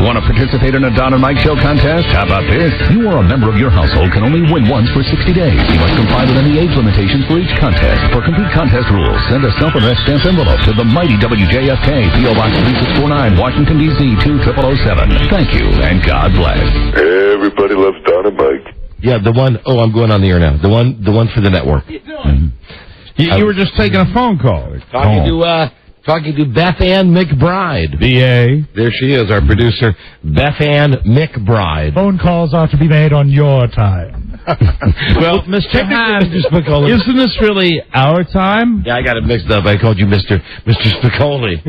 Want to participate in a Don and Mike Show contest? How about this? You or a member of your household can only win once for 60 days. You must comply with any age limitations for each contest. For complete contest rules, send a self-addressed stamped envelope to the mighty WJFK, P.O. Box 3649, Washington, D.C. 20007. Thank you, and God bless. Everybody loves Don and Mike. Yeah, the one. Oh, I'm going on the air now. The one for the network. What are you doing? You were just taking a phone call. Talking to Beth Ann McBride. B.A. There she is, our producer, Beth Ann McBride. Phone calls are to be made on your time. Well, Mr. Hahn, isn't this really our time? Yeah, I got it mixed up. I called you Mr. Spicoli.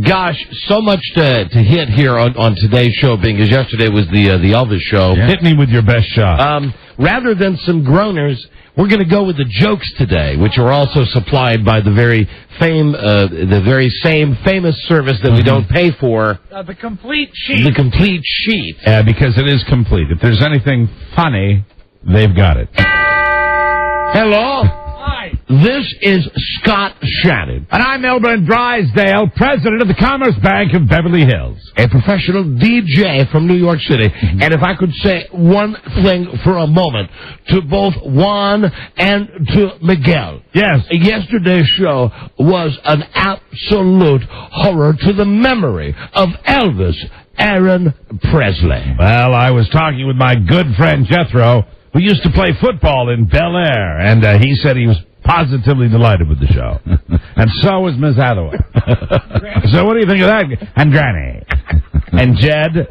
Gosh, so much to hit here on today's show, being as yesterday was the Elvis show. Yeah. Hit me with your best shot. Rather than some groaners, we're going to go with the jokes today, which are also supplied by the very same famous service that we don't pay for. The complete sheet. The complete sheet. Because it is complete. If there's anything funny, they've got it. Hello? Hi. This is Scott Shannon. And I'm Elbert Drysdale, president of the Commerce Bank of Beverly Hills. A professional DJ from New York City. Mm-hmm. And if I could say one thing for a moment to both Juan and to Miguel. Yes. Yesterday's show was an absolute horror to the memory of Elvis Aaron Presley. Well, I was talking with my good friend Jethro, who used to play football in Bel Air, and he said he was positively delighted with the show. And so was Miss Hathaway. So what do you think of that? And Granny. And Jed.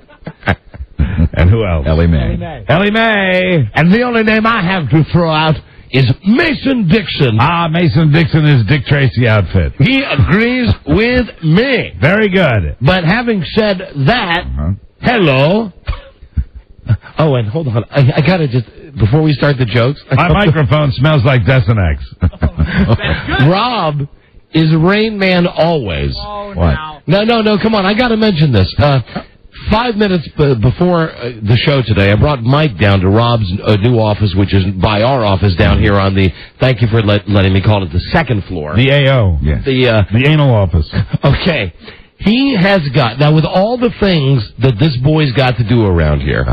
And who else? Ellie Mae. Ellie Mae. And the only name I have to throw out is Mason Dixon. Ah, Mason Dixon is Dick Tracy outfit. He agrees with me. Very good. But having said that, hello. Oh, and hold on. I got to just, before we start the jokes. My microphone smells like Desenex. Robb is Rain Man always. Oh, what? No, come on. I got to mention this. 5 minutes before the show today, I brought Mike down to Robb's new office, which is by our office down here on the, thank you for letting me call it the second floor. The AO. Yes. The anal office. Okay. He has got, now with all the things that this boy's got to do around here,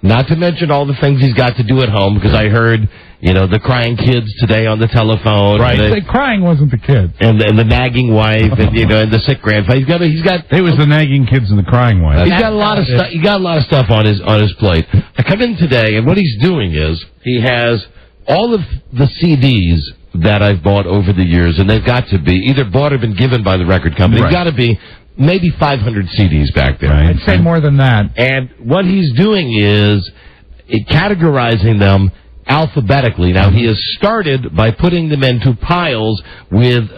not to mention all the things he's got to do at home, because I heard, the crying kids today on the telephone. Right. The crying wasn't the kids. And the nagging wife, and, and the sick grandfather. He's got. It was the nagging kids and the crying wife. He's got a lot of stuff. He got a lot of stuff on his plate. I come in today, and what he's doing is he has all of the CDs that I've bought over the years, and they've got to be either bought or been given by the record company. Right. They've got to be maybe 500 CDs back there. Right. I'd say more than that. And what he's doing is categorizing them alphabetically. Now, he has started by putting them into piles with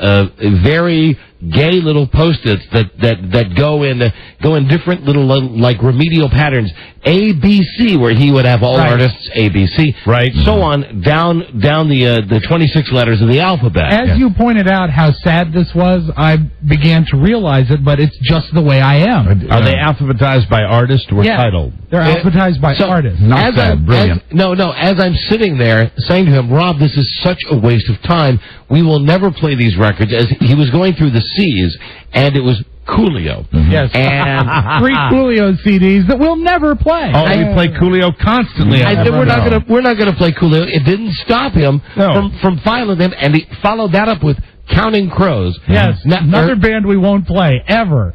very gay little Post-its that go in different little like remedial patterns. ABC, where he would have all artists ABC, right? So on down the 26 letters of the alphabet. As you pointed out how sad this was, I began to realize it, but it's just the way I am. Are they alphabetized by artist or title? They're alphabetized by artist. Not sad, brilliant. As I'm sitting there saying to him, Rob, this is such a waste of time. We will never play these records. As he was going through the C's, and it was Coolio. Mm-hmm. Yes. And 3 Coolio CDs that we'll never play. Oh, you play Coolio constantly. We're not gonna play Coolio. It didn't stop him from filing them, and he followed that up with Counting Crows. Yes. Another band we won't play ever.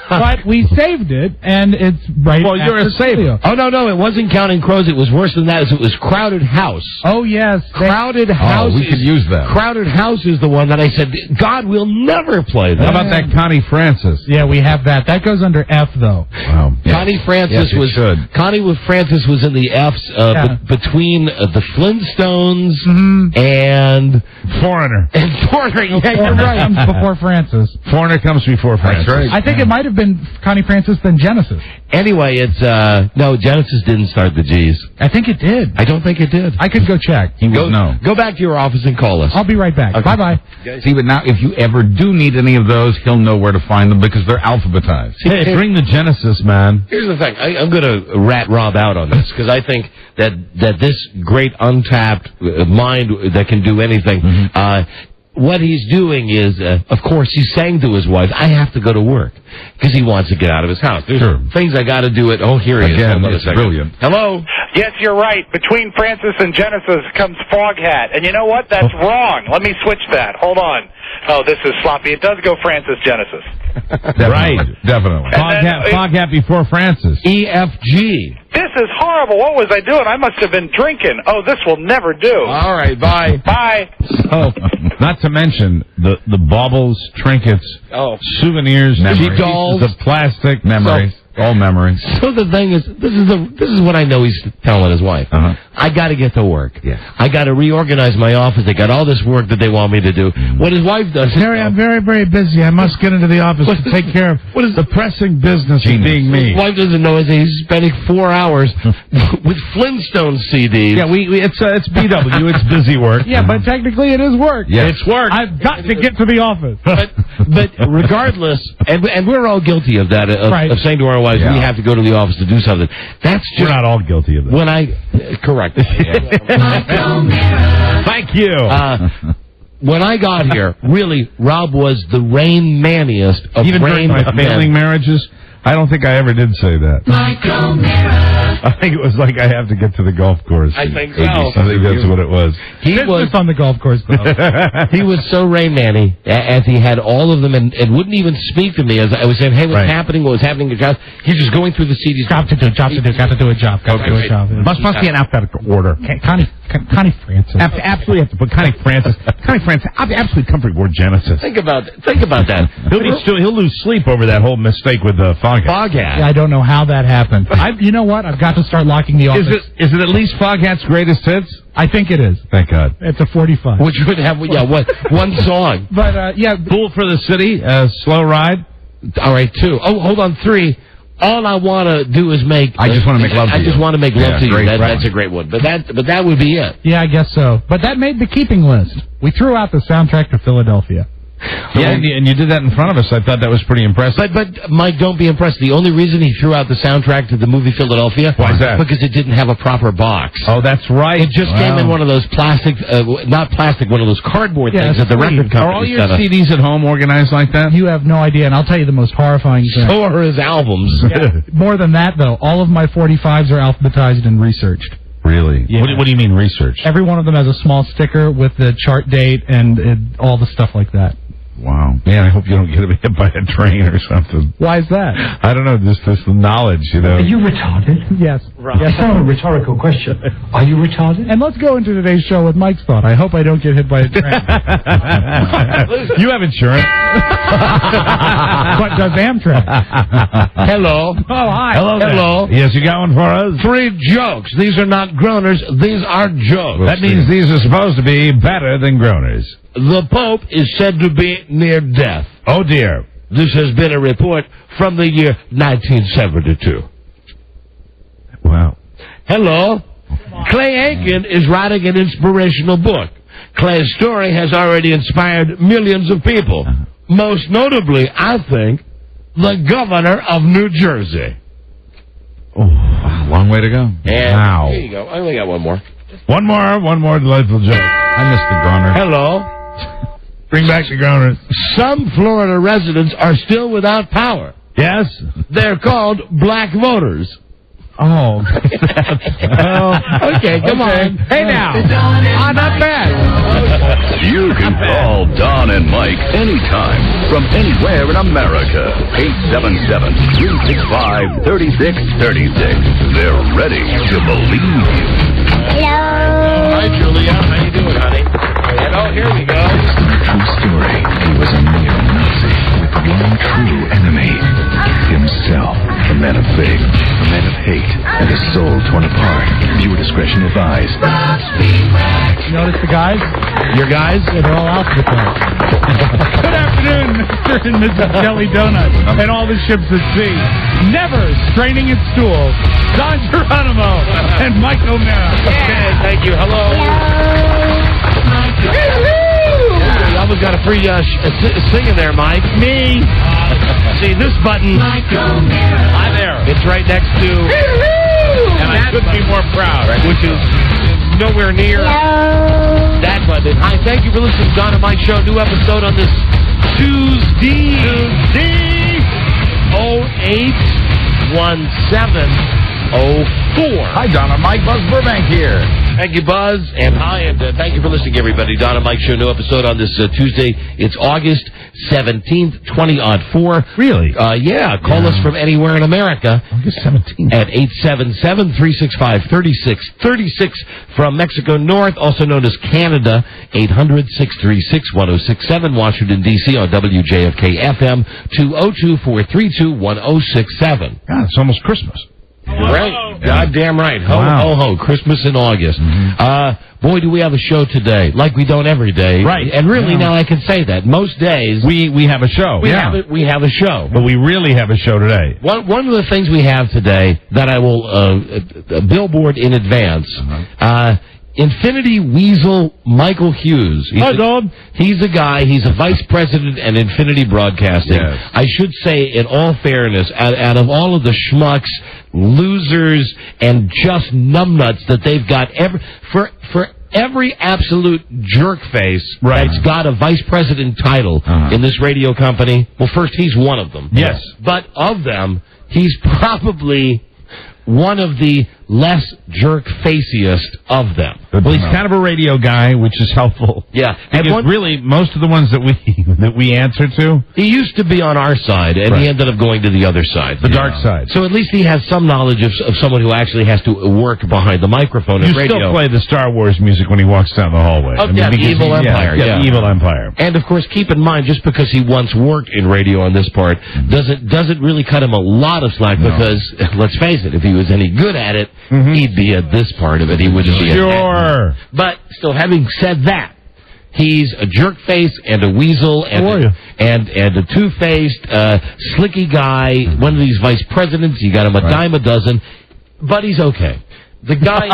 But we saved it, and it's right. Well, you're a saver. Oh no, it wasn't Counting Crows. It was worse than that. It was Crowded House. Oh yes, Crowded House. We could use that. Crowded House is the one that I said, God, we'll never play that. How about that Connie Francis? Yeah, we have that. That goes under F though. Wow. Connie Francis Francis was in the F's between the Flintstones and Foreigner. Yeah, you're right. Comes before Francis. Foreigner comes before Francis. That's right. I think it might have been Connie Francis than Genesis. Anyway, it's no, Genesis didn't start the G's. I think it did. I don't think it did. I could go check. Go back to your office and call us. I'll be right back. Okay. Bye-bye. See, but now if you ever do need any of those, he'll know where to find them because they're alphabetized. Hey, bring the Genesis, man. Here's the thing. I'm going to rat Rob out on this because I think that this great untapped mind that can do anything, what he's doing is, of course, he's saying to his wife, I have to go to work, because he wants to get out of his house. There's things I got to do at, here he is. Again, it's brilliant. Hello? Yes, you're right. Between Francis and Genesis comes Foghat. And you know what? That's wrong. Let me switch that. Hold on. Oh, this is sloppy. It does go Francis Genesis. Right, definitely. Foghat before Francis. EFG. This is horrible. What was I doing? I must have been drinking. Oh, this will never do. All right, bye. Bye. Oh, not to mention the baubles, trinkets, souvenirs, Cheap dolls, pieces of plastic, Memories. All memories. So the thing is, this is what I know he's telling his wife. I got to get to work. Yeah. I got to reorganize my office. They got all this work that they want me to do. What his wife does. Harry, I'm very, very busy. I must get into the office to take care of the pressing business of being me. His wife doesn't know is he's spending 4 hours with Flintstone CDs. Yeah, it's BW. It's busy work. Yeah, but technically it is work. Yeah. It's work. I've got to get to the office. But regardless, and we're all guilty of that, of saying to our wives, we have to go to the office to do something. That's just... We're not all guilty of that. When I... correct. Thank you. When I got here, really, Rob was the Rain Maniest of Even Rain during my failing marriages, I don't think I ever did say that. I think it was like I have to get to the golf course. I think so. I think that's what it was. He was on the golf course, though. He was so Rain Man-y, as he had all of them, and wouldn't even speak to me as I was saying, hey, what's happening, what was happening in your job. He's just going through the CDs. Job to do, got to do a job. Must be in alphabetical order. Connie Francis. Absolutely have to put Connie Francis. Connie Francis, absolutely comfort word Genesis. Think about that. He'll lose sleep over that whole mistake with the Foghat. Yeah, I don't know how that happened. You know what? I've got to start locking the office. Is it at least Foghat's greatest hits? I think it is. Thank God. It's a 45. Which would have, one song. But, Fool for the City, Slow Ride. All right, 2. Oh, hold on, 3. All I want to do is make... I just want to make love to you. I just want to make love to you. Great That's a great one. But that would be it. Yeah, I guess so. But that made the keeping list. We threw out the soundtrack to Philadelphia. Yeah, and you did that in front of us. I thought that was pretty impressive. But Mike, don't be impressed. The only reason he threw out the soundtrack to the movie Philadelphia... Why is that? Because it didn't have a proper box. Oh, that's right. It just came in one of those plastic... not plastic, one of those cardboard things that the record company Are all your CDs at home organized like that? You have no idea, and I'll tell you the most horrifying thing. So are his albums. Yeah. More than that, though, all of my 45s are alphabetized and researched. Really? Yeah. What do you mean research? Every one of them has a small sticker with the chart date and all the stuff like that. Wow. Man, I hope you don't get hit by a train or something. Why is that? I don't know, just this knowledge, you know. Are you retarded? Yes. Yes, that's not a rhetorical question. Are you retarded? And let's go into today's show with Mike's thought. I hope I don't get hit by a train. You have insurance. But does Amtrak? Hello. Oh, hi. Hello. Yes, you got one for us? 3 jokes. These are not groaners. These are jokes. That means these are supposed to be better than groaners. The Pope is said to be near death. Oh, dear. This has been a report from the year 1972. Wow. Hello. Clay Aiken is writing an inspirational book. Clay's story has already inspired millions of people. Most notably, I think, the governor of New Jersey. Oh, wow, long way to go. And Wow. Here you go. I only got one more. One more delightful joke. I missed the groaner. Hello. Bring back the groaners. Some Florida residents are still without power. Yes? They're called black voters. Oh. Okay, come on. Hey, now. Not bad. You can call Don and Mike anytime from anywhere in America. 877-365-3636. They're ready to believe you. Hello. Hi, Julia. How you doing, honey? Hello, here we go. True story. He was a neo-Nazi with one true enemy. Himself. A man of faith, a man of hate, and a soul torn apart. Viewer discretion advised. Notice the guys? Your guys? Yeah, they're all alphabetized. Good afternoon, Mr. and Mrs. Jelly Donut, and all the ships at sea. Never straining at stool. Don Geronimo and Mike O'Mara. Okay, thank you. Hello. You almost got a free singing there, Mike. Me. See, this button. Hi there. It's right next to. And I couldn't be more proud, which is nowhere near. That button. Hi, thank you for listening to Don and Mike Show. New episode on this Tuesday. 081704. Hi, Don and Mike. Buzz Burbank here. Thank you, Buzz, and hi, and thank you for listening, everybody. Don and Mike Show, new episode on this Tuesday. It's August 17th, 2004. Really? Yeah. Call us from anywhere in America. August 17th. At 877-365-3636 from Mexico North, also known as Canada, 800-636-1067, Washington, D.C. on WJFK-FM, 202-432-1067. God, it's almost Christmas. Right. Goddamn right. Ho, ho, ho. Christmas in August. Boy, do we have a show today. Like we don't every day. Right. And really, now I can say that. Most days... We have a show. We have a show. But we really have a show today. One of the things we have today that I will billboard in advance... Infinity Weasel Michael Hughes. Hi, Don. He's a guy, he's a vice president at Infinity Broadcasting. Yes. I should say, in all fairness, out of all of the schmucks, losers, and just numbnuts that they've got, for every absolute jerk face that's got a vice president title in this radio company, well, first, he's one of them. Yes. But of them, he's probably one of the less jerk-faciest of them. Well, he's kind of a radio guy, which is helpful. Yeah. And really, most of the ones that we answer to... He used to be on our side, and he ended up going to the other side. The dark side. So at least he has some knowledge of someone who actually has to work behind the microphone at radio. You still play the Star Wars music when he walks down the hallway. Oh, the Evil Empire. Yeah, the Evil Empire. And, of course, keep in mind, just because he once worked in radio on this part, doesn't really cut him a lot of slack, because, let's face it, if he was any good at it, he'd be at this part of it. He wouldn't be at that. But still, having said that, he's a jerk face and a weasel and a two-faced, slicky guy, one of these vice presidents. You got him a dime a dozen, but he's okay. The guy...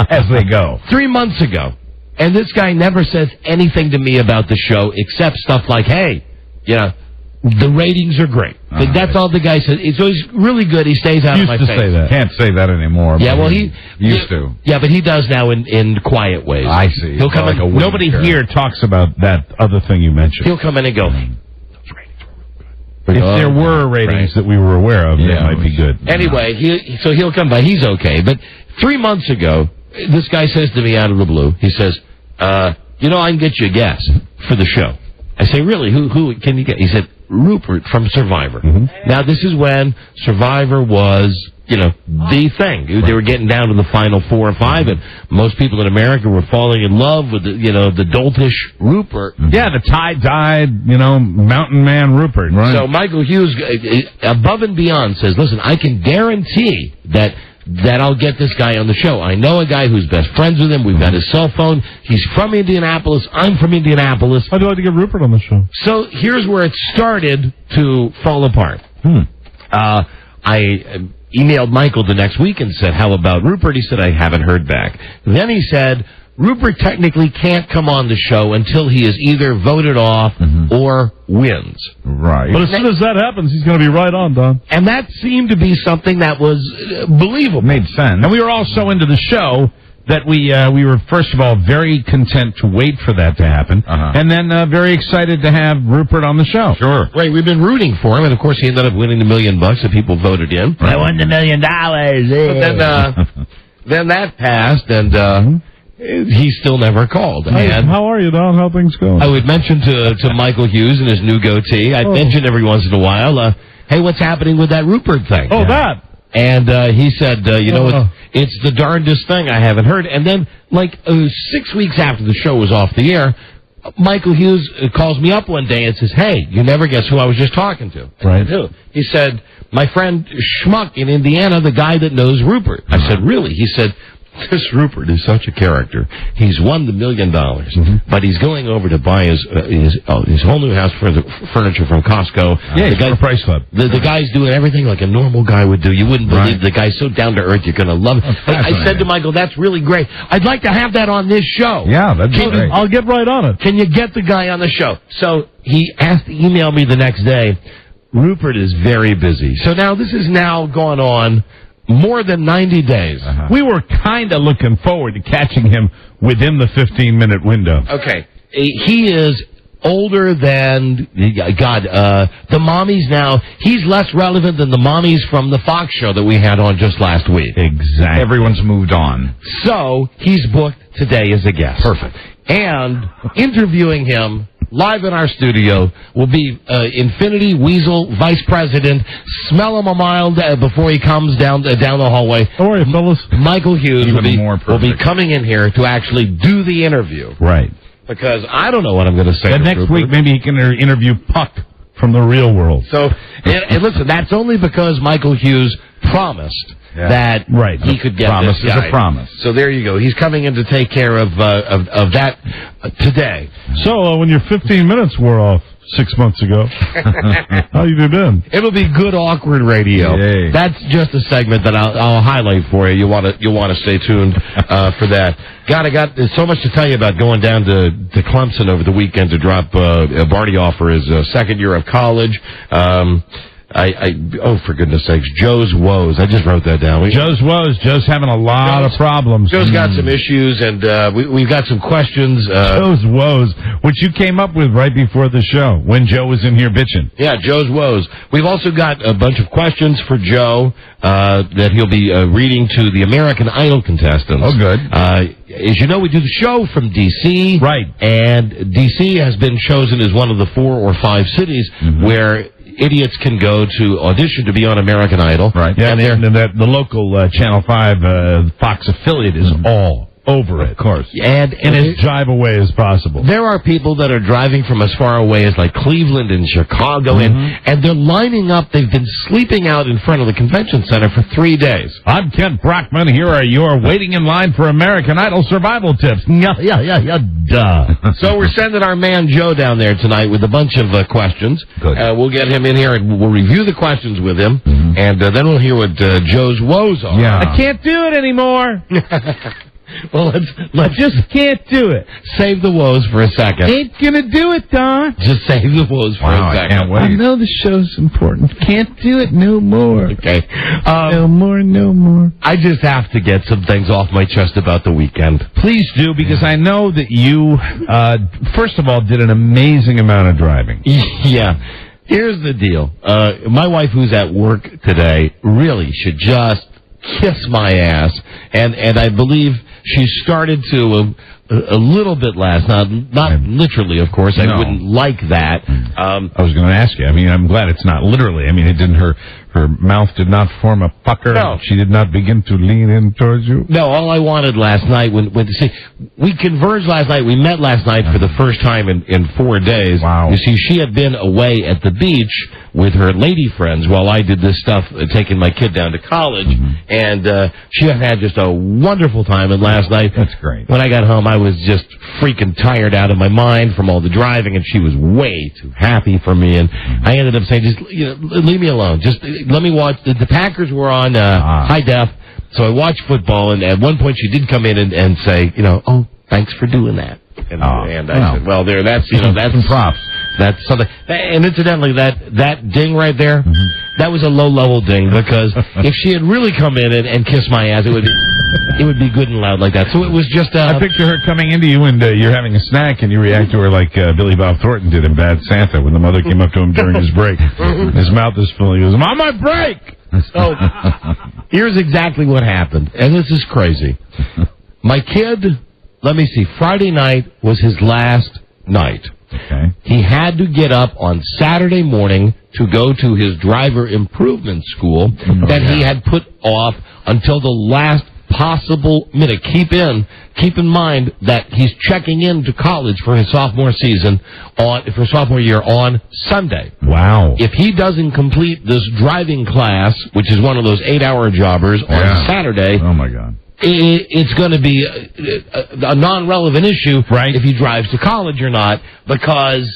As they go. 3 months ago, and this guy never says anything to me about the show except stuff like, hey, the ratings are great. That's all the guy says. So he's really good. He stays out of my face. Used to say that. Can't say that anymore. Yeah, well, he used to. Yeah, but he does now in quiet ways. I see. He'll come in. Nobody here talks about that other thing you mentioned. He'll come in and go, those ratings were good. If there were ratings that we were aware of, that might be good. Anyway, he'll come by. He's okay. But 3 months ago, this guy says to me out of the blue, he says, I can get you a guest for the show. I say, really? Who can you get? He said, Rupert from Survivor. Now, this is when Survivor was, the thing. They were getting down to the final 4 or 5, and most people in America were falling in love with the doltish Rupert. Yeah, the tie-dyed, mountain man Rupert. Right. So Michael Hughes, above and beyond, says, listen, I can guarantee that I'll get this guy on the show. I know a guy who's best friends with him. We've got his cell phone. He's from Indianapolis. I'm from Indianapolis. I'd like to get Rupert on the show. So here's where it started to fall apart. I emailed Michael the next week and said, how about Rupert? He said, I haven't heard back. Then he said, Rupert technically can't come on the show until he is either voted off or wins. Right. But as soon as that happens, he's going to be right on, Don. And that seemed to be something that was believable. Made sense. And we were all so into the show that we were, first of all, very content to wait for that to happen, and then very excited to have Rupert on the show. Sure. Right, we've been rooting for him, and of course he ended up winning $1 million that people voted in. I won the $1 million. But then that passed, and he still never called. Hey, and how are you, Don? How things going? I would mention to Michael Hughes and his new goatee, I'd mention every once in a while, hey, what's happening with that Rupert thing? Oh, that. And he said, it's the darndest thing I haven't heard. And then, 6 weeks after the show was off the air, Michael Hughes calls me up one day and says, hey, you never guess who I was just talking to. Right. Who? He said, my friend Schmuck in Indiana, the guy that knows Rupert. I said, really? He said, this Rupert is such a character. He's won the $1 million, but he's going over to buy his whole new house for the furniture from Costco. Yeah, the Price Club. The guy's doing everything like a normal guy would do. You wouldn't believe the guy's so down to earth. You're going to love it. I said to Michael, that's really great. I'd like to have that on this show. Yeah, that'd be great. I'll get right on it. Can you get the guy on the show? So he asked to email me the next day. Rupert is very busy. So now this has now gone on more than 90 days. We were kind of looking forward to catching him within the 15-minute window. Okay. He is older than, the mommies now. He's less relevant than the mommies from the Fox show that we had on just last week. Exactly. Everyone's moved on. So, he's booked today as a guest. Perfect. And interviewing him live in our studio will be Infinity Weasel Vice President. Smell him a mile before he comes down the hallway. Don't worry, fellas. Michael Hughes will be perfect. coming in here to actually do the interview. Right. Because I don't know what I'm going to say. And next week, maybe he can interview Puck from the real world. So, and listen, that's only because Michael Hughes promised that he could get promise this guy. is a promise. So there you go. He's coming in to take care of that today. So when your 15 minutes wore off 6 months ago, how you been? It'll be good awkward radio. Yay. That's just a segment that I'll highlight for you. You'll want to stay tuned for that. There's so much to tell you about going down to Clemson over the weekend to drop Barty off for his second year of college. For goodness sakes, Joe's woes. I just wrote that down. Joe's woes. Joe's having a lot of problems. Joe's got some issues, and we've got some questions. Joe's woes, which you came up with right before the show when Joe was in here bitching. Yeah, Joe's woes. We've also got a bunch of questions for Joe that he'll be reading to the American Idol contestants. Oh, good. As you know, we do the show from D.C. Right. And D.C. has been chosen as one of the 4 or 5 cities where idiots can go to audition to be on American Idol. Right. Yeah, and the local Channel 5 Fox affiliate is all over it. Of course. And as jive away as possible. There are people that are driving from as far away as like Cleveland and Chicago, and they're lining up. They've been sleeping out in front of the convention center for 3 days. I'm Kent Brockman. Here are your waiting in line for American Idol survival tips. Duh. So we're sending our man Joe down there tonight with a bunch of questions. Good. We'll get him in here and we'll review the questions with him, and then we'll hear what Joe's woes are. Yeah. I can't do it anymore. Well, let's just can't do it. Save the woes for a second. Ain't gonna do it, Don. Just save the woes for a second. I can't wait. I know the show's important. Can't do it no more. Okay. No more. I just have to get some things off my chest about the weekend. Please do, because I know that you, first of all, did an amazing amount of driving. Yeah. Here's the deal. My wife, who's at work today, really should just kiss my ass, and I believe she started to a little bit last, not literally, of course. I wouldn't like that. I was going to ask you. I mean, I'm glad it's not literally. I mean, it didn't. Her mouth did not form a pucker. No. She did not begin to lean in towards you. No, all I wanted last night we converged last night. We met last night for the first time in 4 days. Wow. You see, she had been away at the beach with her lady friends while I did this stuff, taking my kid down to college, and she had just a wonderful time. And last night, that's great. When I got home, I was just freaking tired out of my mind from all the driving, and she was way too happy for me. And I ended up saying, just leave me alone. Just let me watch. The Packers were on high def, so I watched football. And at one point, she did come in and say, oh, thanks for doing that. And I said, well, that's some props. That's something. And incidentally, that ding right there, that was a low-level ding, because if she had really come in and kissed my ass, it would be good and loud like that. So it was just... I picture her coming into you, and you're having a snack, and you react to her like Billy Bob Thornton did in Bad Santa when the mother came up to him during his break. His mouth is full. He goes, I'm on my break! So here's exactly what happened, and this is crazy. My kid, let me see, Friday night was his last night. Okay. He had to get up on Saturday morning to go to his driver improvement school that he had put off until the last possible minute. Keep in mind that he's checking into college for his sophomore year on Sunday. Wow. If he doesn't complete this driving class, which is one of those 8-hour jobbers on Saturday, oh my God, it's going to be a non-relevant issue if he drives to college or not, because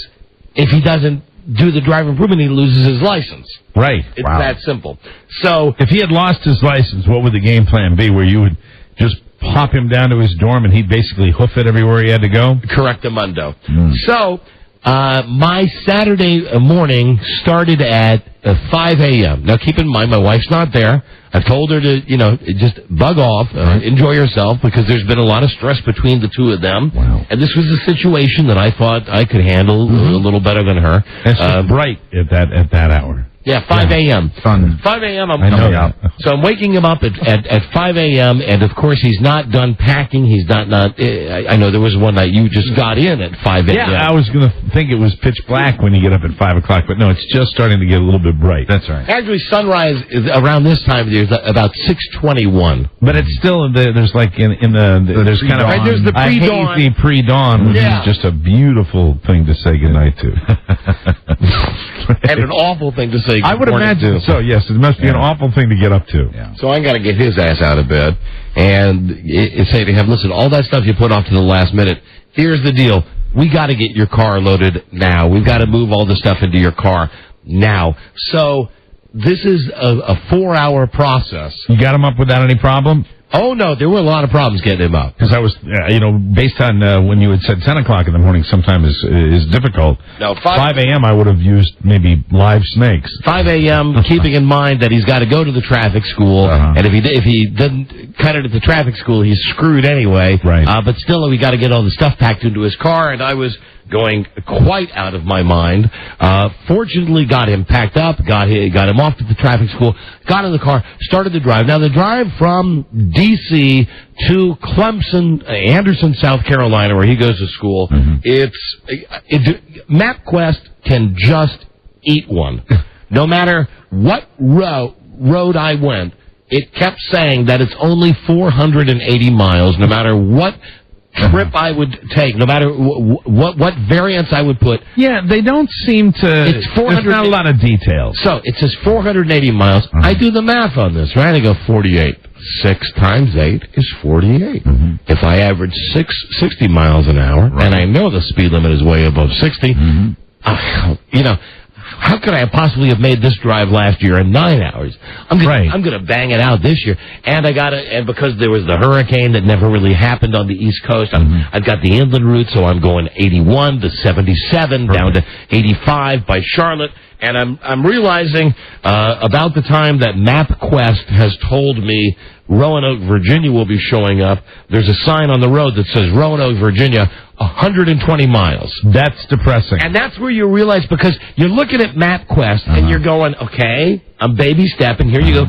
if he doesn't do the driver improvement, he loses his license. Right. It's that simple. So if he had lost his license, what would the game plan be, where you would just pop him down to his dorm and he'd basically hoof it everywhere he had to go? Correctamundo. So My Saturday morning started at 5 a.m. Now, keep in mind, my wife's not there. I've told her to, just bug off, enjoy yourself, because there's been a lot of stress between the two of them. Wow. And this was a situation that I thought I could handle a little better than her. It's bright at that hour. Yeah, 5 a.m. Fun. 5 a.m. I know that. So I'm waking him up at 5 a.m., and of course he's not done packing. He's not. I know there was one night you just got in at 5 a.m. Yeah, I was going to think it was pitch black when you get up at 5 o'clock, but no, it's just starting to get a little bit bright. That's right. Actually, sunrise is around this time of year, about 6:21. But it's still there's like there's kind of there's the pre-dawn. A hazy pre-dawn, which is just a beautiful thing to say goodnight to. And an awful thing to say. I would imagine so. Yes, it must be an awful thing to get up to. Yeah. So I got to get his ass out of bed and say to him, "Listen, all that stuff you put off to the last minute. Here's the deal: we got to get your car loaded now. We've got to move all the stuff into your car now." So this is a 4-hour process. You got him up without any problem? Oh, no, there were a lot of problems getting him up. Because I was, based on when you had said 10 o'clock in the morning sometimes is difficult. No, 5 a.m. I would have used maybe live snakes. 5 a.m., keeping in mind that he's got to go to the traffic school, and if he doesn't cut it at the traffic school, he's screwed anyway. Right. But still, we got to get all the stuff packed into his car, and I was going quite out of my mind. Fortunately, got him packed up, got him off to the traffic school, got in the car, started the drive. Now, the drive from D.C. to Clemson, Anderson, South Carolina, where he goes to school, MapQuest can just eat one. No matter what road I went, it kept saying that it's only 480 miles, no matter what trip I would take, no matter what variants I would put. Yeah, they don't seem to. It's 400. There's not a lot of details. So it says 480 miles. I do the math on this, right? I go 48. 6 times 8 is 48. If I average 60 miles an hour, and I know the speed limit is way above 60, how could I possibly have made this drive last year in 9 hours? I'm gonna bang it out this year, and and because there was the hurricane that never really happened on the East Coast, I've got the inland route, so I'm going 81 to 77 down to 85 by Charlotte, and I'm realizing about the time that MapQuest has told me Roanoke, Virginia will be showing up, there's a sign on the road that says Roanoke, Virginia, 120 miles. That's depressing. And that's where you realize, because you're looking at MapQuest and you're going, okay, I'm baby stepping. Here you go,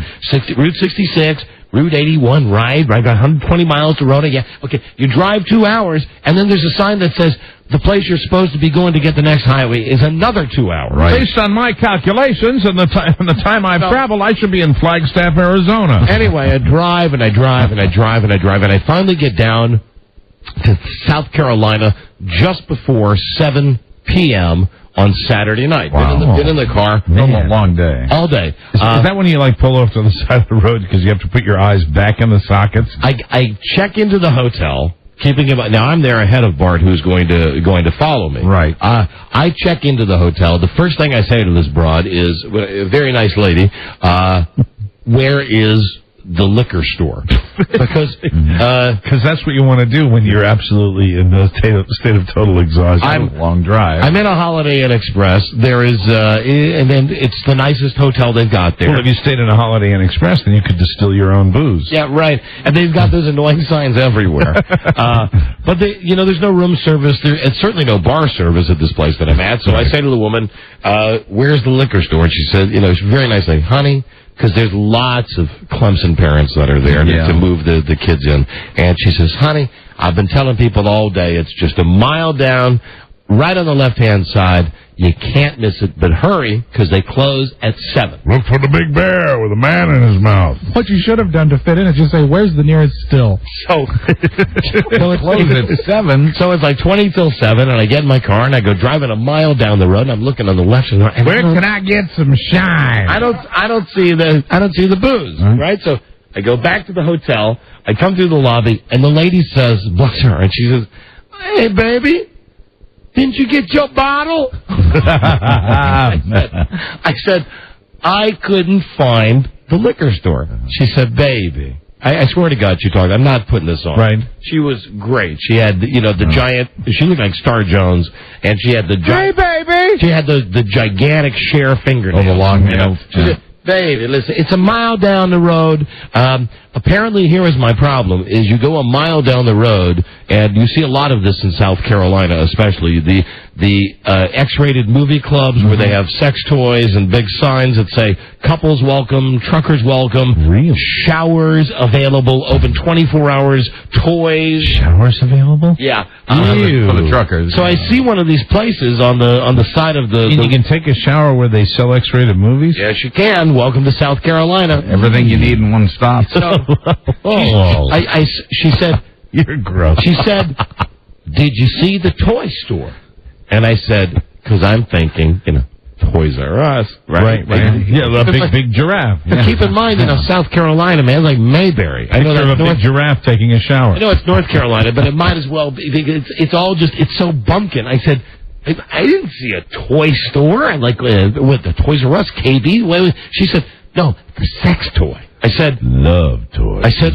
Route 66, Route 81, right, got 120 miles to Roanoke. Yeah, okay, you drive 2 hours, and then there's a sign that says the place you're supposed to be going to get the next highway is another 2 hours. Right. Based on my calculations and the time I've traveled, I should be in Flagstaff, Arizona. Anyway, I drive and I drive and I drive and I drive, and I finally get down to South Carolina just before 7 p.m. on Saturday night. Wow. Been in the car. A long day. All day. Is that when you pull off to the side of the road because you have to put your eyes back in the sockets? I check into the hotel, keeping him. Now I'm there ahead of Bart, who's going to follow me. Right. I check into the hotel. The first thing I say to this broad is, a very nice lady, where is the liquor store? Because that's what you want to do when you're absolutely in the state of total exhaustion. Long drive. I'm in a Holiday Inn Express. There is, and then it's the nicest hotel they've got there. Well, if you stayed in a Holiday Inn Express, then you could distill your own booze. Yeah, right. And they've got those annoying signs everywhere. But there's no room service. It's certainly no bar service at this place that I'm at. So I say to the woman, "Where's the liquor store?" And she says, she's very nice, like, "Honey." Because there's lots of Clemson parents that are there to move the kids in. And she says, "Honey, I've been telling people all day, it's just a mile down, right on the left-hand side. You can't miss it, but hurry, because they close at 7. Look for the big bear with a man in his mouth. What you should have done to fit in is just say, "Where's the nearest still?" So it closes at 7. So it's like 20 till 7, and I get in my car, and I go driving a mile down the road, and I'm looking on the left and right. And where can I get some shine? I don't see the booze, right? So I go back to the hotel. I come through the lobby, and the lady says, bless her, and she says, "Hey, baby, didn't you get your bottle?" I said, "I couldn't find the liquor store." She said, "Baby, I swear to God, she talked. I'm not putting this on. Right. She was great. She had, the giant. She looked like Star Jones, and she had the. Hey, baby. She had the gigantic Cher fingernails. Oh, the long nails. She said, baby, listen, it's a mile down the road. Apparently, here is my problem, is you go a mile down the road, and you see a lot of this in South Carolina, especially, the X-rated movie clubs where they have sex toys and big signs that say, couples welcome, truckers welcome, Really? Showers available, open 24 hours, toys. Showers available? Yeah. For the truckers. So I see one of these places on the side of the... And you can take a shower where they sell X-rated movies? Yes, you can. Welcome to South Carolina. Everything you need in one stop. She said... You're gross. She said, did you see the toy store? And I said, because I'm thinking, Toys R Us, right? Yeah, the big giraffe. But keep in mind, South Carolina, man, like Mayberry. I know there's a big giraffe taking a shower. I know it's North Carolina, but it might as well be. It's all just, it's so bumpkin. I said, I didn't see a toy store. I'm like, what, the Toys R Us, KB? She said, no, the sex toy. I said, love toys. I said,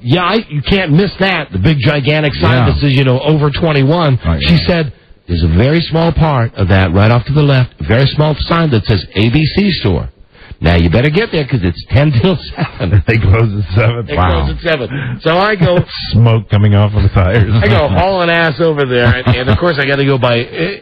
you can't miss that. The big gigantic sign that says, over 21. Oh, yeah. She said, there's a very small part of that right off to the left, a very small sign that says ABC store. Now, you better get there because it's 10 till 7. They close at 7? They close at 7. So I go... Smoke coming off of the tires. I go hauling ass over there, and of course I got to go by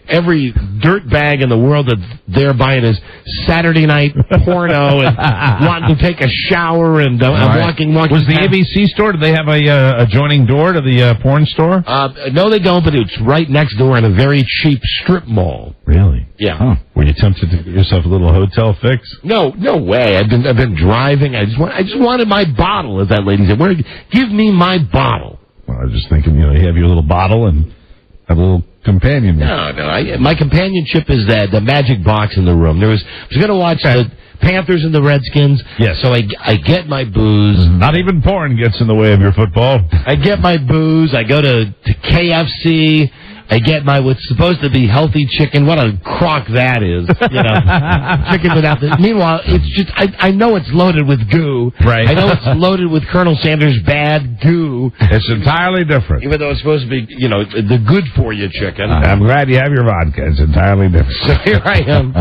every dirt bag in the world that they're buying is Saturday night porno and wanting to take a shower, and I'm walking. Was the ABC store, did they have a adjoining door to the porn store? No, they don't, but it's right next door in a very cheap strip mall. Really? Yeah. Huh. Were you tempted to get yourself a little hotel fix? No way. I've been driving. I just wanted my bottle, as that lady said. Give me my bottle. Well, I was just thinking, you have your little bottle and have a little companion. No. My companionship is the magic box in the room. I was going to watch the Panthers and the Redskins. Yes. So I get my booze. Not even porn gets in the way of your football. I get my booze. I go to KFC. I get what's supposed to be healthy chicken. What a crock that is, chicken without the... Meanwhile, it's just, I know it's loaded with goo. Right. I know it's loaded with Colonel Sanders' bad goo. It's entirely different. Even though it's supposed to be, the good-for-you chicken. I'm glad you have your vodka. It's entirely different. So here I am,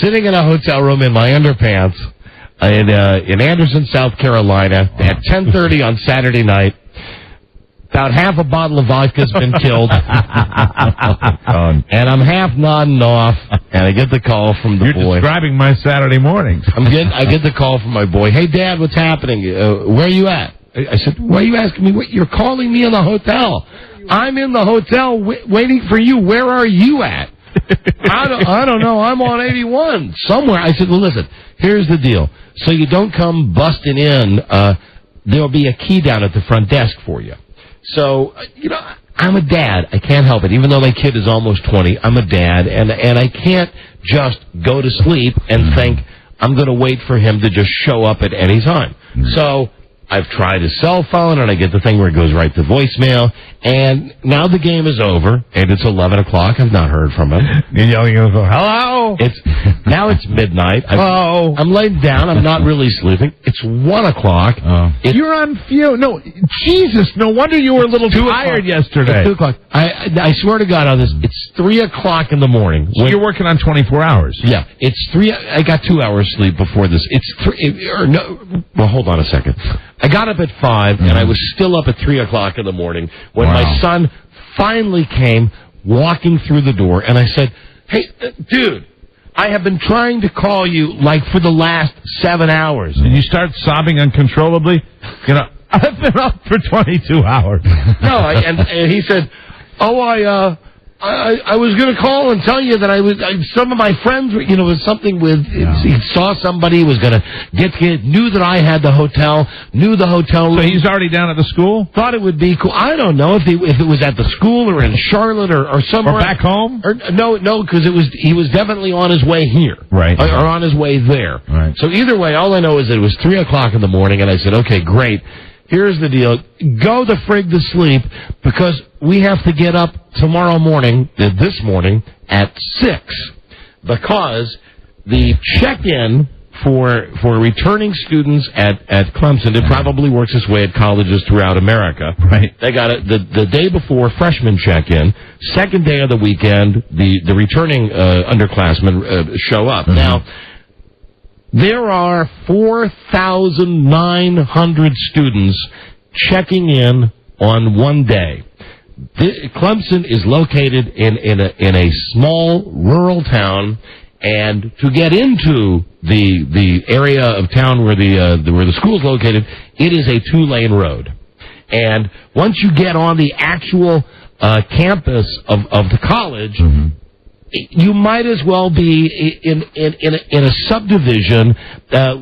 sitting in a hotel room in my underpants in Anderson, South Carolina, at 10:30 on Saturday night. About half a bottle of vodka's been killed, and I'm half nodding off, and I get the call from the boy. You're describing my Saturday mornings. I get the call from my boy. Hey, Dad, what's happening? Where are you at? I said, why are you asking me? You're calling me in the hotel. I'm in the hotel waiting for you. Where are you at? I don't know. I'm on 81 somewhere. I said, well, listen, here's the deal. So you don't come busting in. There'll be a key down at the front desk for you. So, I'm a dad. I can't help it. Even though my kid is almost 20, I'm a dad, and I can't just go to sleep and think I'm going to wait for him to just show up at any time. So I've tried his cell phone, and I get the thing where it goes right to voicemail, and now the game is over, and it's 11 o'clock. I've not heard from him. You're yelling at the phone, hello? Now it's midnight. Hello? I'm laying down. I'm not really sleeping. It's 1 o'clock. You're on fuel. No, Jesus, no wonder you were a little tired yesterday. It's 2 o'clock. I swear to God on this, it's 3 o'clock in the morning. So you're working on 24 hours. Yeah, it's 3. I got 2 hours sleep before this. It's 3. Well, hold on a second. I got up at 5, and I was still up at 3 o'clock in the morning when my son finally came walking through the door, and I said, hey, dude, I have been trying to call you, for the last 7 hours. And you start sobbing uncontrollably? I've been up for 22 hours. No, and he said, I was going to call and tell you that some of my friends, was something with, he saw somebody, was going to knew that I had the hotel, knew the hotel room. So he's already down at the school? Thought it would be cool. I don't know if it was at the school or in Charlotte or somewhere. Or back home? No, because he was definitely on his way here. Right. Or on his way there. Right. So either way, all I know is that it was 3 o'clock in the morning, and I said, okay, great. Here's the deal. Go the frig to sleep, because we have to get up tomorrow morning, this morning, at 6. Because the check-in for returning students at Clemson, it probably works this way at colleges throughout America. Right. They got it the day before freshmen check in. Second day of the weekend, the returning underclassmen show up. Mm-hmm. Now, there are 4,900 students checking in on one day. Clemson is located in a small rural town, and to get into the area of town where the school is located, it is a 2-lane road. And once you get on the actual campus of the college, you might as well be in a subdivision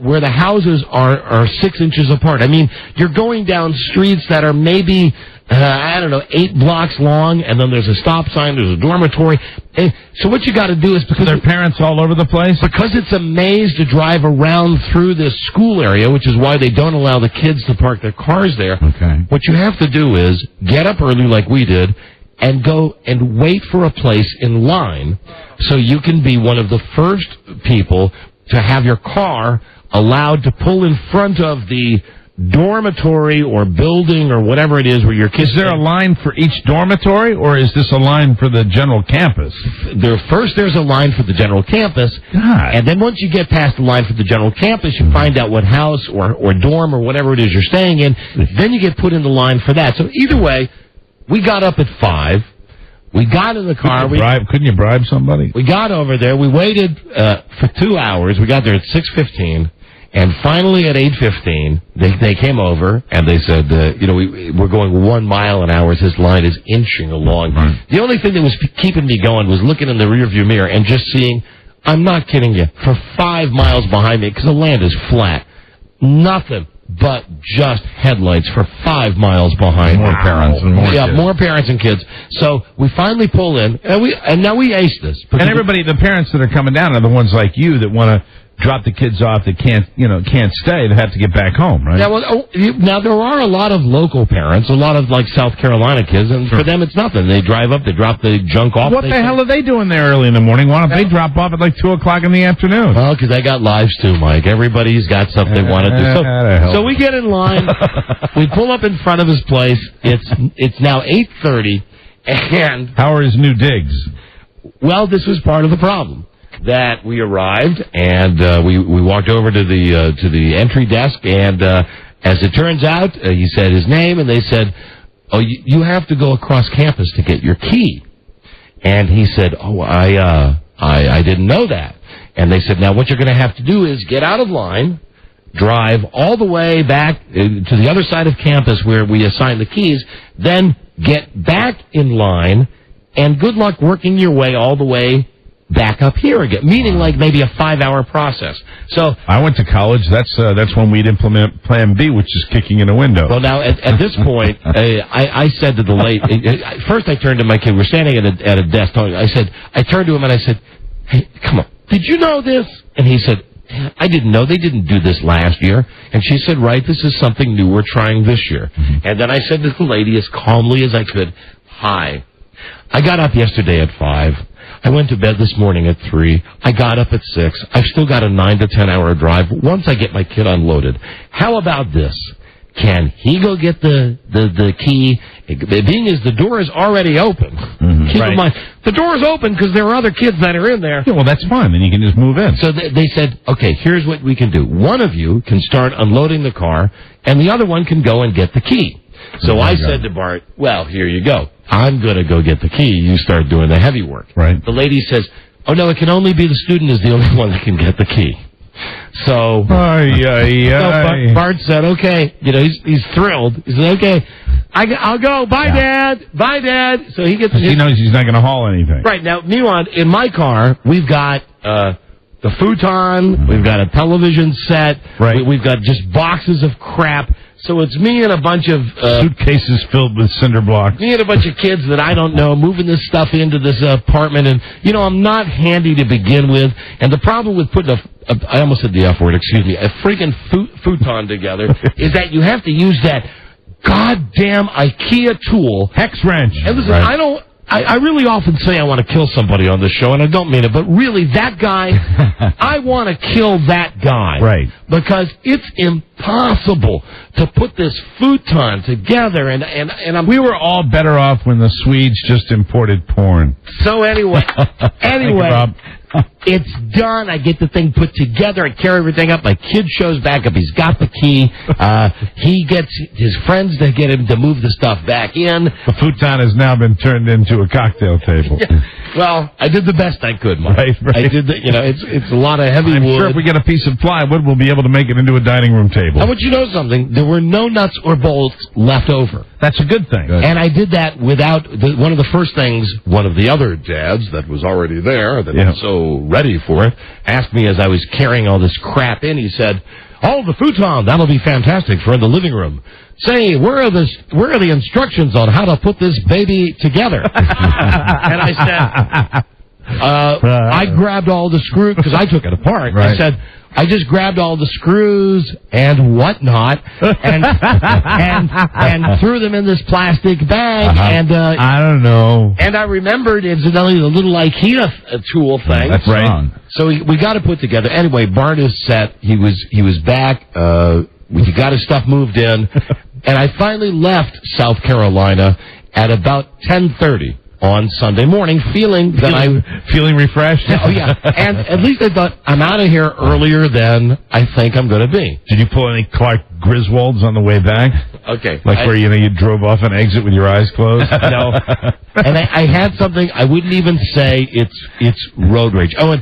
where the houses are 6 inches apart. I mean, you're going down streets that are maybe 8 blocks long, and then there's a stop sign, there's a dormitory. And so what you got to do is, because their parents all over the place, because it's a maze to drive around through this school area, which is why they don't allow the kids to park their cars there. Okay. What you have to do is get up early like we did, and go and wait for a place in line so you can be one of the first people to have your car allowed to pull in front of the dormitory or building or whatever it is where your kids... Is there a line for each dormitory, or is this a line for the general campus? First there's a line for the general campus, God. And then once you get past the line for the general campus, you find out what house or dorm or whatever it is you're staying in, then you get put in the line for that. So either way, we got up at 5. We got in the car. Couldn't you bribe somebody? We got over there. We waited for 2 hours. We got there at 6:15, and finally at 8:15, they came over and they said, we're going 1 mile an hour as this line is inching along. Right. The only thing that was keeping me going was looking in the rearview mirror and just seeing, I'm not kidding you, for 5 miles behind me, because the land is flat, nothing but just headlights for 5 miles behind. More parents and more kids. More parents and kids. So we finally pull in, and now we aced this. And everybody, the parents that are coming down are the ones like you that want to drop the kids off that can't stay. They have to get back home, right? Yeah, now there are a lot of local parents, a lot of like South Carolina kids, and for them it's nothing. They drive up, they drop the junk off. What the hell are they doing there early in the morning? Why don't they drop off at like 2 o'clock in the afternoon? Well, because they got lives too, Mike. Everybody's got stuff they want to do. So we get in line. We pull up in front of his place. It's now 8:30, and how are his new digs? Well, this was part of the problem. That we arrived, and we walked over to the entry desk, and as it turns out, he said his name, and they said, "Oh, you have to go across campus to get your key." And he said, "Oh, I didn't know that." And they said, "Now what you're going to have to do is get out of line, drive all the way back to the other side of campus where we assign the keys, then get back in line, and good luck working your way all the way back up here again," meaning like maybe a 5-hour process. So I went to college. That's when we'd implement Plan B, which is kicking in a window. Well, now at this point, I said to the lady. First, I turned to my kid. We're standing at a desk. I turned to him and I said, "Hey, come on, did you know this?" And he said, "I didn't know. They didn't do this last year." And she said, "Right, this is something new we're trying this year." Mm-hmm. And then I said to the lady as calmly as I could, "Hi, I got up yesterday at 5. I went to bed this morning at 3. I got up at 6. I've still got a 9 to 10 hour drive once I get my kid unloaded. How about this? Can he go get the key? Being as the door is already open. Mm-hmm. Keep in mind, the door is open because there are other kids that are in there. Yeah, well, that's fine. Then you can just move in. So they said, okay, here's what we can do. One of you can start unloading the car, and the other one can go and get the key. So I said to Bart, well, here you go. I'm going to go get the key. You start doing the heavy work. Right. The lady says, oh, no, it can only be the student is the only one that can get the key. So, Bart said, okay. He's thrilled. He said, okay, I'll go. Bye, Dad. Bye, Dad. So he gets. He knows he's not going to haul anything. Right. Now, meanwhile, in my car, we've got the futon. We've got a television set. Right. We've got just boxes of crap. So it's me and a bunch of suitcases filled with cinder blocks. Me and a bunch of kids that I don't know moving this stuff into this apartment. And, I'm not handy to begin with. And the problem with putting I almost said the F word, excuse me, a freaking futon together is that you have to use that goddamn IKEA tool. Hex wrench. And listen, right. I really often say I want to kill somebody on this show, and I don't mean it, but really, that guy, I want to kill that guy. Right. Because it's impossible to put this futon together, and We were all better off when the Swedes just imported porn. So anyway, Thank you, Rob. it's done. I get the thing put together. I carry everything up. My kid shows back up. He's got the key. He gets his friends to get him to move the stuff back in. The futon has now been turned into a cocktail table. Well, I did the best I could, Mike. Right. I did the, it's a lot of heavy I'm wood. sure if we get a piece of plywood, we'll be able to make it into a dining room table. I want you to know something. There were no nuts or bolts left over. That's a good thing. And I did that without one of the first things one of the other dads that was already there, that was so ready for it, asked me as I was carrying all this crap in. He said, "Oh, the futon, that'll be fantastic for in the living room. Say, where are the instructions on how to put this baby together?" And I said, I grabbed all the screws, because I took it apart. Right. I said, I just grabbed all the screws and whatnot and threw them in this plastic bag. And I don't know. And I remembered, incidentally, the little IKEA tool thing. That's right. So we got to put together. Anyway, Bart is set. He was back. We got his stuff moved in. And I finally left South Carolina at about 10:30. On Sunday morning, feeling refreshed. Oh yeah, and at least I thought I'm out of here earlier than I think I'm going to be. Did you pull any Clark Griswolds on the way back? Okay, where you drove off an exit with your eyes closed. No, and I had something I wouldn't even say it's road rage. Oh, and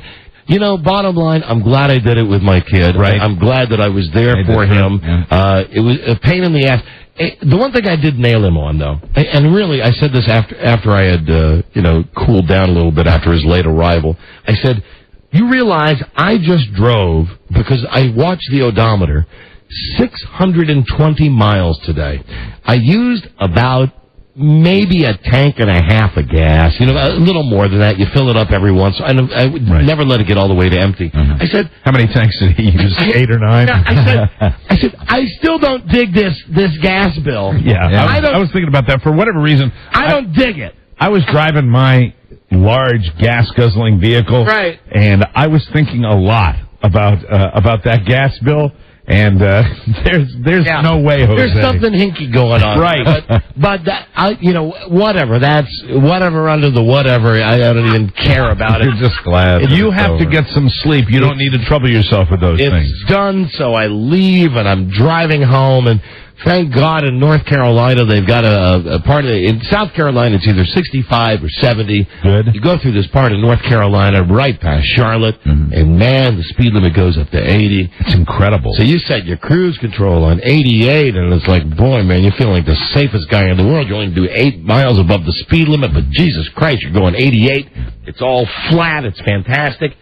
bottom line, I'm glad I did it with my kid. Right. I'm glad that I was there for him. Yeah. It was a pain in the ass. The one thing I did nail him on, though, and really, I said this after I had, cooled down a little bit after his late arrival. I said, "You realize I just drove, because I watched the odometer, 620 miles today. I used about maybe a tank and a half of gas, a little more than that. You fill it up every once. I would never let it get all the way to empty." I said, "How many tanks did he use? 8 or 9? I said, I still don't dig this gas bill. Yeah. I was thinking about that for whatever reason. I don't dig it. I was driving my large gas-guzzling vehicle, right, and I was thinking a lot about that gas bill. And there's no way, Jose. There's something hinky going on, right? But that, whatever. That's whatever under the whatever. I don't even care about it. You're just glad. You have to get some sleep. You don't need to trouble yourself with those things. It's done. So I leave, and I'm driving home, and thank God in North Carolina they've got a part of it. In South Carolina it's either 65 or 70. Good. You go through this part of North Carolina right past Charlotte, and man, the speed limit goes up to 80. It's incredible. So you set your cruise control on 88, and it's like, boy, man, you feel like the safest guy in the world. You only do 8 miles above the speed limit, but Jesus Christ, you're going 88. It's all flat. It's fantastic.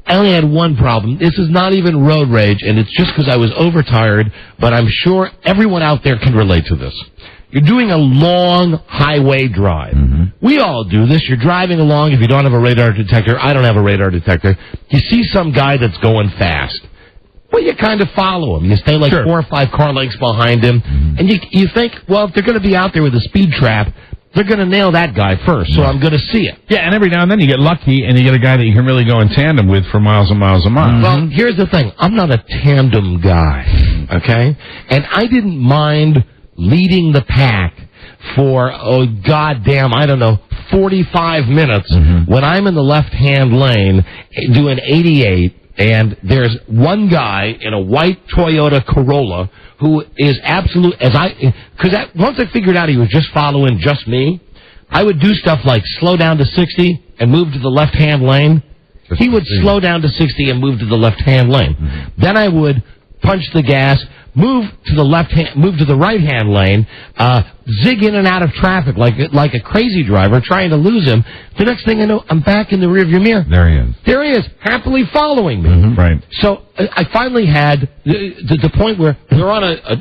I only had one problem. This is not even road rage, and it's just because I was overtired, but I'm sure everyone out there can relate to this. You're doing a long highway drive. We all do this. You're driving along. If you don't have a radar detector, I don't have a radar detector. You see some guy that's going fast. Well, you kind of follow him. You stay like 4 or 5 car lengths behind him, and you think, well, if they're going to be out there with a speed trap, they're going to nail that guy first, so I'm going to see it. Yeah, and every now and then you get lucky, and you get a guy that you can really go in tandem with for miles and miles and miles. Well, here's the thing. I'm not a tandem guy, okay? And I didn't mind leading the pack for, 45 minutes when I'm in the left-hand lane doing 88, and there's one guy in a white Toyota Corolla who is absolute, once I figured out he was just following just me, I would do stuff like slow down to 60 and move to the left-hand lane. He would slow down to 60 and move to the left-hand lane. Then I would punch the gas, move to the right-hand lane, zig in and out of traffic like a crazy driver, trying to lose him. The next thing I know, I'm back in the rearview mirror. There he is, happily following me. Right. So I finally had the point where we're on a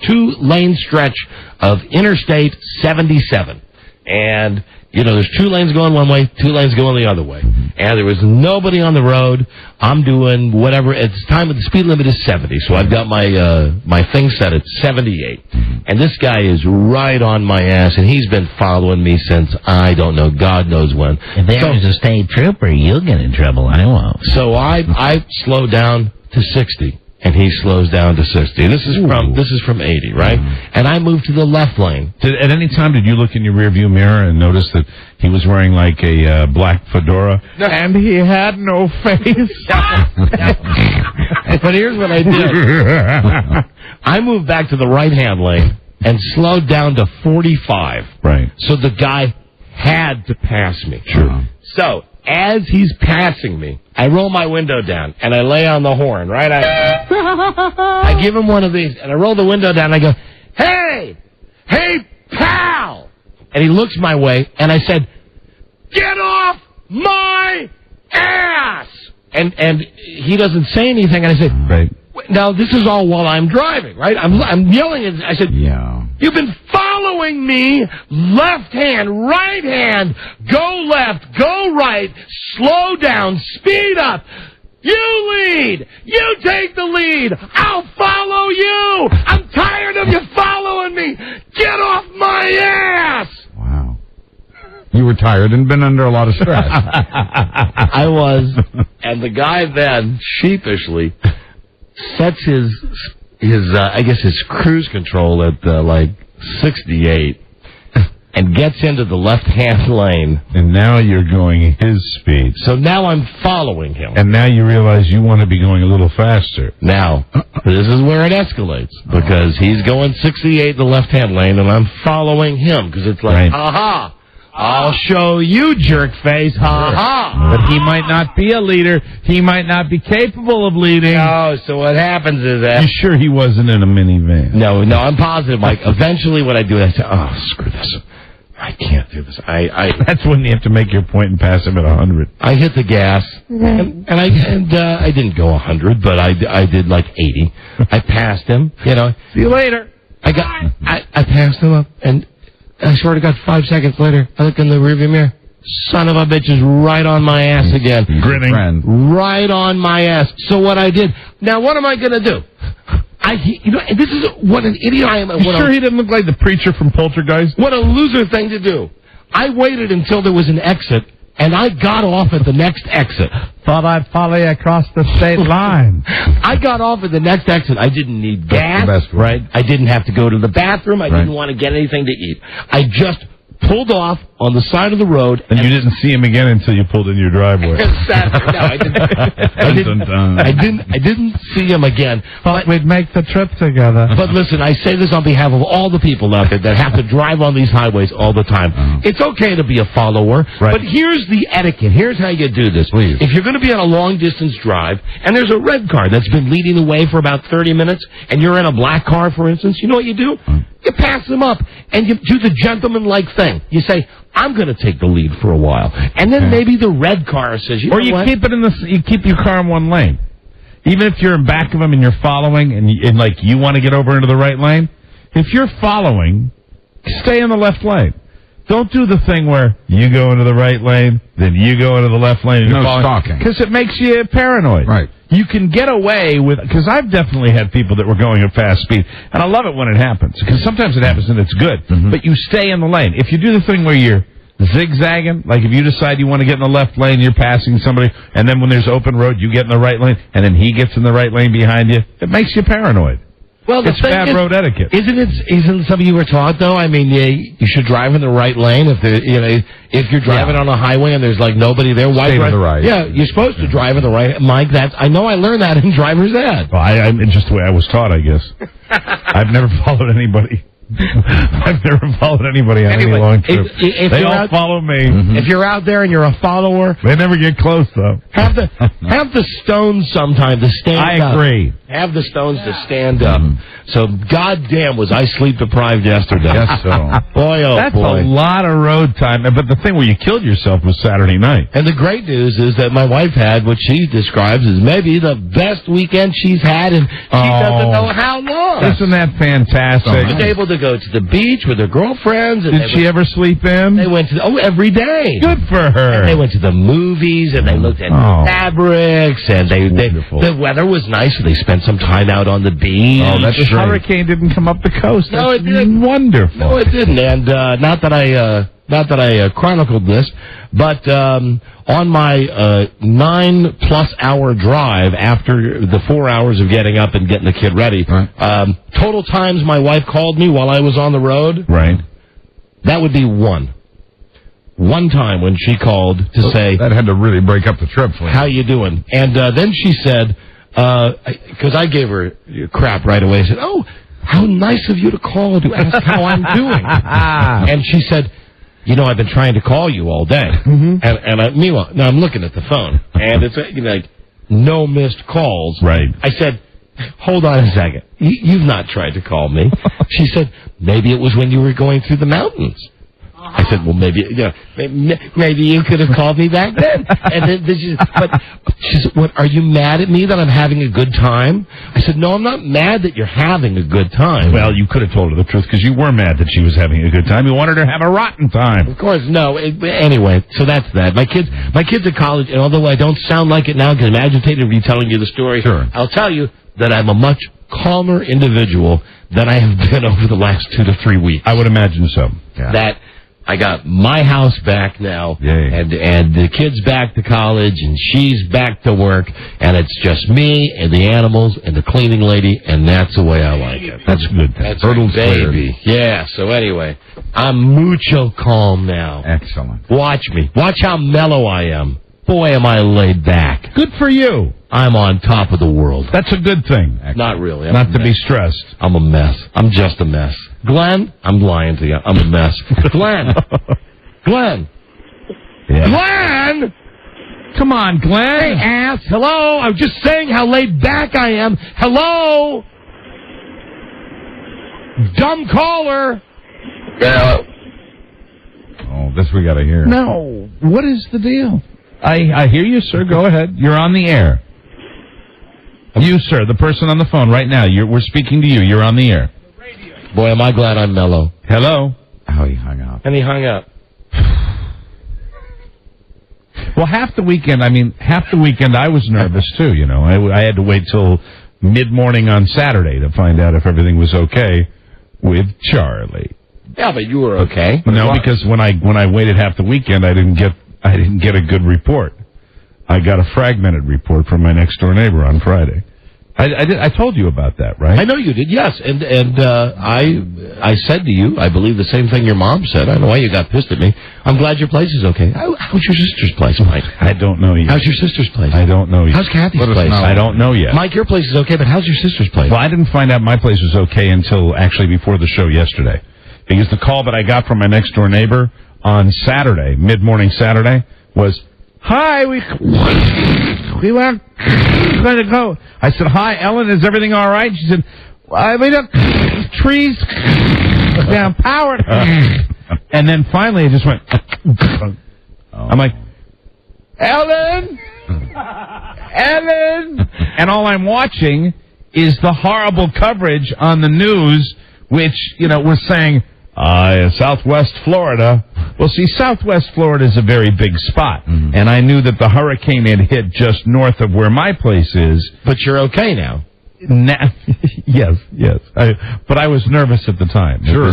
2-lane stretch of Interstate 77, and there's 2 lanes going one way, 2 lanes going the other way. And there was nobody on the road. I'm doing whatever. It's time, the speed limit is 70. So I've got my thing set at 78. And this guy is right on my ass, and he's been following me since, I don't know, God knows when. If there's a state trooper, you'll get in trouble. I won't. So I slow down to 60, and he slows down to 60. This is from 80, right? And I move to the left lane. At any time, did you look in your rearview mirror and notice that he was wearing like a black fedora? And he had no face. But here's what I did. I moved back to the right-hand lane and slowed down to 45. Right. So the guy had to pass me. Sure. So as he's passing me, I roll my window down and I lay on the horn, right? I give him one of these and I roll the window down and I go, hey, pal! And he looks my way and I said, get off my ass! And he doesn't say anything and I said, right. Now, this is all while I'm driving, right? I'm yelling at I said, Yeah. You've been following me, left hand, right hand, go left, go right, slow down, speed up. You lead. You take the lead. I'll follow you. I'm tired of you following me. Get off my ass. Wow. You were tired and been under a lot of stress. I was. And the guy then, sheepishly, sets his I guess his cruise control at like 68 and gets into the left-hand lane. And now you're going his speed. So now I'm following him. And now you realize you want to be going a little faster. Now, this is where it escalates because he's going 68 in the left-hand lane and I'm following him because it's like, ha-ha. I'll show you, jerk face. Ha-ha. But he might not be a leader. He might not be capable of leading. No, so what happens is that... You sure he wasn't in a minivan? No, I'm positive, Mike. Eventually what I do, I say, oh, screw this. I can't do this. That's when you have to make your point and pass him at 100. I hit the gas, and I didn't go 100, but I did like 80. I passed him, See you later. I passed him up, and... I swear to God, 5 seconds later, I look in the rearview mirror. Son of a bitch is right on my ass again. Grinning. Right on my ass. So what I did, now what am I going to do? This is what an idiot I am. You sure he didn't look like the preacher from Poltergeist? What a loser thing to do. I waited until there was an exit, and I got off at the next exit. Thought I'd follow you across the state line. I got off at the next exit. I didn't need gas, That's the best right? I didn't have to go to the bathroom. I didn't want to get anything to eat. I just pulled off on the side of the road. And you didn't see him again until you pulled in your driveway. Exactly. No, I didn't see him again. Thought we'd make the trip together. But listen, I say this on behalf of all the people out there that have to drive on these highways all the time. It's okay to be a follower, but here's the etiquette. Here's how you do this. Please. If you're going to be on a long-distance drive, and there's a red car that's been leading the way for about 30 minutes, and you're in a black car, for instance, you know what you do? You pass them up, and you do the gentleman-like thing. You say, I'm going to take the lead for a while. And then maybe the red car says, you keep your car in one lane. Even if you're in back of him and you're following and you want to get over into the right lane, if you're following, stay in the left lane. Don't do the thing where you go into the right lane, then you go into the left lane. And no stalking. Because it makes you paranoid. Right. You can get away with, because I've definitely had people that were going at fast speed, and I love it when it happens, because sometimes it happens and it's good, but you stay in the lane. If you do the thing where you're zigzagging, like if you decide you want to get in the left lane, you're passing somebody, and then when there's open road, you get in the right lane, and then he gets in the right lane behind you, it makes you paranoid. Well, it's bad road etiquette. Isn't something you were taught, though? I mean, you should drive in the right lane. If you're driving on a highway and there's like nobody there, why stay drive? to the right? Yeah, you're supposed to drive in the right. Mike, I know I learned that in driver's ed. Well, it's just the way I was taught, I guess. I've never followed anybody. I've never followed anybody on any long trip. They all follow me. If you're out there and you're a follower, they never get close, though. Have the stones sometime to stand up. I agree. Have the stones to stand up. So, goddamn, was I sleep deprived yesterday? Yes, so. Boy, oh That's boy. a lot of road time. But the thing where you killed yourself was Saturday night. And the great news is that my wife had what she describes as maybe the best weekend she's had, and she doesn't know how long. Isn't that fantastic? She was able to to go to the beach with their girlfriends. And Did she ever sleep in? They went to every day. Good for her. And they went to the movies, and they looked at fabrics, and the weather was nice, so they spent some time out on the beach. Oh, that's the hurricane didn't come up the coast. No, it didn't. Wonderful. No, it didn't. And not that I chronicled this, but on my 9+ hour drive after the 4 hours of getting up and getting the kid ready, total times my wife called me while I was on the road, right? That would be one. One time when she called to say... That had to really break up the trip for you. How you doing? And then she said, because I gave her crap right away, I said, oh, how nice of you to call to ask how I'm doing. And she said... You know, I've been trying to call you all day. And meanwhile, now I'm looking at the phone, and it's like no missed calls. Right. I said, hold on a second. You've not tried to call me. She said, maybe it was when you were going through the mountains. I said, well, maybe you could have called me back then. And then she said, what, are you mad at me that I'm having a good time? I said, no, I'm not mad that you're having a good time. Well, you could have told her the truth because you were mad that she was having a good time. You wanted her to have a rotten time. Of course, no. Anyway, so that's that. My kids at college, and although I don't sound like it now because I'm agitated retelling you the story, sure. I'll tell you that I'm a much calmer individual than I have been over the last 2 to 3 weeks. I would imagine so. Yeah. That I got my house back now, and the kid's back to college, and she's back to work, and it's just me and the animals and the cleaning lady, and that's the way I like it. That's good. That's Hurdles baby. Yeah, so anyway, I'm mucho calm now. Excellent. Watch me. Watch how mellow I am. Boy, am I laid back. Good for you. I'm on top of the world. That's a good thing. Not really. Not to be stressed. I'm a mess. I'm just a mess. Glenn, I'm lying to you. I'm a mess. Glenn. Yeah. Glenn! Come on, Glenn. Hey, ass. Hello? I'm just saying how laid back I am. Hello? Dumb caller. Yeah. Oh, this we got to hear. No. What is the deal? I hear you, sir. Go ahead. You're on the air. You, sir, the person on the phone right now. We're speaking to you. You're on the air. Boy, am I glad I'm mellow. Hello. Oh, he hung up. And he hung up. Well, half the weekend I was nervous, too, you know. I had to wait till mid-morning on Saturday to find out if everything was okay with Charlie. Yeah, but you were okay. No, because when I waited half the weekend, I didn't get a good report. I got a fragmented report from my next-door neighbor on Friday. I told you about that, right? I know you did, yes. And I said to you, I believe the same thing your mom said. I don't know why you got pissed at me. I'm glad your place is okay. How's your sister's place, Mike? I don't know yet. How's your sister's place? I don't know yet. How's Kathy's place? I don't know yet. Mike, your place is okay, but how's your sister's place? Well, I didn't find out my place was okay until actually before the show yesterday. Because the call that I got from my next-door neighbor on Saturday, mid-morning Saturday, was, hi, we were going to go. I said, hi, Ellen, is everything all right? She said, we don't, trees down, power. And then finally it just went, I'm like, Ellen! Ellen! And all I'm watching is the horrible coverage on the news, which, you know, was saying, Southwest Florida. Well, see, Southwest Florida is a very big spot, and I knew that the hurricane had hit just north of where my place is. But you're okay now. Yes. But I was nervous at the time. Sure.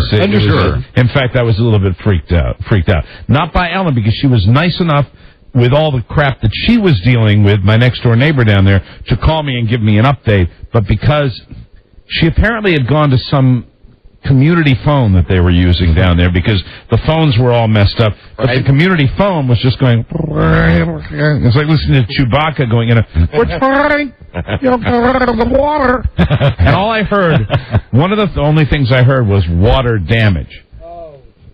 In fact, I was a little bit freaked out. Not by Ellen, because she was nice enough with all the crap that she was dealing with, my next-door neighbor down there, to call me and give me an update, but because she apparently had gone to some community phone that they were using down there because the phones were all messed up. But the community phone was just going... It's like listening to Chewbacca going, we're trying the water. And all I heard, one of the only things I heard was water damage.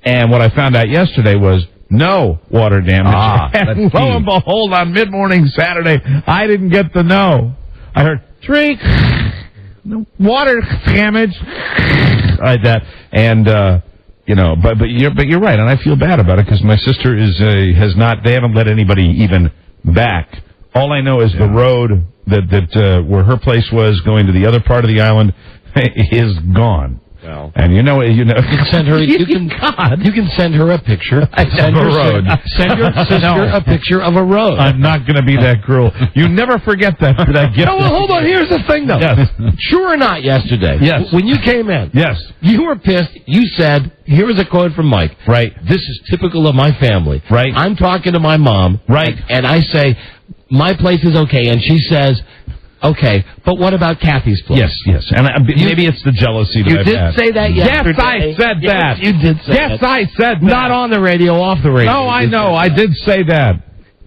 And what I found out yesterday was no water damage. And lo and behold, on mid-morning Saturday, I didn't get the no. I heard, drink... water damage, like that, and but you're right, and I feel bad about it because my sister they haven't let anybody even back. All I know is the road that where her place was going to the other part of the island is gone. Well. And you can send her. You can send her a picture. Send a road. Send your sister a picture of a road. I'm not going to be that cruel. You never forget that gift. No, well, hold on. Here's the thing, though. Yes. True or not, yesterday. Yes. When you came in. Yes. You were pissed. You said, here is a quote from Mike. Right. This is typical of my family. Right. I'm talking to my mom. Right. And I say, my place is okay. And she says, okay, but what about Kathy's place? Yes. And maybe it's the jealousy that you I've did had. say that yesterday. Yes, I said that. Yes, you did say that. Yes, I said that. Not on the radio, off the radio. No, I know. I did say that.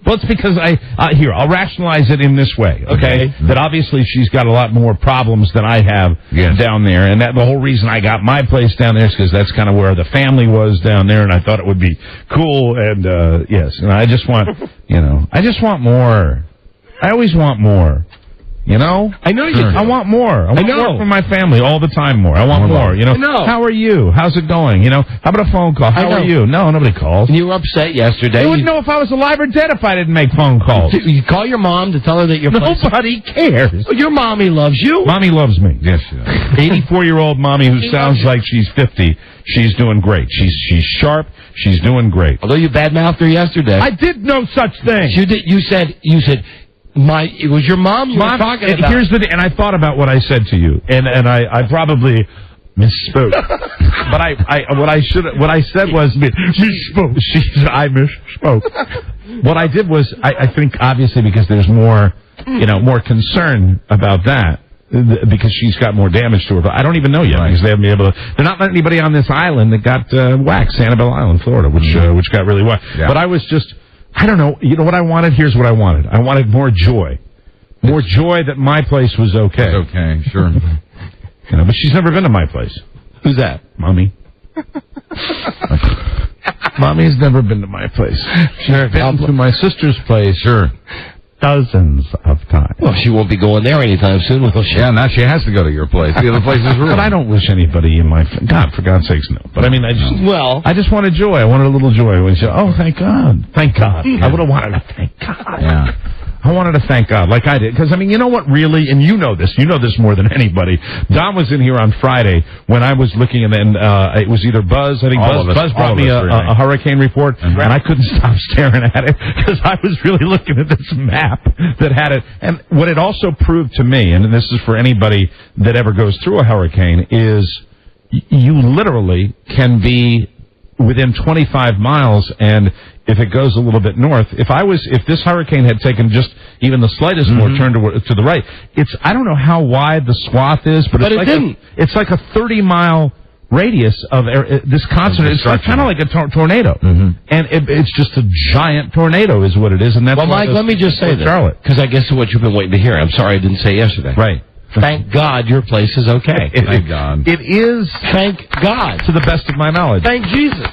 Well, it's because I'll rationalize it in this way, okay? That obviously she's got a lot more problems than I have down there, and that the whole reason I got my place down there is because that's kind of where the family was down there, and I thought it would be cool, and yes, and I just want, I just want more. I always want more. I know you do. I want more. I want more from my family all the time more. I want more. I know. How are you? How's it going? How about a phone call? How are you? No, nobody calls. You were upset yesterday. They wouldn't know if I was alive or dead if I didn't make phone calls. You call your mom to tell her that your Nobody cares. Well, your mommy loves you. Mommy loves me. Yes, she does. 84-year-old mommy who sounds like she's 50. She's doing great. She's sharp. She's doing great. Although you badmouthed her yesterday. I did no such thing. You did. You said. It was your mom you were talking about. Here's the thing, and I thought about what I said to you, and I probably misspoke. But what I said was misspoke. I misspoke. What I did was I think obviously because there's more more concern about that because she's got more damage to her. But I don't even know yet because they haven't been able to. They're not letting anybody on this island that got whacked, Sanibel Island, Florida, which got really whacked. Yeah. But I was just. I don't know. You know what I wanted? Here's what I wanted. I wanted more joy. More joy that my place was okay. It's okay, sure. But she's never been to my place. Who's that? Mommy. Mommy's never been to my place. She's been to my sister's place. Sure. Dozens of times. Well, she won't be going there anytime soon, will she? Yeah, now she has to go to your place. The other place is ruined. But I don't wish anybody in my... God, for God's sakes, no. But I mean, I just wanted joy. I wanted a little joy. When she said, oh, thank God. Thank God. I would have wanted to thank God. Yeah. I wanted to thank God, like I did. Because, I mean, you know what, really, and you know this more than anybody. Don was in here on Friday when I was looking, and then it was either Buzz, I think Buzz brought me a hurricane report, and I couldn't stop staring at it because I was really looking at this map that had it. And what it also proved to me, and this is for anybody that ever goes through a hurricane, is you literally can be within 25 miles, and if it goes a little bit north, if this hurricane had taken just even the slightest more turn to the right, I don't know how wide the swath is, but it's like a 30-mile radius of this continent. It's kind of like a tornado, and it's just a giant tornado is what it is. And that's Mike, let me just say this, because I guess what you've been waiting to hear. I'm sorry I didn't say yesterday. Right. Thank God your place is okay. Thank God. It is. Thank God. To the best of my knowledge. Thank Jesus.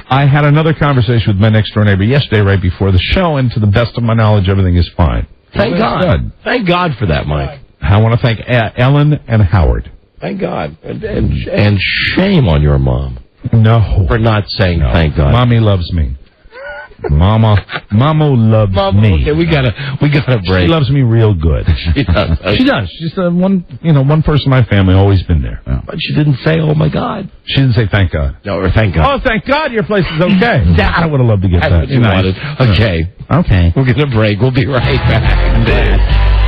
I had another conversation with my next door neighbor yesterday right before the show, and to the best of my knowledge, everything is fine. Thank God. Good. Thank God for that, Mike. I want to thank Ellen and Howard. Thank God. And shame on your mom. No. For not saying thank God. Mommy loves me. Mama loves me. Okay, we gotta break. She loves me real good. She does. She does. She's one person in my family, always been there. Yeah. But she didn't say, "Oh my God." She didn't say, "Thank God." No, or "Thank God." Oh, thank God, your place is okay. I would have loved to get that. You wanted. Okay. Okay. We're gonna break. We'll be right back. This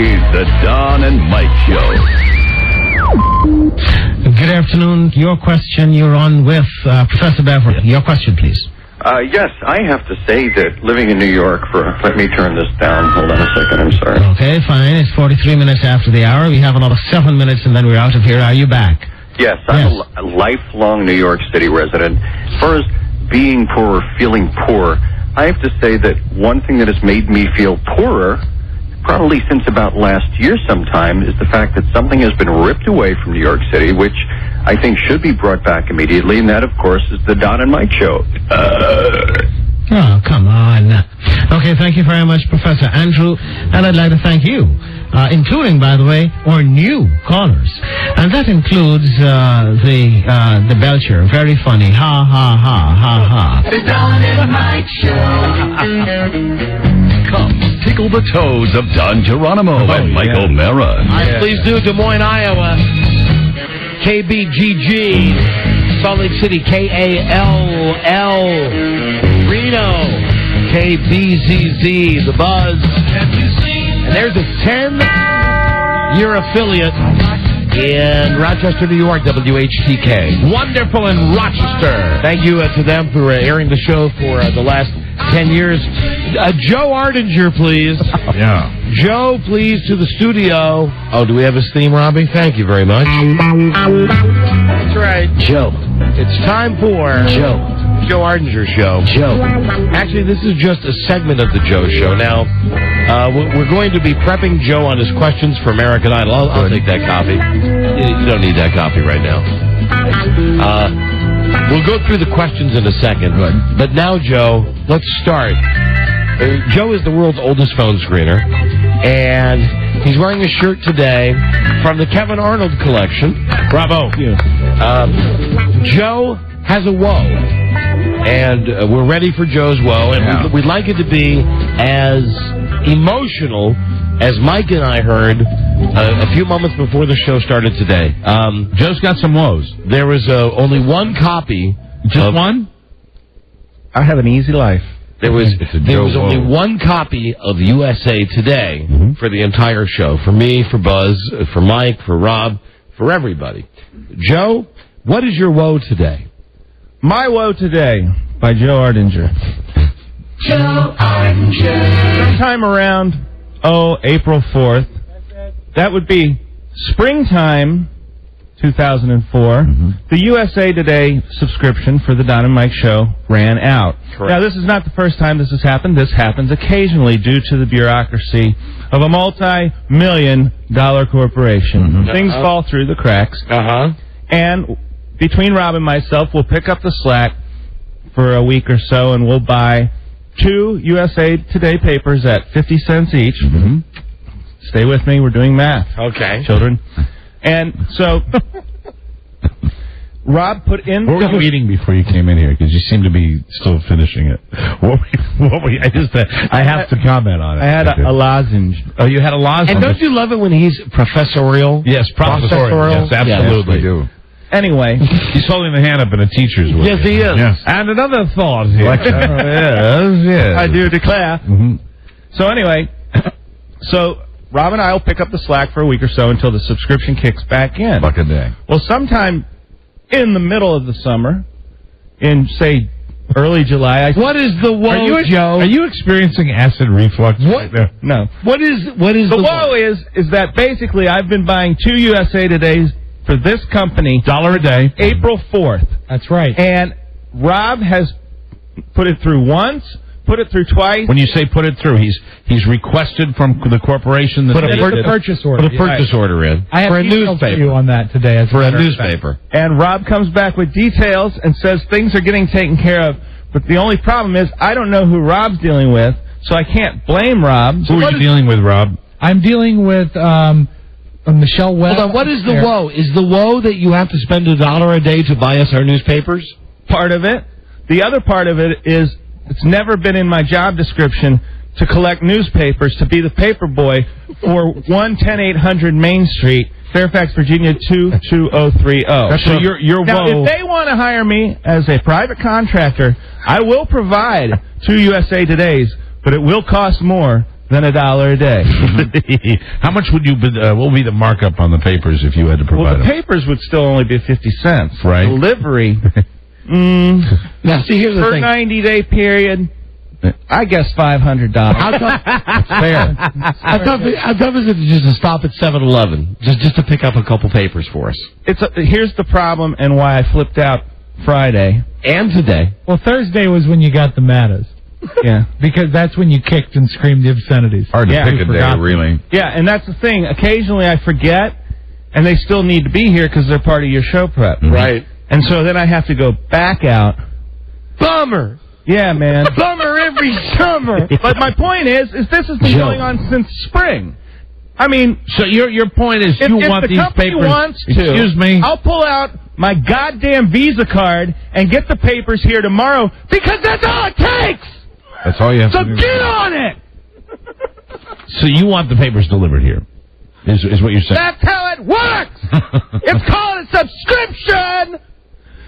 is the Don and Mike Show. Good afternoon. Your question. You're on with Professor Beverly. Your question, please. Yes, I have to say that living in New York let me turn this down. Hold on a second, I'm sorry. Okay, fine. It's 43 minutes after the hour. We have another 7 minutes and then we're out of here. Are you back? Yes, I'm a lifelong New York City resident. As far as being poor or feeling poor, I have to say that one thing that has made me feel poorer, probably since about last year sometime, is the fact that something has been ripped away from New York City, which I think should be brought back immediately, and that, of course, is the Don and Mike Show. Oh, come on. Okay, thank you very much, Professor Andrew, and I'd like to thank you, including, by the way, our new callers. And that includes the Belcher. Very funny. Ha, ha, ha, ha, ha. The Don and Mike Show. Come, tickle the toes of Don Geronimo and Mike O'Mara. Please do, Des Moines, Iowa. KBGG, Salt Lake City, KALL, Reno, KBZZ, The Buzz. And there's a 10-year affiliate in Rochester, New York, WHTK. Wonderful in Rochester. Thank you to them for airing the show for the last 10 years. Joe Ardinger, please. Yeah. Joe, please, to the studio. Oh, do we have his theme, Robbie? Thank you very much. That's right. Joe. It's time for Joe Ardinger Show. Joe. Actually, this is just a segment of the Joe Show. Now, we're going to be prepping Joe on his questions for American Idol. I'll take that copy. You don't need that copy right now. We'll go through the questions in a second. Good. But now, Joe, let's start. Joe is the world's oldest phone screener, and he's wearing a shirt today from the Kevin Arnold collection. Bravo. Joe has a woe, and we're ready for Joe's woe, and we'd like it to be as emotional as Mike and I heard a few moments before the show started today. Joe's got some woes. There was only one copy. Just one? I have an easy life. There was only one copy of USA Today for the entire show. For me, for Buzz, for Mike, for Rob, for everybody. Joe, what is your woe today? My Woe Today by Joe Ardinger. Joe Ardinger. Sometime around, April 4th. That would be springtime 2004. The USA Today subscription for the Don and Mike Show ran out. Correct. Now, this is not the first time this has happened. This happens occasionally due to the bureaucracy of a multi-million-dollar corporation. Things fall through the cracks. And between Rob and myself, we'll pick up the slack for a week or so, and we'll buy 2 USA Today papers at 50 cents each. Stay with me. We're doing math. Okay. Children. And so, Rob put in... What were you eating before you came in here? Because you seem to be still finishing it. I have to comment on it. I had a lozenge. Oh, you had a lozenge? And don't you love it when he's professorial? Yes, professorial. Yes, absolutely. Yes, we do. Anyway. He's holding the hand up in a teacher's way. Yes, he is. Yes. And another thought here. Yes. I do declare. So anyway, Rob and I will pick up the slack for a week or so until the subscription kicks back in. Buck a day. Well, sometime in the middle of the summer, in, say, early July... What is the woe, Joe? Are you experiencing acid reflux? What? No. What is the woe is that basically I've been buying 2 USA Todays for this company... $1 a day. April 4th. That's right. And Rob has put it through once, put it through twice. When you say put it through, he's requested from the corporation that put a purchase order. Put a purchase order in. I have for a emailed newspaper. you on that today. For a newspaper. And Rob comes back with details and says things are getting taken care of. But the only problem is I don't know who Rob's dealing with, so I can't blame Rob. Who are you dealing with, Rob? I'm dealing with Michelle Webb. Hold on, what is the woe? Is the woe that you have to spend $1 a day to buy us our newspapers? Part of it. The other part of it is it's never been in my job description to collect newspapers, to be the paper boy for 1-10800 Main Street, Fairfax, Virginia 22030. So your now, woe... if they want to hire me as a private contractor, I will provide 2 USA Todays, but it will cost more than $1 a day. How much would you? What would be the markup on the papers if you had to provide Well, the them? papers would still only be 50 cents. Right. Delivery. Now, see, here's the for thing. For a 90-day period, I guess $500. How tough? Fair. How tough is it just to stop at 7-Eleven just to pick up a couple papers for us? Here's the problem and why I flipped out Friday and today. Well, Thursday was when you got the Mattas. Yeah. Because that's when you kicked and screamed the obscenities. Hard to pick a day, really. Yeah, and that's the thing. Occasionally I forget, and they still need to be here because they're part of your show prep. Right. And so then I have to go back out. Bummer. Yeah, man. Bummer every summer. But my point is this has been going on since spring. I mean... So your point is you want these papers... If the company wants to, excuse me? I'll pull out my goddamn Visa card and get the papers here tomorrow because that's all it takes! That's all you have So to do. get on it! So you want the papers delivered here, is what you're saying? That's how it works! It's called a subscription.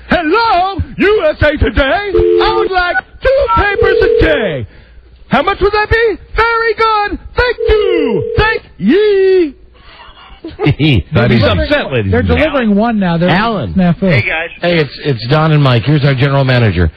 Hello, USA Today. I would like 2 papers a day. How much would that be? Very good. Thank you. Thank ye. He's upset, ladies. They're delivering one now. Alan. Hey, guys. Hey, it's Don and Mike. Here's our general manager.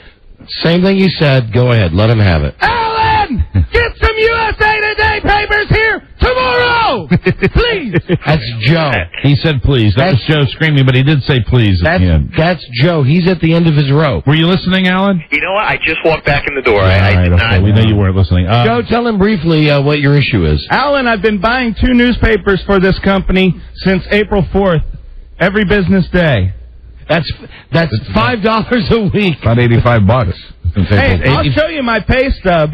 Same thing you said. Go ahead. Let him have it. Alan, get some USA Today papers here tomorrow, please. That's Joe. He said please. That was Joe screaming, but he did say please at the end. That's Joe. He's at the end of his rope. Were you listening, Alan? You know what? I just walked back in the door. I did not. We know you weren't listening. Joe, tell him briefly what your issue is. Alan, I've been buying 2 newspapers for this company since April 4th, every business day. That's $5 a week. About $85. Hey, I'll show you my pay stub.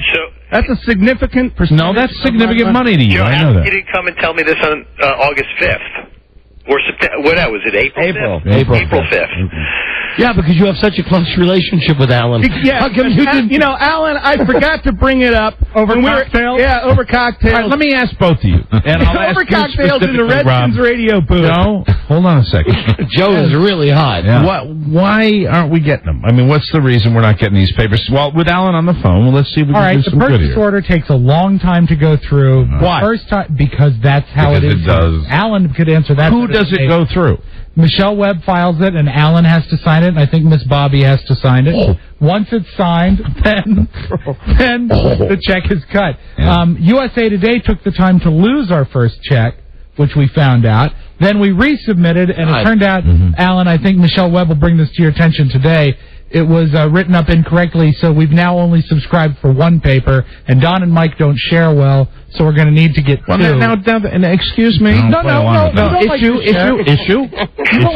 That's a significant percentage. No, that's significant money to you. Joe, I know that. you didn't come and tell me this on August 5th. Or September. What was it? April 5th. Yeah, because you have such a close relationship with Alan. Yeah, how come you didn't? You know, Alan, I forgot to bring it up over cocktails. Over cocktails. All right, let me ask both of you. And I'll ask over you cocktails in the specifically, Redskins Rob. radio booth. No, hold on a second. Joe is really hot. Yeah. Why aren't we getting them? I mean, what's the reason we're not getting these papers? Well, with Alan on the phone, well, let's see if we can do some good here. The purchase order takes a long time to go through. Why? First time, because that's how Because it is. it does. Alan could answer that. Who does it go through? Michelle Webb files it, and Alan has to sign it, and I think Miss Bobby has to sign it. Oh. Once it's signed, then the check is cut. Yeah. USA Today took the time to lose our first check, which we found out. Then we resubmitted, and it turned out, Alan, I think Michelle Webb will bring this to your attention today. It was written up incorrectly, so we've now only subscribed for 1 paper, and Don and Mike don't share well, so we're going to need to get 2. Now, excuse me. No. Issue. How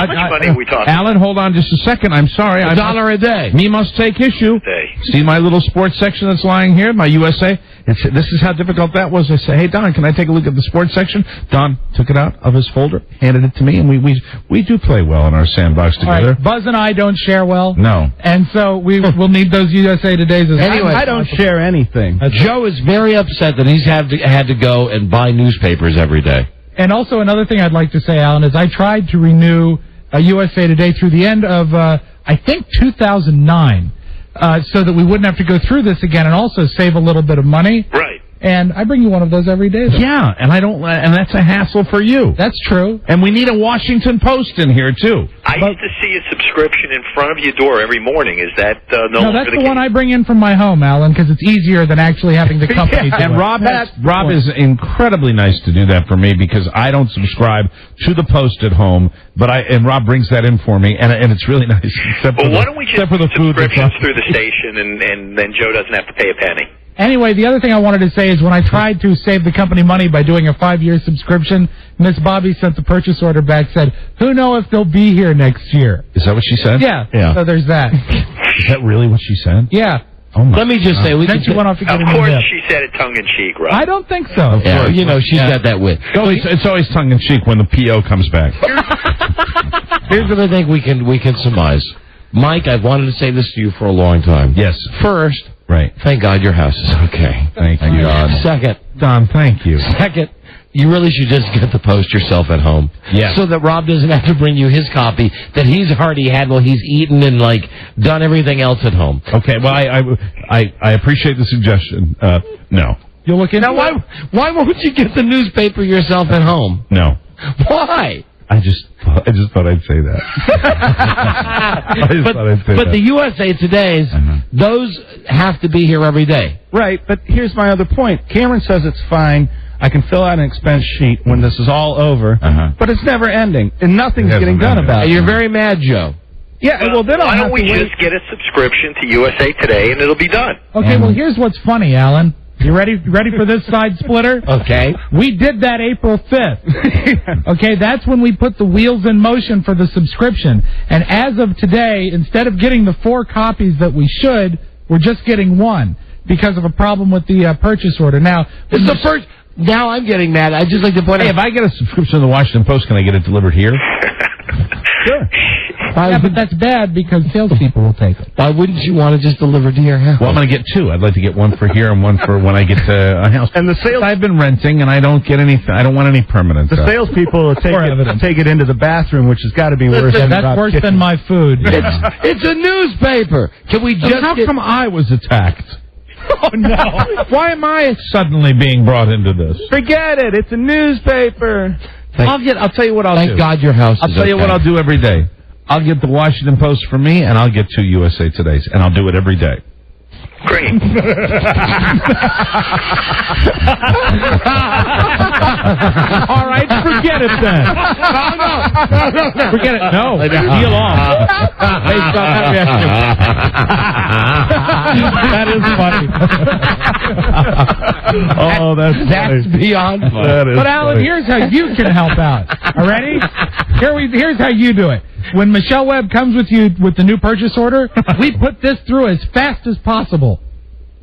much money are we talking? Alan, hold on just a second. I'm sorry. $1 a day. Me must take issue. See my little sports section that's lying here, my USA? This is how difficult that was. I say, hey, Don, can I take a look at the sports section? Don took it out of his folder, handed it to me, and we do play well in our sandbox together. Right. Buzz and I don't share well. No. And so we'll need those USA Todays as well. Anyway, I don't share anything. Joe is very upset that he's had to go and buy newspapers every day. And also another thing I'd like to say, Alan, is I tried to renew USA Today through the end of, I think, 2009, so that we wouldn't have to go through this again and also save a little bit of money. Right. And I bring you one of those every day. Yeah, and that's a hassle for you. That's true. And we need a Washington Post in here, too. I used to see a subscription in front of your door every morning. Is that no longer that's the the case? one I bring in from my home, Alan, because it's easier than actually having the company do it. And Rob is incredibly nice to do that for me because I don't subscribe to the Post at home, and Rob brings that in for me, and it's really nice. Well, why don't we just for the food subscriptions through the station, and then Joe doesn't have to pay a penny. Anyway, the other thing I wanted to say is when I tried to save the company money by doing a 5-year subscription, Miss Bobby sent the purchase order back, said, who know if they'll be here next year? Is that what she said? Yeah. So there's that. Is that really what she said? Yeah. Oh my Let me just say, she went off to get Of course, she said it tongue-in-cheek, Rob. I don't think so. Yeah, she's got that wit. It's always tongue-in-cheek when the PO comes back. Here's what I think we can surmise. Mike, I've wanted to say this to you for a long time. Yes. First, right. Thank God your house is okay. Thank you, God. Second, Don, thank you. Second, you really should just get the Post yourself at home. Yeah. So that Rob doesn't have to bring you his copy that he's already had while he's eaten and, done everything else at home. Okay, well, I appreciate the suggestion. No. You'll look into Now, why won't you get the newspaper yourself at home? No. Why? I just thought I'd say that. But the USA Todays, those have to be here every day. Right, but here's my other point. Cameron says it's fine. I can fill out an expense sheet when this is all over, but it's never ending, and nothing's getting done about it. You're very mad, Joe. Yeah, well, then why don't we just get a subscription to USA Today, and it'll be done? Okay, well, here's what's funny, Alan. You ready for this side splitter? Okay. We did that April 5th. Okay, that's when we put the wheels in motion for the subscription. And as of today, instead of getting the 4 copies that we should, we're just getting 1 because of a problem with the purchase order. Now, now I'm getting mad. I'd just like to point out. Hey, if I get a subscription to the Washington Post, can I get it delivered here? Sure. Yeah, but that's bad because salespeople will take it. Why wouldn't you want to just deliver to your house? Well, I'm going to get two. I'd like to get one for here and one for when I get to a house. And the sales... I've been renting, and I don't get anything. I don't want any permanent The stuff. salespeople will take it into the bathroom, which has got to be worse. Yeah, that's worse than my food. It's a newspaper. Can we just How come I was attacked? Oh, no. Why am I suddenly being brought into this? Forget it. It's a newspaper. I'll tell you what I'll do. Thank God your house is I'll tell you what I'll do every day. I'll get the Washington Post for me, and I'll get 2 USA Todays, and I'll do it every day. Great. All right, forget it then. No. Forget it. No. Deal off. Based on that reaction. That is funny. Oh, that's beyond funny. That is But Alan, funny. here's how you can help out. All ready? Here's how you do it. When Michelle Webb comes with you with the new purchase order, we put this through as fast as possible.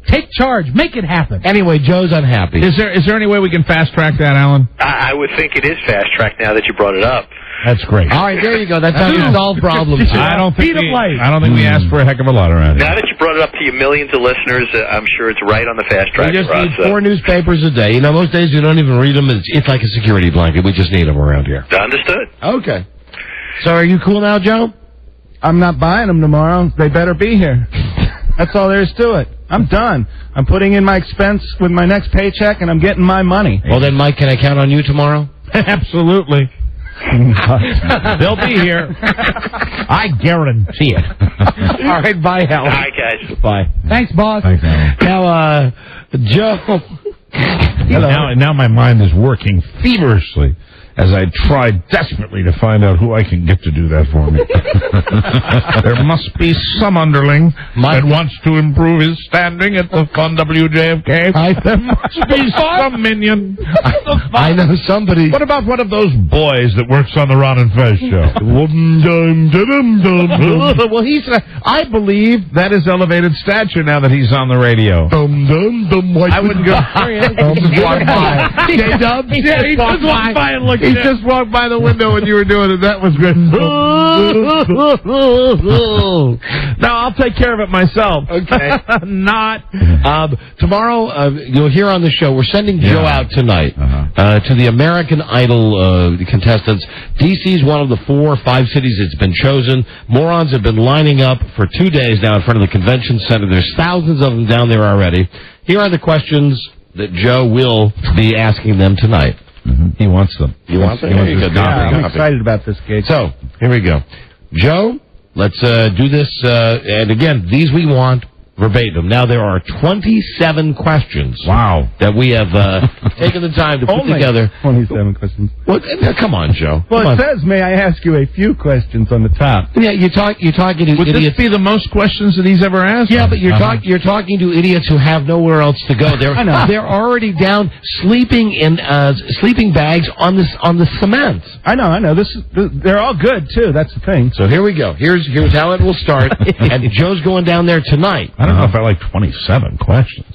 Take charge. Make it happen. Anyway, Joe's unhappy. Is there any way we can fast track that, Alan? I would think it is fast track now that you brought it up. That's great. All right, there you go. That's how you solve problems. I don't think Speed of light. I don't think we asked for a heck of a lot around here. Now that you brought it up to your millions of listeners, I'm sure it's right on the fast track We just for us. need 4 newspapers a day. You know, most days you don't even read them. It's like a security blanket. We just need them around here. Understood. Okay. So are you cool now, Joe? I'm not buying them tomorrow. They better be here. That's all there is to it. I'm done. I'm putting in my expense with my next paycheck, and I'm getting my money. Well, then, Mike, can I count on you tomorrow? Absolutely. They'll be here. I guarantee it. All right, bye, Hal. All right, guys. Bye. Thanks, boss. Thanks, Alan. Now, Joe. Now my mind is working feverishly as I try desperately to find out who I can get to do that for me. There must be some underling that wants to improve his standing at the fun WJFK. There must be some minion. I know somebody. What about one of those boys that works on the Ron and Fez show? Well, I believe that is elevated stature now that he's on the radio. I wouldn't go. He just walked by. He just walked by and looked. He just walked by the window when you were doing it. That was great. No, I'll take care of it myself. Okay. Not. Tomorrow, you'll hear on the show, we're sending Joe out tonight to the American Idol contestants. D.C. is one of the 4 or 5 cities that's been chosen. Morons have been lining up for 2 days now in front of the convention center. There's thousands of them down there already. Here are the questions that Joe will be asking them tonight. He wants them. You want them? I'm excited about this gig. So, here we go. Joe, let's do this. And again, these we want verbatim. Now, there are 27 questions. Wow. That we have taken the time to put together. 27 questions. Well, come on, Joe. Well, Come it on. says, may I ask you a few questions on the top? Yeah, you're talking to Would idiots. this be the most questions that he's ever asked? Yeah, but you're talking to idiots who have nowhere else to go. They're they're already down sleeping in sleeping bags on the cement. I know. They're all good too. That's the thing. So here we go. Here's how it will start. And Joe's going down there tonight. I don't know if I like 27 questions.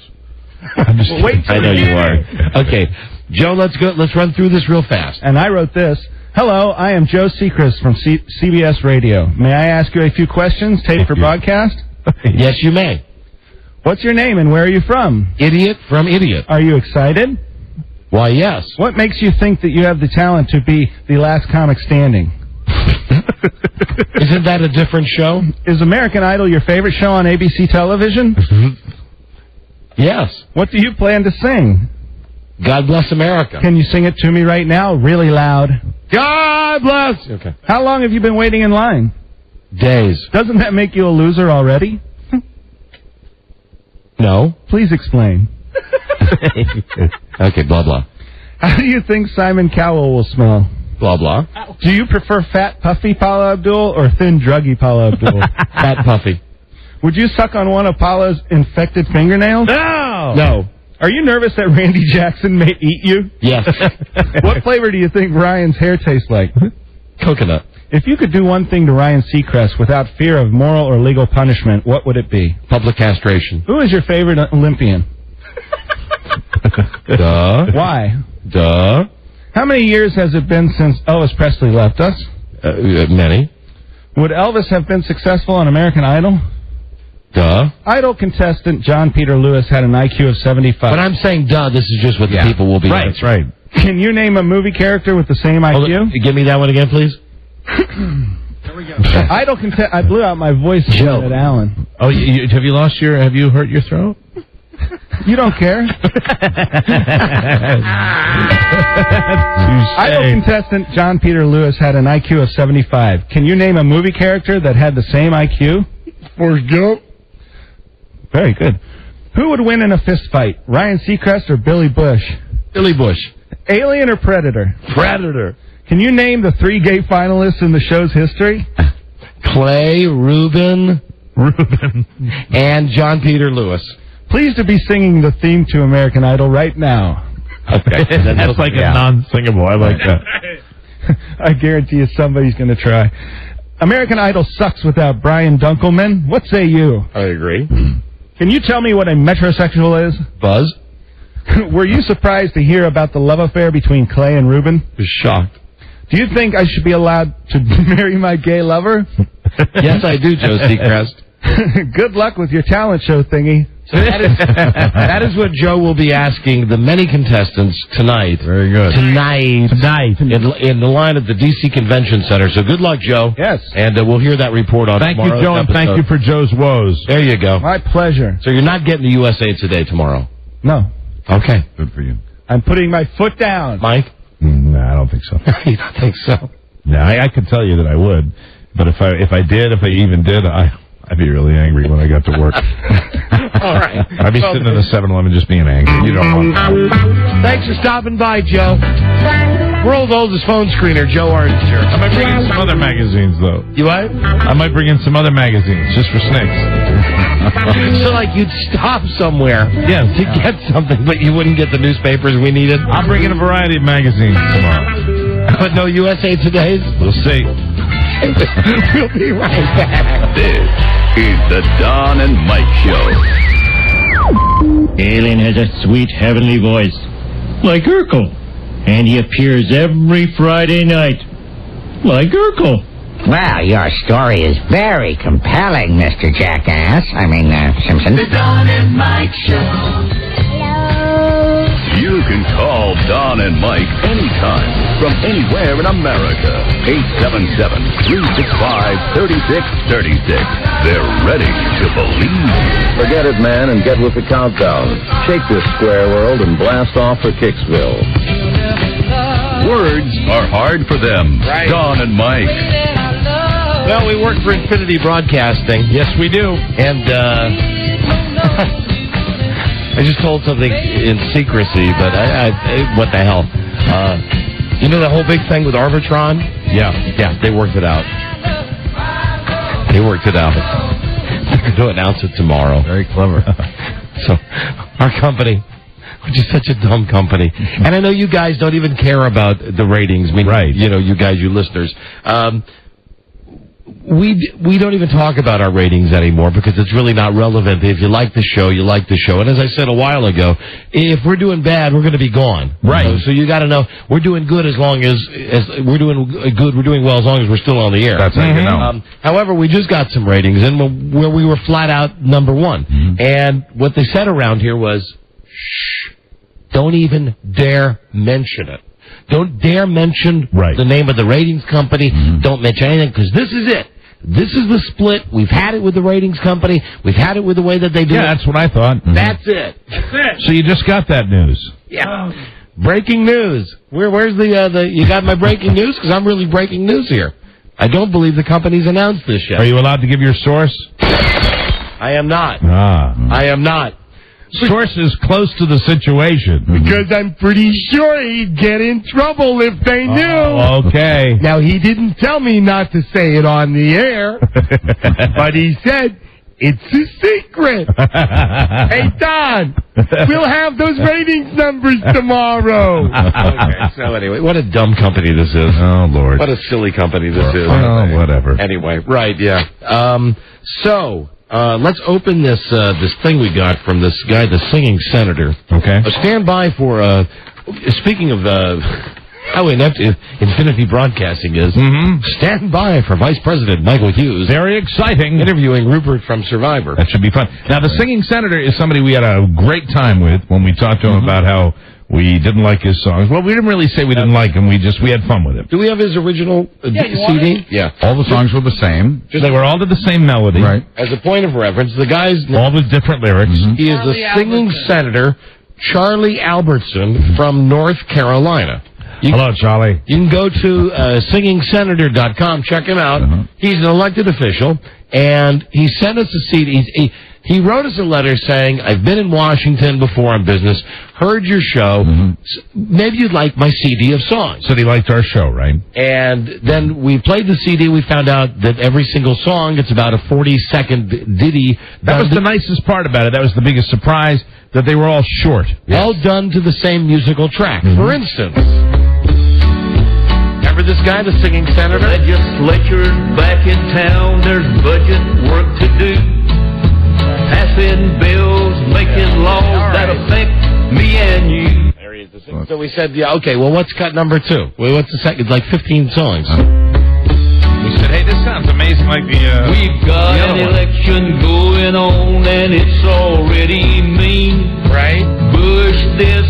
I'm just Wait till I know you you are. Okay, Joe, let's go. Let's run through this real fast. And I wrote this. Hello, I am Joe Seacrest from CBS Radio. May I ask you a few questions taped for broadcast? Yes, you may. What's your name and where are you from? Idiot from idiot. Are you excited? Why, yes. What makes you think that you have the talent to be the last comic standing? Isn't that a different show? Is American Idol your favorite show on ABC television? Yes. What do you plan to sing? God bless America. Can you sing it to me right now, really loud? God bless. Okay. How long have you been waiting in line? Days. Doesn't that make you a loser already? No. Please explain. Okay, blah, blah. How do you think Simon Cowell will smell? Blah, blah. Do you prefer fat, puffy Paula Abdul or thin, druggy Paula Abdul? Fat puffy. Would you suck on one of Paula's infected fingernails? No! No. Are you nervous that Randy Jackson may eat you? Yes. What flavor do you think Ryan's hair tastes like? Coconut. If you could do one thing to Ryan Seacrest without fear of moral or legal punishment, what would it be? Public castration. Who is your favorite Olympian? Duh. Why? Duh. How many years has it been since Elvis Presley left us? Many. Would Elvis have been successful on American Idol? Duh. Idol contestant John Peter Lewis had an IQ of 75. But I'm saying, duh, this is just what the people will be Right, answering. right. Can you name a movie character with the same IQ? Give me that one again, please. Idol contestant. I blew out my voice at Alan. Oh, have you hurt your throat? You don't care. Idol contestant John Peter Lewis had an IQ of 75. Can you name a movie character that had the same IQ? Forrest Gump. Very good. Who would win in a fist fight, Ryan Seacrest or Billy Bush? Billy Bush. Alien or Predator? Predator. Can you name the 3 gay finalists in the show's history? Clay, Reuben, and John Peter Lewis. Pleased to be singing the theme to American Idol right now. Okay. That's like a non-singable. I like that. I guarantee you somebody's going to try. American Idol sucks without Brian Dunkelman. What say you? I agree. Can you tell me what a metrosexual is? Buzz? Were you surprised to hear about the love affair between Clay and Reuben? Was shocked. Do you think I should be allowed to marry my gay lover? Yes, I do, Joe Seacrest. Good luck with your talent show thingy. So that is what Joe will be asking the many contestants tonight. Very good. Tonight. In the line at the D.C. Convention Center. So good luck, Joe. Yes. And we'll hear that report on Thank you, tomorrow's Joe, and episode. thank you for Joe's woes. There you go. My pleasure. So you're not getting the USA Today tomorrow? No. Okay. Good for you. I'm putting my foot down. Mike? No, I don't think so. You don't think so? No, I could tell you that I would, but if I even did, I'd be really angry when I got to work. All right. I'd be sitting in a 7-Eleven just being angry. You don't want that. Thanks for stopping by, Joe. World's oldest phone screener, Joe Arden's here. I might bring in some other magazines, though. You what? I might bring in some other magazines, just for snicks. So, like, you'd stop somewhere to get something, but you wouldn't get the newspapers we needed? I'll bring in a variety of magazines tomorrow. But no USA Todays? We'll see. We'll be right back. This is the Don and Mike Show. Alien has a sweet heavenly voice, like Urkel. And he appears every Friday night, like Urkel. Well, your story is very compelling, Mr. Jackass. Simpson. The Don and Mike Show. You can call Don and Mike anytime, from anywhere in America. 877-365-3636. They're ready to believe. Forget it, man, and get with the countdown. Shake this square world and blast off for Kicksville. Words are hard for them. Right. Don and Mike. Well, we work for Infinity Broadcasting. Yes, we do. And, I just told something in secrecy, but what the hell? You know the whole big thing with Arbitron? Yeah, they worked it out. They're going to announce it tomorrow. Very clever. So, our company, which is such a dumb company, and I know you guys don't even care about the ratings. Right. You know, you listeners. We don't even talk about our ratings anymore because it's really not relevant. If you like the show, you like the show. And as I said a while ago, if we're doing bad, we're going to be gone. Right. So you got to know we're doing good as long as we're doing good. We're doing well as long as we're still on the air. That's how you know. However, we just got some ratings in where we were flat out number one. Mm-hmm. And what they said around here was, shh, don't even dare mention it. Don't dare mention the name of the ratings company. Mm-hmm. Don't mention anything, because this is it. This is the split. We've had it with the ratings company. We've had it with the way that they do it. Yeah, that's what I thought. Mm-hmm. That's it. So you just got that news. Yeah. Breaking news. Where's the you got my breaking news? Because I'm really breaking news here. I don't believe the company's announced this yet. Are you allowed to give your source? I am not. I am not. Source is close to the situation. Because I'm pretty sure he'd get in trouble if they knew. Oh, okay. Now, he didn't tell me not to say it on the air, but he said, it's a secret. Hey, Don, we'll have those ratings numbers tomorrow. Okay, so anyway, what a dumb company this is. Oh, Lord. What a silly company this is. Oh, whatever. Anyway, right, yeah. Let's open this thing we got from this guy, the singing senator. Okay. Stand by for, speaking of how inept Infinity Broadcasting is. Stand by for Vice President Michael Hughes. Very exciting. Interviewing Rupert from Survivor. That should be fun. Now, the singing senator is somebody we had a great time with when we talked to him about how we didn't like his songs. Well, we didn't really say we didn't like him. We had fun with him. Do we have his original CD? Yeah. All the songs were the same. They were all to the same melody. Right. As a point of reference, the guy's all with different lyrics. He is the singing senator, Charlie Albertson from North Carolina. Hello, Charlie. You can go to singingsenator.com, check him out. He's an elected official, and he sent us a CD. He wrote us a letter saying, I've been in Washington before on business, heard your show, maybe you'd like my CD of songs. So he liked our show, right? And then we played the CD, we found out that every single song, it's about a 40-second ditty. That was the nicest part about it. That was the biggest surprise, that they were all short. All done to the same musical track. For instance, remember this guy, the singing senator? Legislature's back in town, there's budget work to do. Passing bills, making laws that affect me and you. There he is. So we said, yeah, okay, well, what's cut number 2? Well, what's the second? It's like 15 songs. We said, hey, this sounds amazing like the We've got an election going on, and it's already mean. Right. Bush this,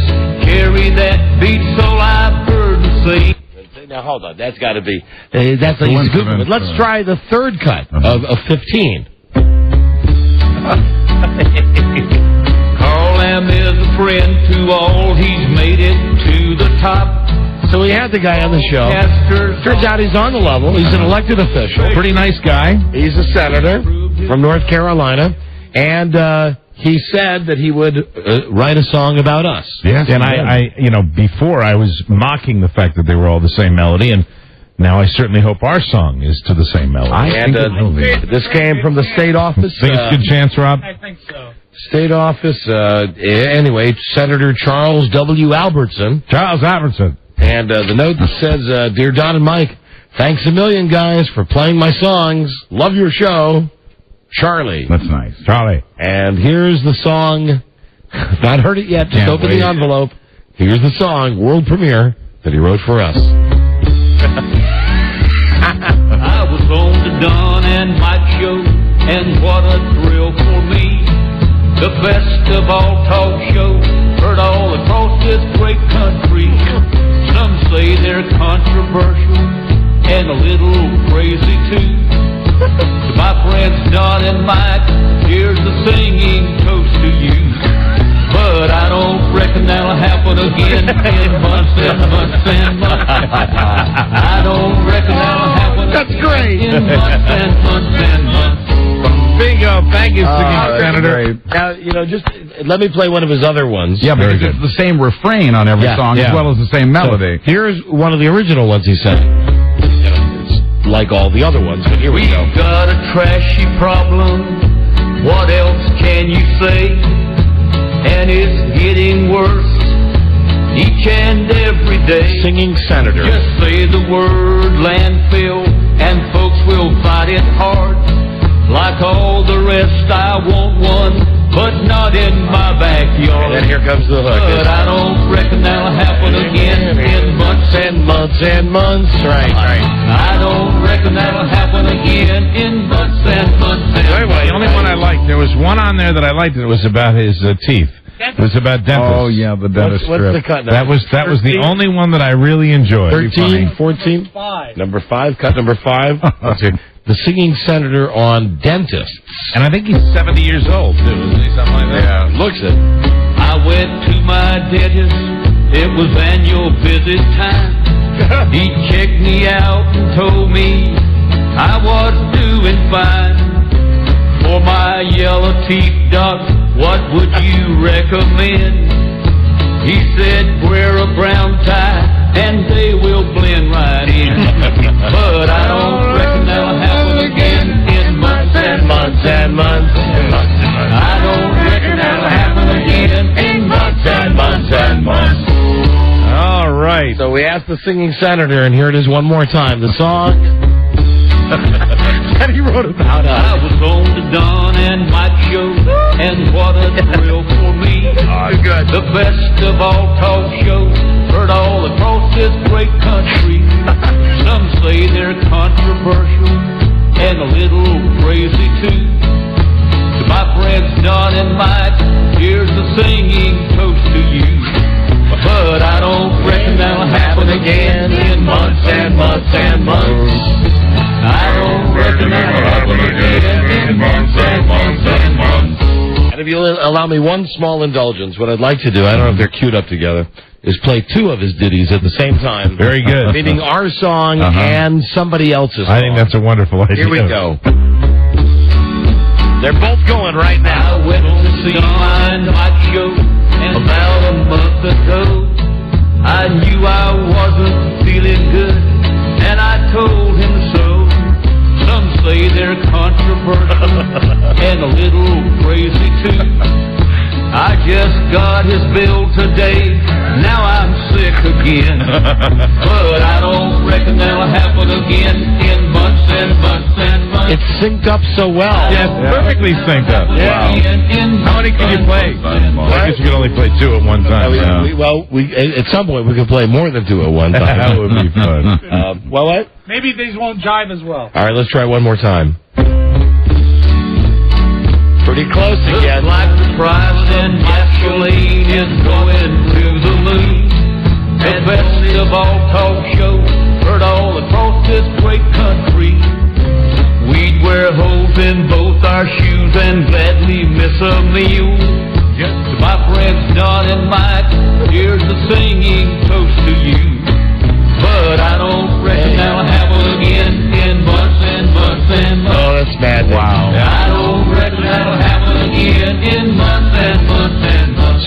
Kerry that, beats all I've heard and seen. Now, hold on. That's got to be... that's a Google it. Let's try the third cut of 15. Carl Lamb is a friend to all. He's made it to the top. So we had the guy on the show. Turns out he's on the level. He's an elected official. Pretty nice guy. He's a senator from North Carolina. And he said that he would write a song about us. Yes. And I before I was mocking the fact that they were all the same melody, and now I certainly hope our song is to the same melody. This came from the state office. Think it's a good chance, Rob? I think so. State office. Anyway, Senator Charles W. Albertson. Charles Albertson. And the note says, Dear Don and Mike, thanks a million, guys, for playing my songs. Love your show. Charlie. That's nice. Charlie. And here's the song. Not heard it yet. Just open the envelope. Here's the song, world premiere, that he wrote for us. I was on the Don and Mike show, and what a thrill for me. The best of all talk shows, heard all across this great country. Some say they're controversial and a little crazy too. To my friends Don and Mike, here's the singing toast to you. But I don't reckon that'll happen again in months and months and months. I don't reckon that'll happen again in months and months and months. Bingo. Thank you, Singing Senator. Now, just let me play one of his other ones. Yeah, because it's the same refrain on every song as well as the same melody. So here's one of the original ones he sang. It's like all the other ones, but here we go. We've got a trashy problem. What else can you say? And it's getting worse each and every day. Singing Senator. Just say the word landfill, and folks will fight it hard. Like all the rest, I want one, but not in my backyard. And then here comes the hook. But I don't reckon that'll happen again in months and months and months. Right. I don't reckon that'll happen again in months and months and months. Anyway, the only one I liked, there was one on there that I liked, and it was about his teeth. It was about dentist. Oh, yeah, the dentist What's the cut That was the only one that I really enjoyed. 13, 14? 5. Number 5, cut number 5. Let's see. The Singing Senator on dentists. And I think he's 70 years old, too, isn't he? Something like that. Yeah, looks it. I went to my dentist. It was annual visit time. He checked me out and told me I was doing fine. For my yellow teeth, doc, what would you recommend? He said, wear a brown tie and they will blend right in. But I don't reckon that'll happen again in months and months and months and months. I don't reckon that'll happen again in months and months and months. All right. So we asked the Singing Senator, and here it is one more time. The song that he wrote about us. I was on the Don and Mike show, and what a thrill for me. Oh, good. The best of all talk shows, heard all across this great country. Some say they're controversial and a little crazy too. To my friends Don and Mike, here's the singing toast to you. But I don't reckon that'll happen again in months and months and months. I don't reckon that'll happen again in months and months and months. And if you'll allow me one small indulgence, what I'd like to do, I don't know if they're queued up together, is play two of his ditties at the same time. Very good. Meaning our song and somebody else's song. I think that's a wonderful idea. Here we go. They're both going right now. I went to see mine Mike show about a month ago. I knew I wasn't feeling good, and I told him so. Some say they're controversial and a little crazy too. I just got his bill today, now I'm sick again. But I don't reckon that'll happen again in months and months and months. It's synced up so well. Yeah, perfectly synced up. Wow. How many can you play? I guess you can only play two at one time. At some point we could play more than two at one time. That would be fun. Well, what? Maybe these won't jive as well. All right, let's try one more time. Pretty close again. Looks like the price in gasoline is going to the moon. The best of all talk show heard all across this great country. We'd wear holes in both our shoes and gladly miss a meal. To my friends Don and Mike, here's the singing toast to you. But I don't reckon that'll happen again in months and months and months. Oh, that's bad. Wow. I don't reckon that'll happen again in months and months and months.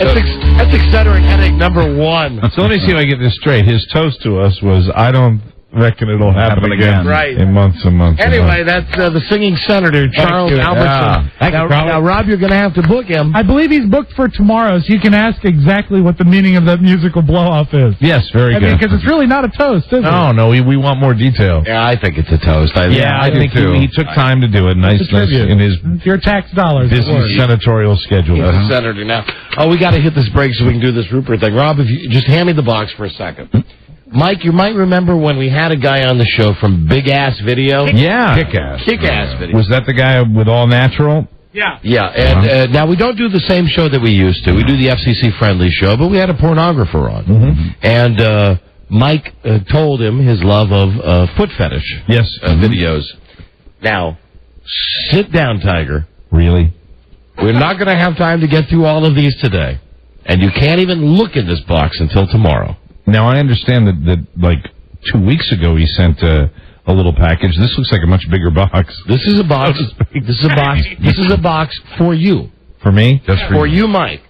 That's eccentric headache number one. So let me see if I get this straight. His toast to us was, I don't reckon it'll happen again. Right. In months and months. Anyway, that's the singing senator, Charles Albertson. Now, Rob, you're going to have to book him. I believe he's booked for tomorrow, so you can ask exactly what the meaning of that musical blow-off is. Yes, very good. Because it's really not a toast, is it? No, we want more detail. Yeah, I think it's a toast. I think he took time to do it. Nice in his it's your tax dollars. busy senatorial schedule. He's a senator now. Oh, we got to hit this break so we can do this Rupert thing. Rob, if you just hand me the box for a second. Mike, you might remember when we had a guy on the show from Big Ass Video. Yeah. Kick-Ass Video. Was that the guy with All Natural? Yeah. Yeah, and now we don't do the same show that we used to. We do the FCC-friendly show, but we had a pornographer on. Mm-hmm. And Mike told him his love of foot fetish videos. Now, sit down, Tiger. Really? We're not going to have time to get through all of these today. And you can't even look in this box until tomorrow. Now, I understand that like 2 weeks ago he sent a little package. This looks like a much bigger box. This is a box. This is a box. This is a box for you. For me? That's for you, Mike.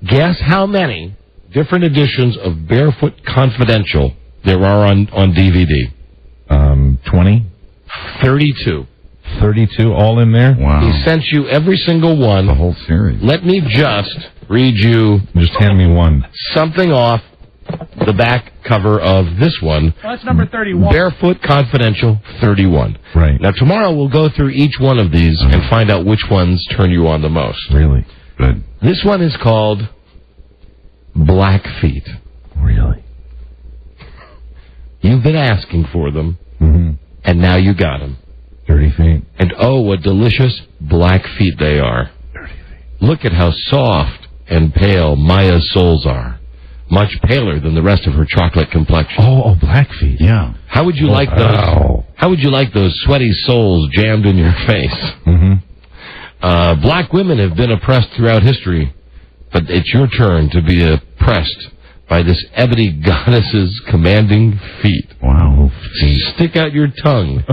Guess how many different editions of Barefoot Confidential there are on DVD? 20? 32. 32, all in there? Wow. He sent you every single one. The whole series. Let me just read you. Just hand me one. Something off the back cover of this one. Well, that's number 31. Barefoot Confidential 31. Right. Now, tomorrow we'll go through each one of these and find out which ones turn you on the most. Really? Good. This one is called Black Feet. Really? You've been asking for them, and now you got them. Dirty feet. And oh, what delicious black feet they are. Dirty feet. Look at how soft and pale Maya's soles are. Much paler than the rest of her chocolate complexion. Oh, black feet. Yeah. How would you like those? How would you like those sweaty soles jammed in your face? Black women have been oppressed throughout history, but it's your turn to be oppressed by this ebony goddess's commanding feet. Wow. Stick out your tongue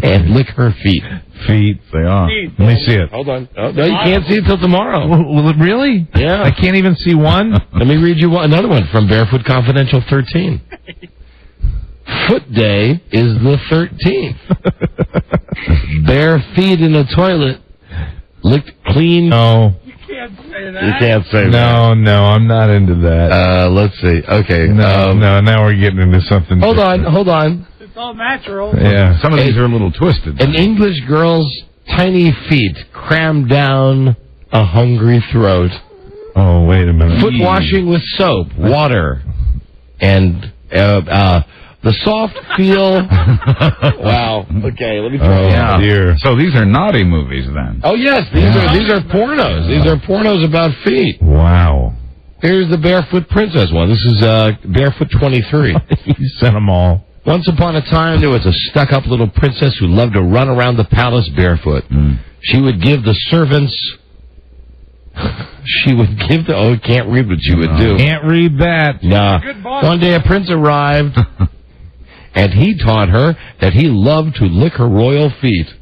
and lick her feet. Feet, they are. Let me see it. Hold on. Oh, no, you can't see it till tomorrow. Will it really? Yeah. I can't even see one? Let me read you another one from Barefoot Confidential 13. Foot Day is the 13th. Bare feet in a toilet, licked clean. No. You can't say that. You can't say that. No, I'm not into that. Let's see. Okay. No, now we're getting into something Hold different. on. It's all natural. Yeah. Some of these are a little twisted. An English girl's tiny feet crammed down a hungry throat. Oh, wait a minute. Foot washing with soap, water, and the soft feel. Wow. Okay, let me try. Yeah. Dear. So these are naughty movies then. Oh yes, these are pornos. These are pornos about feet. Wow. Here's the Barefoot Princess one. This is Barefoot 23. You sent them all. Once upon a time, there was a stuck-up little princess who loved to run around the palace barefoot. She would give the servants... can't read what she would do. Can't read that. Nah. One day a prince arrived, and he taught her that he loved to lick her royal feet.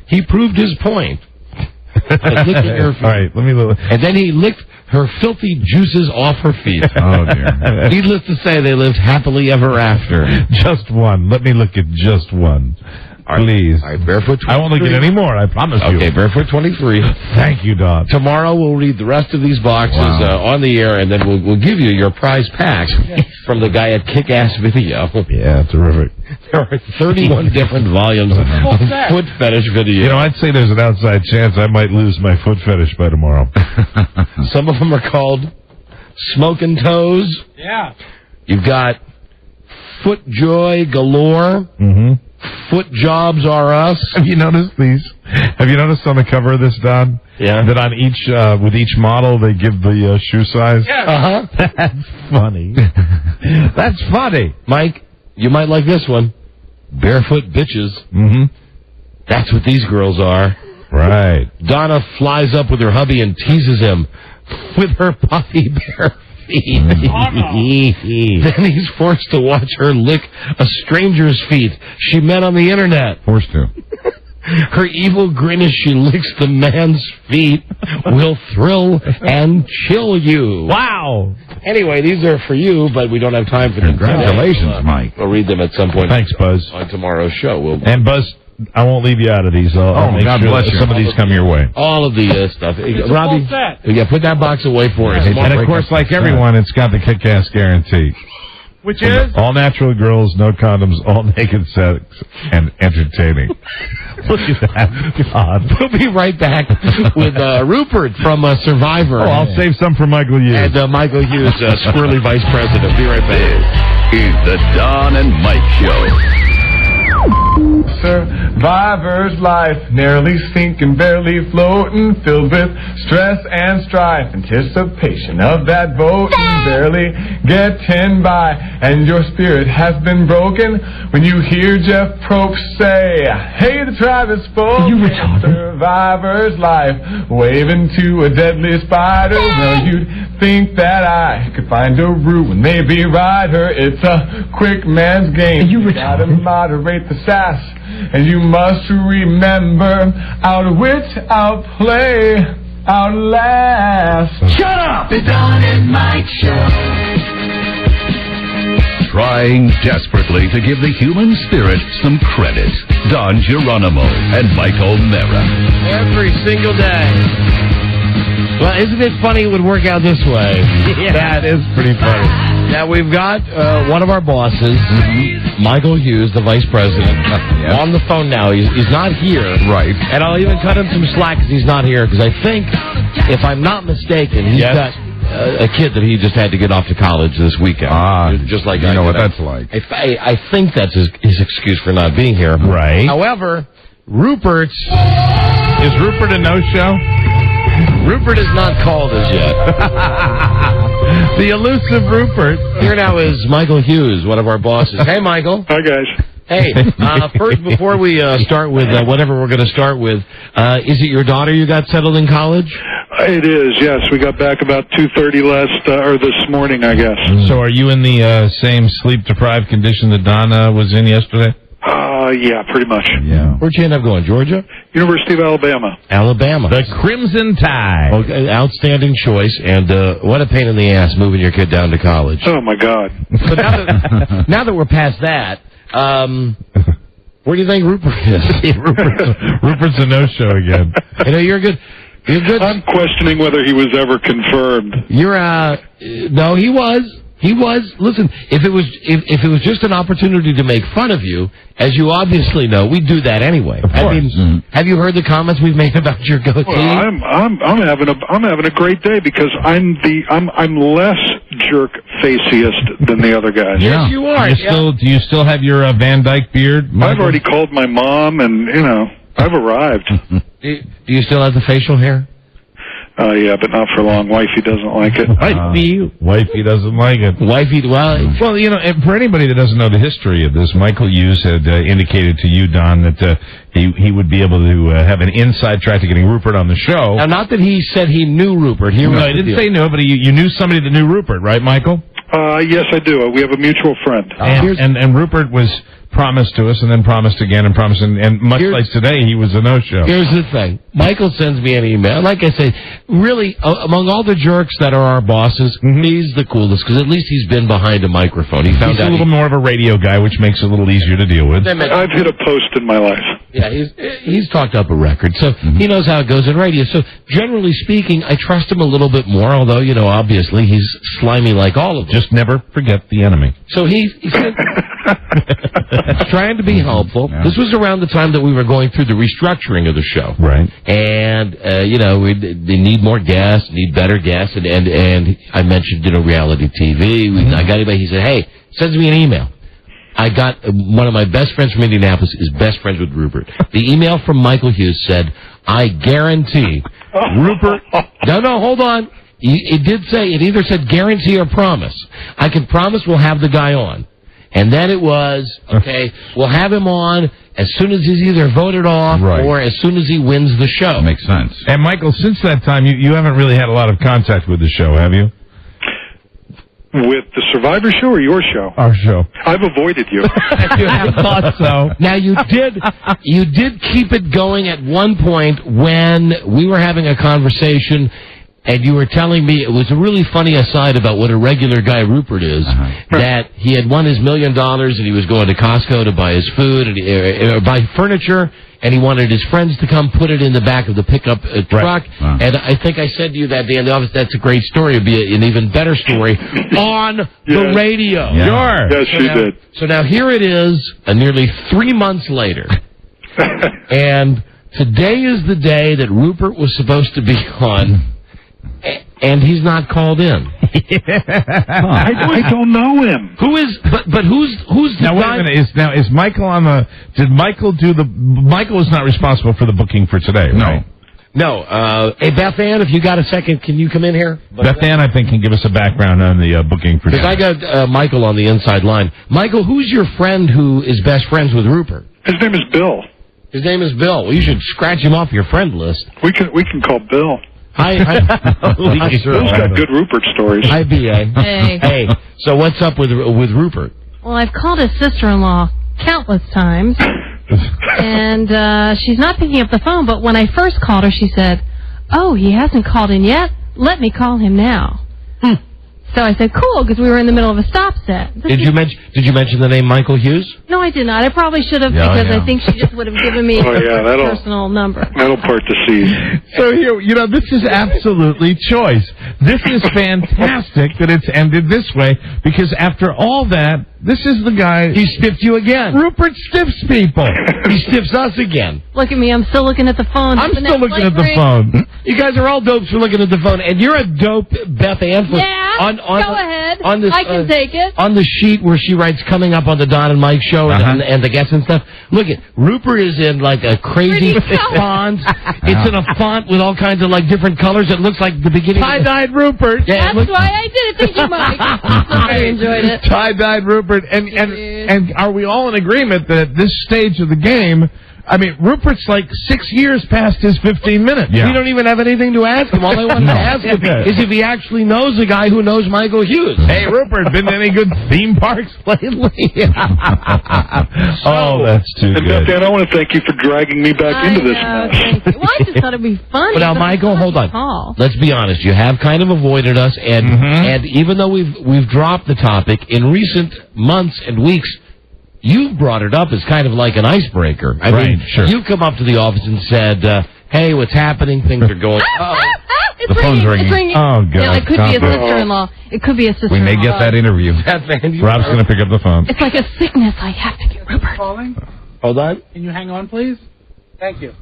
He proved his point by licking her feet. All right, let me look. And then he licked her filthy juices off her feet. Oh, dear. Needless to say, they lived happily ever after. Just one. Let me look at just one. Please. All right, Barefoot 23. I won't look at any more, I promise you. Okay, Barefoot 23. Thank you, Don. Tomorrow we'll read the rest of these boxes on the air, and then we'll give you your prize pack from the guy at Kick-Ass Video. Yeah, terrific. There are 31 different volumes of foot fetish video. You know, I'd say there's an outside chance I might lose my foot fetish by tomorrow. Some of them are called Smoking Toes. Yeah. You've got Foot Joy Galore. Mm-hmm. Foot Jobs Are Us. Have you noticed these? Have you noticed on the cover of this, Don? Yeah. That on each, with each model, they give the shoe size? Yeah. That's funny. That's funny. Mike, you might like this one. Barefoot Bitches. Mm-hmm. That's what these girls are. Right. Donna flies up with her hubby and teases him with her puffy bare feet. Then he's forced to watch her lick a stranger's feet she met on the internet. Forced to. Her evil grin as she licks the man's feet will thrill and chill you. Wow. Anyway, these are for you, but we don't have time for them. Congratulations, Mike. We'll read them at some point. Thanks, Buzz. On tomorrow's show. And Buzz, I won't leave you out of these. I'll make God sure bless that you. some of these come your way. All of the stuff. Robbie, put that box away for us. And of course, like everyone, it's got the kick-ass guarantee. Which is? All natural girls, no condoms, all naked sex, and entertaining. Look at that. God. We'll be right back with Rupert from Survivor. Oh, I'll save some for Michael Hughes. And Michael Hughes, squirrely vice president. Be right back. Is the Don and Mike Show. Survivor's life, narrowly sinking, barely floating, filled with stress and strife, anticipation of that voting, barely getting by, and your spirit has been broken when you hear Jeff Probst say, hey, the tribe is full. You retarded. Survivor's life, waving to a deadly spider. Well, you'd think that I could find a route when they be rider. It's a quick man's game. You gotta retarded. moderate the sass, and you must remember, outwit, outplay, outlast. Shut up! The Don and Mike Show. Trying desperately to give the human spirit some credit. Don Geronimo and Mike O'Mara. Every single day. Well, isn't it funny it would work out this way? Yeah, that is pretty funny. Now, we've got one of our bosses, Michael Hughes, the vice president, on the phone now. He's not here. Right. And I'll even cut him some slack because he's not here, because I think, if I'm not mistaken, he's got a kid that he just had to get off to college this weekend. Just like you know what that's like. I think that's his excuse for not being here. Right. However, Rupert's... Is Rupert a no-show? Rupert is not called as yet. The elusive Rupert. Here now is Michael Hughes, one of our bosses. Hey, Michael. Hi, guys. Hey, first, before we start with whatever we're going to start with, is it your daughter you got settled in college? It is, yes. We got back about 2:30 this morning, I guess. So are you in the same sleep-deprived condition that Donna was in yesterday? Yeah, pretty much. Yeah. Where'd you end up going, Georgia? University of Alabama. Alabama. The Crimson Tide. Okay, outstanding choice, and what a pain in the ass moving your kid down to college. Oh, my God. So now that we're past that, where do you think Rupert is? Rupert's a no-show again. You know, you're good. I'm questioning whether he was ever confirmed. No, he was. He was. Listen, if it was just an opportunity to make fun of you, as you obviously know, we do that anyway. Of course. I mean, have you heard the comments we've made about your goatee? Well, I'm having a great day because I'm less jerk-faciest than the other guys. Yes, you are. Do you still have your Van Dyke beard, Michael? I've already called my mom, and, I've arrived. Do you still have the facial hair? Yeah, but not for long. Wifey doesn't like it. Wifey doesn't like it. Well, and for anybody that doesn't know the history of this, Michael Hughes had indicated to you, Don, that he would be able to have an inside track to getting Rupert on the show. Now, not that he said he knew Rupert. No, he didn't say no, but you knew somebody that knew Rupert, right, Michael? Yes, I do. We have a mutual friend. And Rupert was promised to us and then promised again and promised, and much like today, he was a no-show. Here's the thing. Michael sends me an email. Like I say, really, among all the jerks that are our bosses, he's the coolest, because at least he's been behind a microphone. He's a little more of a radio guy, which makes it a little easier to deal with. I've hit a post in my life. Yeah, he's talked up a record, so he knows how it goes in radio. So, generally speaking, I trust him a little bit more, although, obviously, he's slimy like all of us. Just never forget the enemy. So he said... trying to be helpful. Yeah. This was around the time that we were going through the restructuring of the show. Right. And, they need more guests, need better guests. And I mentioned, reality TV. I got anybody. He said, hey, sends me an email. I got one of my best friends from Indianapolis is best friends with Rupert. The email from Michael Hughes said, I guarantee Rupert... No, hold on. It did say, it either said guarantee or promise. I can promise we'll have the guy on. And then it was, okay, we'll have him on as soon as he's either voted off or as soon as he wins the show. Makes sense. And, Michael, since that time, you haven't really had a lot of contact with the show, have you? With the Survivor show or your show? Our show. I've avoided you. I thought so. Now, you did keep it going at one point when we were having a conversation. And you were telling me, it was a really funny aside about what a regular guy Rupert is, that he had won his $1 million and he was going to Costco to buy his food and buy furniture, and he wanted his friends to come put it in the back of the pickup truck. Right. And I think I said to you that day in the office, that's a great story. It'd be an even better story on the radio. Yeah. Sure. Yes, she did. So now here it is, nearly 3 months later. And today is the day that Rupert was supposed to be on. And he's not called in. I don't know him. Who is? But who's the now? guy? Wait a minute. Is Michael on the? Did Michael do the? Michael is not responsible for the booking for today. Right? No. Hey, Beth Ann, if you got a second, can you come in here? Beth Ann, I think, can give us a background on the booking for today. Because I got Michael on the inside line. Michael, who's your friend who is best friends with Rupert? His name is Bill. His name is Bill. Well, you should scratch him off your friend list. We can call Bill. Hi. Bill's got good Rupert stories. Hi, B.A. Hey. So what's up with Rupert? Well, I've called his sister-in-law countless times, and she's not picking up the phone, but when I first called her, she said, oh, he hasn't called in yet? Let me call him now. So I said, cool, because we were in the middle of a stop set. Did you mention the name Michael Hughes? No, I did not. I probably should have, because I think she just would have given me a personal number. That'll part the seas. So here, this is absolutely choice. This is fantastic that it's ended this way, because after all that, this is the guy... He stiffed you again. Rupert stiffs people. He stiffs us again. Look at me. I'm still looking at the phone. I'm still looking at the phone. You guys are all dopes for looking at the phone, and you're a dope, Beth Ann. Go ahead. This, I can take it. On the sheet where she writes coming up on the Don and Mike show and the guests and stuff, look at Rupert is in like a crazy font. It's in a font with all kinds of like different colors. It looks like the beginning. Tie-dyed Rupert. Yeah, that's why I did it. Thank you, Mike. I enjoyed it. Tie-dyed Rupert. And are we all in agreement that at this stage of the game, I mean, Rupert's like 6 years past his 15 minutes. Yeah. We don't even have anything to ask him. All I wanted to ask him is if he actually knows a guy who knows Michael Hughes. Hey, Rupert, been to any good theme parks lately? Oh, that's too good. Dan, I want to thank you for dragging me back into this mess. Well, I just thought it'd be funny. But now, Michael, hold on. Let's be honest. You have kind of avoided us, and even though we've dropped the topic, in recent months and weeks, you've brought it up as kind of like an icebreaker. I mean, you come up to the office and said, hey, what's happening? Things are going... The phone's ringing. It's ringing. Oh, God. Yeah, it could be a sister-in-law. It could be a sister-in-law. We may get that interview. Rob's going to pick up the phone. It's like a sickness. I have to get Rupert. Calling? Hold on. Can you hang on, please? Thank you.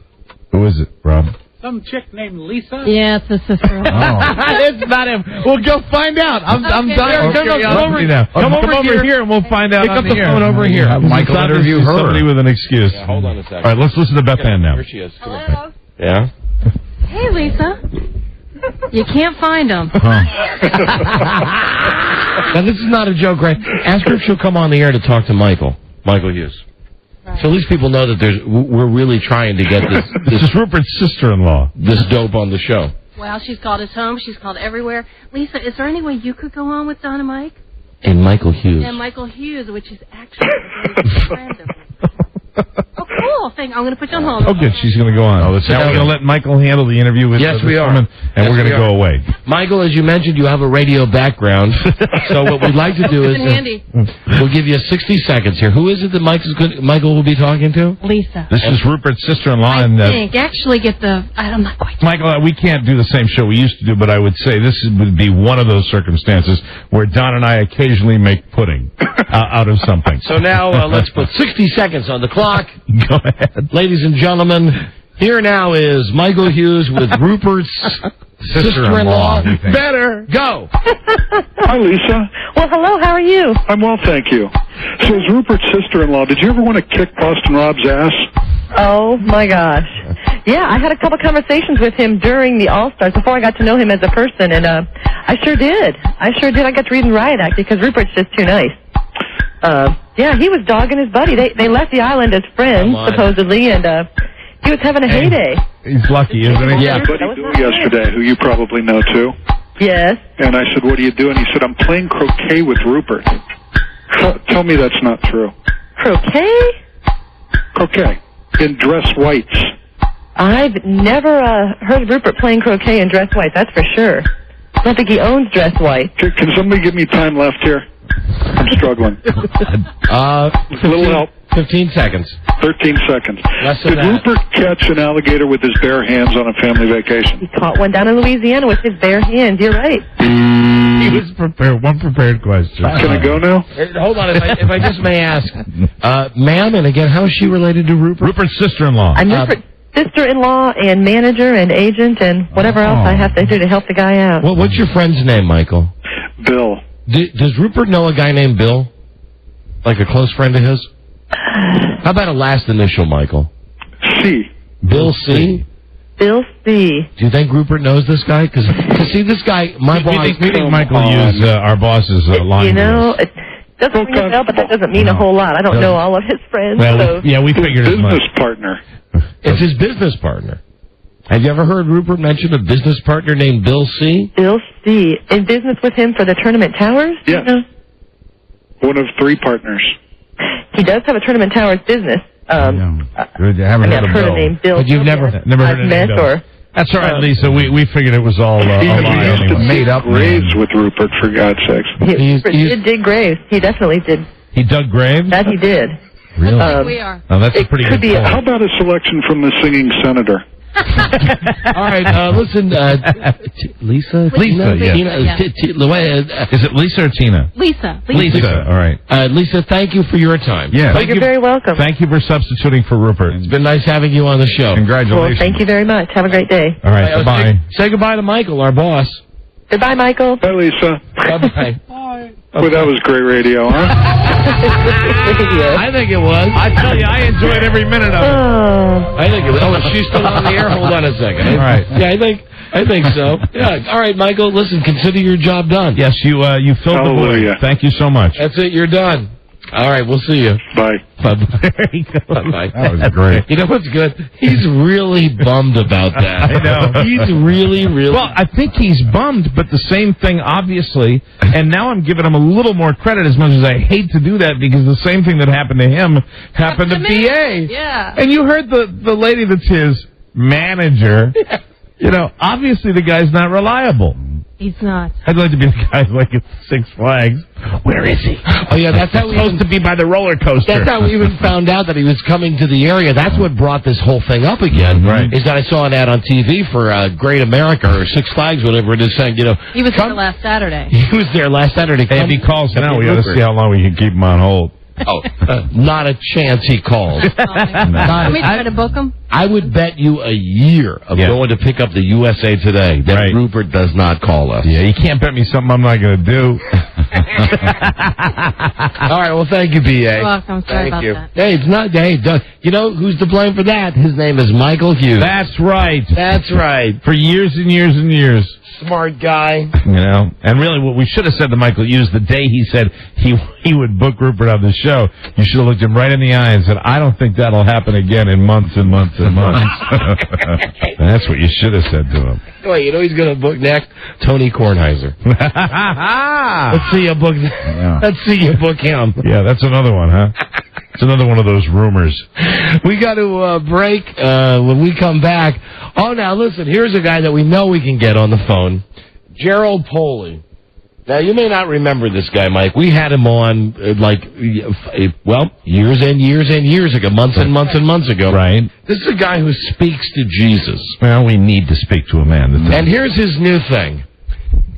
Who is it, Rob? some chick named Lisa? Yeah, it's his sister-in-law. It's not him. Well, go find out. I'm dying. Come over here and we'll find out. Pick up on the air. phone over here. Have Michael interview her. Somebody with an excuse. Yeah, hold on a second. All right, let's listen to Beth Ann now. Here she is. Hello? Yeah? Hey, Lisa. You can't find him. Now, this is not a joke, right? Ask her if she'll come on the air to talk to Michael Hughes. Right. So at least people know that we're really trying to get This is Rupert's sister-in-law. This dope on the show. Well, she's called his home. She's called everywhere. Lisa, is there any way you could go on with Don and Mike? And Michael Hughes. And Michael Hughes, which is actually a very good friend of mine. Oh, cool. I'm going to put you on hold. Oh, good. She's going to go on. Now we're going to let Michael handle the interview with Yes, this we are. woman, and we're going to go away. Michael, as you mentioned, you have a radio background. So what we'd like to do is we'll give you 60 seconds here. Who is it that Michael will be talking to? Lisa. This is Rupert's sister-in-law. Actually get the... I'm not quite... Michael, we can't do the same show we used to do, but I would say this would be one of those circumstances where Don and I occasionally make pudding out of something. So now let's put 60 seconds on the clock. Go ahead. Ladies and gentlemen, here now is Michael Hughes with Rupert's sister-in-law. Better go. Hi, Lisa. Well, hello. How are you? I'm well, thank you. So, as Rupert's sister-in-law, did you ever want to kick Boston Robb's ass? Oh, my gosh. Yeah, I had a couple conversations with him during the All-Stars before I got to know him as a person, and I sure did. I got to read and write, actually, because Rupert's just too nice. Yeah, he was dogging his buddy. They left the island as friends, supposedly, and he was having a heyday. He's lucky, isn't he? Yeah. Buddy Bill yesterday, who you probably know, too. Yes. And I said, what are you doing? He said, I'm playing croquet with Rupert. Tell me that's not true. Croquet? Croquet. In dress whites. I've never heard of Rupert playing croquet in dress whites, that's for sure. I don't think he owns dress white. Can somebody give me time left here? I'm struggling. A little help. 15 seconds. 13 seconds. Did Rupert catch an alligator with his bare hands on a family vacation? He caught one down in Louisiana with his bare hands. You're right. He was prepared. One prepared question. Can I go now? Hold on, if I just may ask, ma'am, and again, how is she related to Rupert? Rupert's sister-in-law. I'm Rupert's sister-in-law and manager and agent and whatever else I have to do to help the guy out. Well, what's your friend's name, Michael? Bill. Does Rupert know a guy named Bill? Like a close friend of his? How about a last initial, Michael? C. Bill C? Bill C. Do you think Rupert knows this guy? Because, see, this guy, my boss... We think Michael used our boss's line. You know, it doesn't ring a bell, but that doesn't mean a whole lot. I don't know all of his friends. Well, so. we figured as much. Business partner. It's his business partner. Have you ever heard Rupert mention a business partner named Bill C? Bill C. In business with him for the Tournament Towers? Yes. One of 3 partners. He does have a Tournament Towers business. I've heard the name Bill. But you've never heard of Bill. That's all right, Lisa. We figured it was all a lie anyway. Made up graves with Rupert, for God's sakes. He did dig graves. He definitely did. He dug graves? That he did. Really? We are. Oh, that's a pretty good point. How about a selection from the Singing Senator? All right, listen, Lisa? Lisa, yeah. Is it Lisa or Tina? Lisa. All right. Lisa, thank you for your time. Yeah. You're very welcome. Thank you for substituting for Rupert. It's been nice having you on the show. Congratulations. Well, thank you very much. Have a great day. All right, bye-bye. Say goodbye to Michael, our boss. Goodbye, Michael. Bye, Lisa. Bye-bye. Well, that was great radio, huh? I think it was. I tell you, I enjoyed every minute of it. I think it was. Oh, is she still on the air? Hold on a second. All right. Yeah, I think so. Yeah. All right, Michael, listen, consider your job done. Yes, you filled the void. Thank you so much. That's it, you're done. All right, we'll see you. Bye. Bye-bye. There you go. Bye-bye. That was great. You know what's good? He's really bummed about that. I know. He's really... Well, I think he's bummed, but the same thing, obviously, and now I'm giving him a little more credit as much as I hate to do that because the same thing that happened to him happened to BA. Yeah. And you heard the lady that's his manager. You know, obviously the guy's not reliable. He's not. I'd like to be the guy like at Six Flags. Where is he? Oh, yeah, that's how we supposed to be by the roller coaster. That's how we even found out that he was coming to the area. That's what brought this whole thing up again. Right. Is that I saw an ad on TV for Great America or Six Flags, whatever it is, saying, you know... He was there last Saturday. He was there last Saturday. Hey, if he calls now, we got to see how long we can keep him on hold. Not a chance he calls. Let me try to book him. I would bet you a year of going to pick up the USA Today that Rupert does not call us. Yeah, you can't bet me something I'm not going to do. All right, well, thank you, B.A. You're welcome. Sorry about that. Hey, it's not... Hey, you know who's to blame for that? His name is Michael Hughes. That's right. That's right. For years and years and years. Smart guy. You know, and really what we should have said to Michael Hughes the day he said he would book Rupert on the show, you should have looked him right in the eye and said, I don't think that'll happen again in months and months and months. And that's what you should have said to him. Wait, you know he's going to book next? Tony Kornheiser. Let's see you book. Let's see you book him. Yeah, that's another one, huh? It's another one of those rumors. We got to break when we come back. Oh, now listen, here's a guy that we know we can get on the phone. Gerald Poley. Now, you may not remember this guy, Mike. We had him on, years and years and years ago, months and months and months ago. Right. This is a guy who speaks to Jesus. Well, we need to speak to a man. And here's his new thing.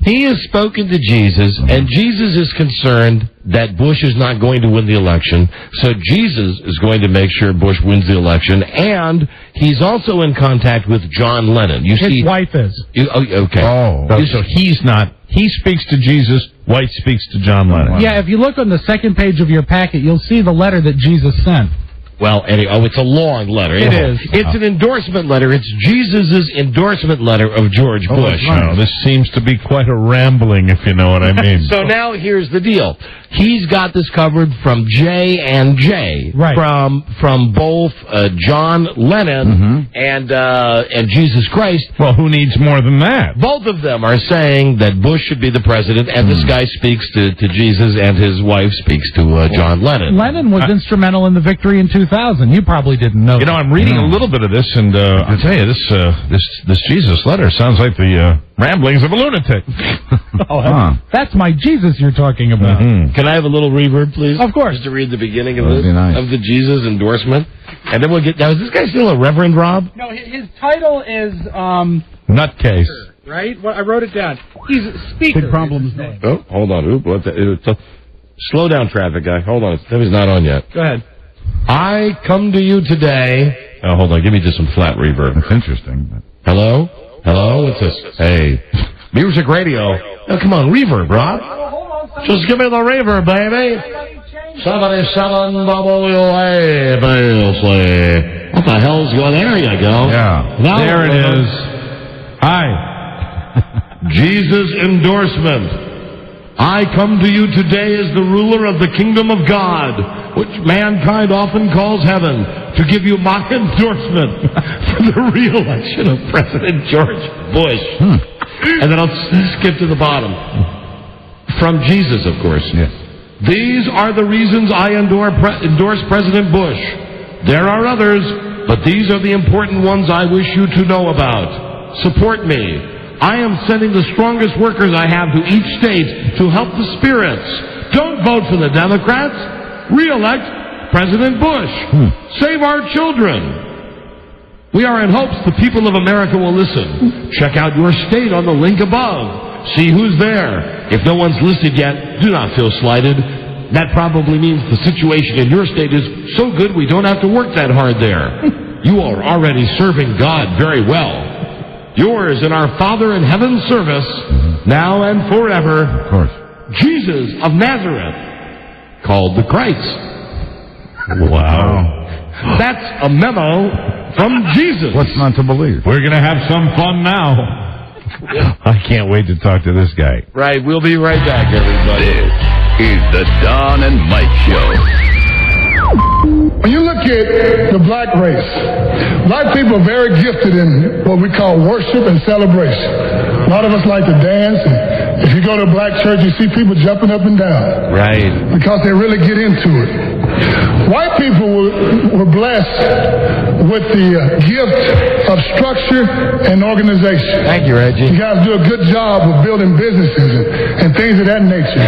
He has spoken to Jesus, and Jesus is concerned that Bush is not going to win the election, so Jesus is going to make sure Bush wins the election, and he's also in contact with John Lennon. His wife is. Okay. So he's not. He speaks to Jesus. White speaks to John Lennon. Yeah, if you look on the second page of your packet, you'll see the letter that Jesus sent. Well, it's a long letter. It is. It's an endorsement letter. It's Jesus' endorsement letter of George Bush. Wow, this seems to be quite a rambling, if you know what I mean. So now here's the deal. He's got this covered from J and J, from both John Lennon and Jesus Christ. Well, who needs more than that? Both of them are saying that Bush should be the president, and this guy speaks to Jesus, and his wife speaks to John Lennon. Lennon was instrumental in the victory in 2000. You probably didn't know. You know, I'm reading a little bit of this, and I'll tell you, this Jesus letter sounds like the ramblings of a lunatic. That's my Jesus you're talking about. Can I have a little reverb, please? Of course. Just to read the beginning of this, of the Jesus endorsement. And then we'll get... Now, is this guy still a Reverend, Rob? No, his title is... Nutcase. Right? Well, I wrote it down. He's a speaker. Big problems. Oh, hold on. Slow down, traffic guy. Hold on. He's not on yet. Go ahead. I come to you today... Oh, hold on. Give me just some flat reverb. That's interesting. Hello? Hello? What's this? Hey. Music radio. Oh, come on. Reverb, Rob. Just give me the reverb, baby. 77 WA, Balesley. What the hell's going on? There you go. Yeah. Now there it is. Hi. Jesus endorsement. I come to you today as the ruler of the kingdom of God, which mankind often calls heaven, to give you my endorsement for the re-election of President George Bush. And then I'll skip to the bottom. From Jesus, of course. Yes. These are the reasons I endorse President Bush. There are others, but these are the important ones I wish you to know about. Support me. I am sending the strongest workers I have to each state to help the spirits. Don't vote for the Democrats. Re-elect President Bush. Save our children. We are in hopes the people of America will listen. Check out your state on the link above. See who's there. If no one's listed yet, do not feel slighted. That probably means the situation in your state is so good we don't have to work that hard there. You are already serving God very well. Yours in our Father in Heaven's service, now and forever. Of course. Jesus of Nazareth, called the Christ. Wow. That's a memo from Jesus. What's not to believe? We're going to have some fun now. I can't wait to talk to this guy. Right, we'll be right back, everybody. This is the Don and Mike Show. When you look at the black race, black people are very gifted in what we call worship and celebration. A lot of us like to dance, and if you go to a black church, you see people jumping up and down. Right. Because they really get into it. White people were blessed with the gift of structure and organization. Thank you, Reggie. You guys do a good job of building businesses and things of that nature.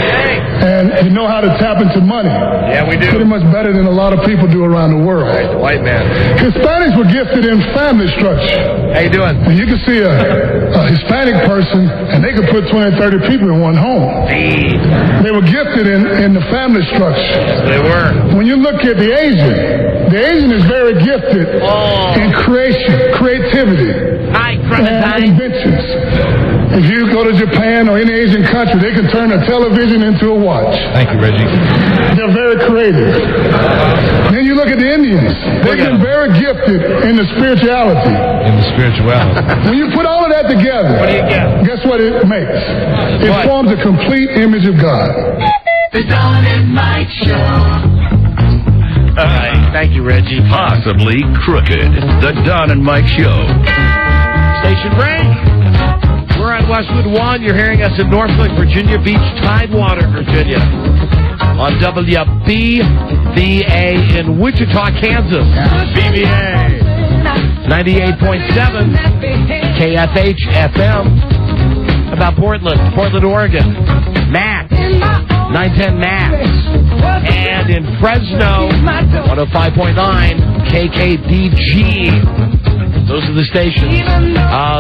And you know how to tap into money. Yeah, we do. Pretty much better than a lot of people do around the world. Right, the white man. Hispanics were gifted in family structure. How you doing? And you can see a Hispanic person, and they could put 20 or 30 people in one home. They were gifted in the family structure. Yes, they were. When you look at the Asian is very gifted in creativity, and inventions. If you go to Japan or any Asian country, they can turn a television into a watch. Thank you, Reggie. They're very creative. Then you look at the Indians. They've been very gifted in the spirituality. When you put all of that together, what do you get? Guess what it makes? It forms a complete image of God. The Don and Mike Show. All right, thank you, Reggie. Possibly crooked. The Don and Mike Show. Station break. We're on Westwood 1. You're hearing us in Norfolk, Virginia Beach, Tidewater, Virginia. On WBVA in Wichita, Kansas. BVA. 98.7 KFH FM. About Portland, Oregon. Max. 910 Max. And in Fresno, 105.9 KKDG. Those are the stations.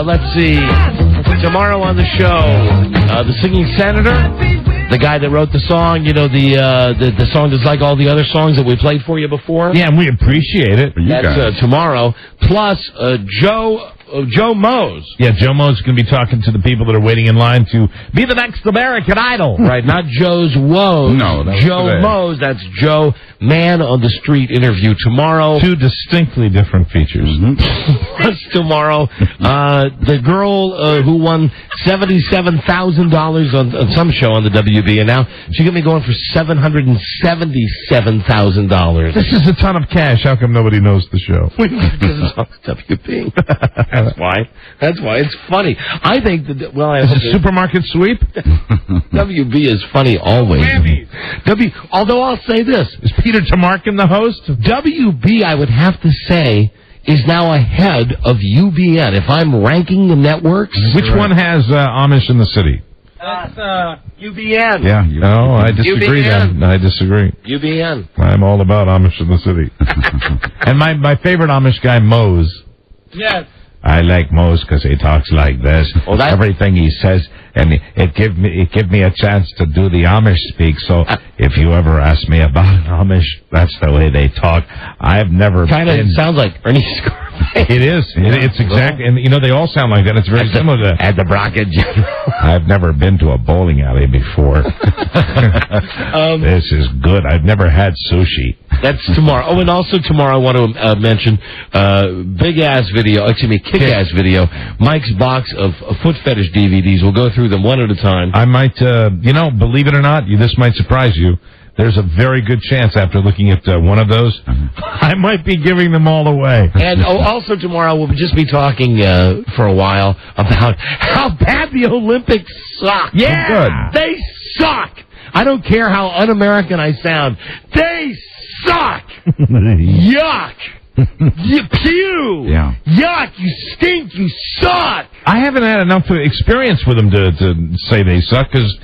Let's see. Tomorrow on the show, the Singing Senator, the guy that wrote the song, you know, the song that's like all the other songs that we played for you before. Yeah, and we appreciate it. That's tomorrow. Plus, Joe Mose. Yeah, Joe Mose is going to be talking to the people that are waiting in line to be the next American Idol. Right, not Joe's Woes. No, that was Joe today. Mose. That's Joe Man on the Street interview tomorrow. Two distinctly different features. Plus tomorrow, the girl who won $77,000 on some show on the WB, and now she's going to be going for $777,000. This is a ton of cash. How come nobody knows the show? Because it's on the WB. That's why. It's funny. I think that. Well, Is it supermarket sweep? WB is funny always. Although I'll say this: is Peter Tamarkin the host? WB, I would have to say, is now ahead of UBN. If I'm ranking the networks, which one has Amish in the city? That's UBN. Yeah. No, I disagree. UBN. Then I disagree. UBN. I'm all about Amish in the city. And my favorite Amish guy, Mose. Yes. I like Mose because he talks like this. Everything he says, and it give me a chance to do the Amish speak. So if you ever ask me about Amish, that's the way they talk. I've never kind of sounds like Ernie Scarface. It is. It's exactly, and you know they all sound like that. It's very similar to at the Brockett General. I've never been to a bowling alley before. This is good. I've never had sushi. That's tomorrow. Oh, and also tomorrow I want to mention kick-ass video. Mike's box of foot fetish DVDs. We'll go through them one at a time. I might, believe it or not, this might surprise you. There's a very good chance after looking at one of those, I might be giving them all away. And also tomorrow we'll just be talking for a while about how bad the Olympics suck. Yeah, they suck. I don't care how un-American I sound. They suck. Yuck. You pew! Yeah. Yuck! You stink! You suck! I haven't had enough experience with them to say they suck because,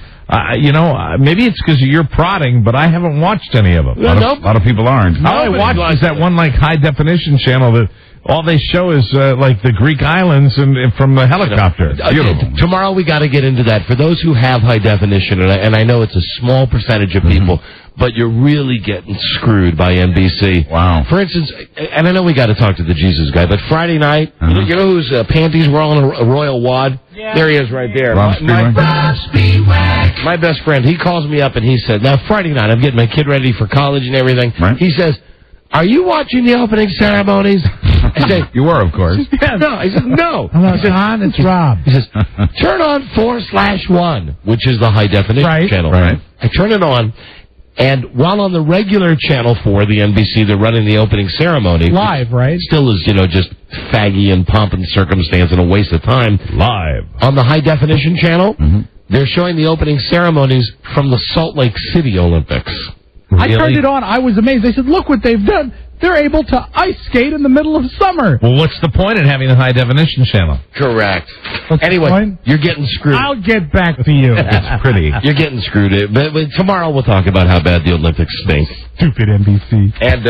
maybe it's because of your prodding, but I haven't watched any of them. A lot of people aren't. All I watched is that one high definition channel that all they show is the Greek islands and from the helicopter. Beautiful. Tomorrow we got to get into that. For those who have high definition, and I know it's a small percentage of people, but you're really getting screwed by NBC. Wow. For instance, and I know we got to talk to the Jesus guy, but Friday night, you know whose panties were on a royal wad? Yeah. There he is right there. Rob Speedwag. My best friend, he calls me up and he said, now Friday night, I'm getting my kid ready for college and everything. Right. He says, are you watching the opening ceremonies? I said, you were, of course. No. I said, no. Hello, John. It's Rob. He says, turn on 4/1, which is the high definition channel. Right. I turn it on, and while on the regular channel 4, the NBC, they're running the opening ceremony. Live, right? Still is, just faggy and pomp and circumstance and a waste of time. Live. On the high definition channel, they're showing the opening ceremonies from the Salt Lake City Olympics. I turned it on. I was amazed. They said, look what they've done. they're able to ice skate in the middle of summer. Well, what's the point in having a high-definition channel? Correct. Anyway, you're getting screwed. I'll get back to you. It's pretty. You're getting screwed. But tomorrow we'll talk about how bad the Olympics stink. Stupid NBC. And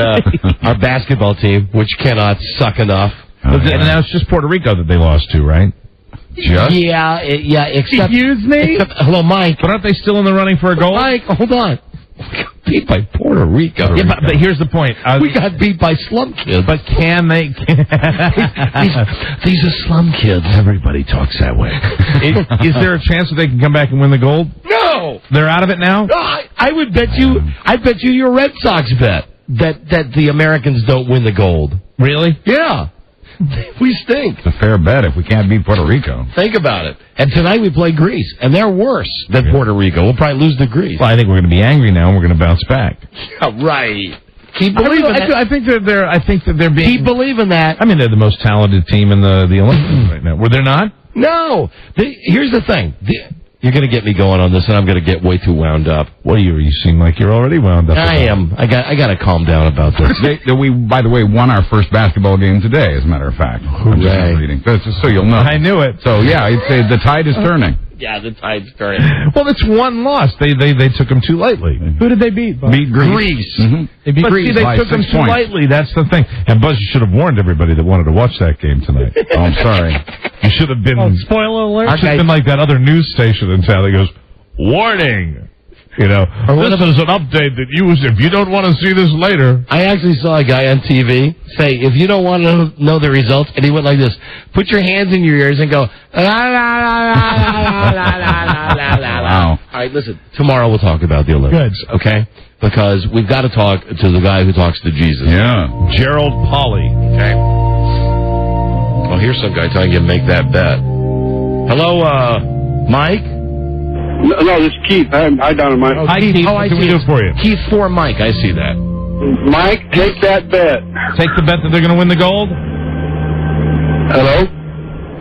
our basketball team, which cannot suck enough. And now it's just Puerto Rico that they lost to, right? Yeah, except... Excuse me? Hello, Mike. But aren't they still in the running for a gold? Mike, hold on. We got beat by Puerto Rico. Yeah, but here's the point. We got beat by slum kids. But can they... These are slum kids. Everybody talks that way. Is there a chance that they can come back and win the gold? No! They're out of it now? No, I would bet you... I bet you your Red Sox bet that the Americans don't win the gold. Really? Yeah. We stink. It's a fair bet if we can't beat Puerto Rico. Think about it. And tonight we play Greece, and they're worse than Puerto Rico. We'll probably lose to Greece. Well, I think we're going to be angry now, and we're going to bounce back. Yeah, right. Keep believing that. I think that they're being... Keep believing that. I mean, they're the most talented team in the Olympics right now. Were they not? No. Here's the thing. You're going to get me going on this, and I'm going to get way too wound up. Well, you seem like you're already wound up. I am. I got to calm down about this. We, by the way, won our first basketball game today, as a matter of fact. I'm just reading. Just so you'll know. I knew it. So, yeah, I'd say the tide is turning. Yeah, the tide's turning. Well, it's one loss. They took them too lightly. Who did they beat? Buzz? Beat Greece. Mm-hmm. They beat Greece. See, they by took them 6 too points. lightly. That's the thing. And Buzz, you should have warned everybody that wanted to watch that game tonight. Oh, I'm sorry. You should have been... Oh, spoiler alert. You should have been like that other news station in town that goes, warning! You know, this is an update that if you don't want to see this later. I actually saw a guy on TV say, if you don't want to know the results, and he went like this, put your hands in your ears and go, la, la, la, la, la, la, la, la. Wow. All right, listen, tomorrow we'll talk about the Olympics, okay? Because we've got to talk to the guy who talks to Jesus. Yeah. Gerald Polly. Okay. Well, here's some guy telling you to make that bet. Hello, Mike? No, this is Keith. I down in my... Hi, Keith. What can we do for you? Keith for Mike. I see that. Mike, take that bet. Take the bet that they're going to win the gold? Hello?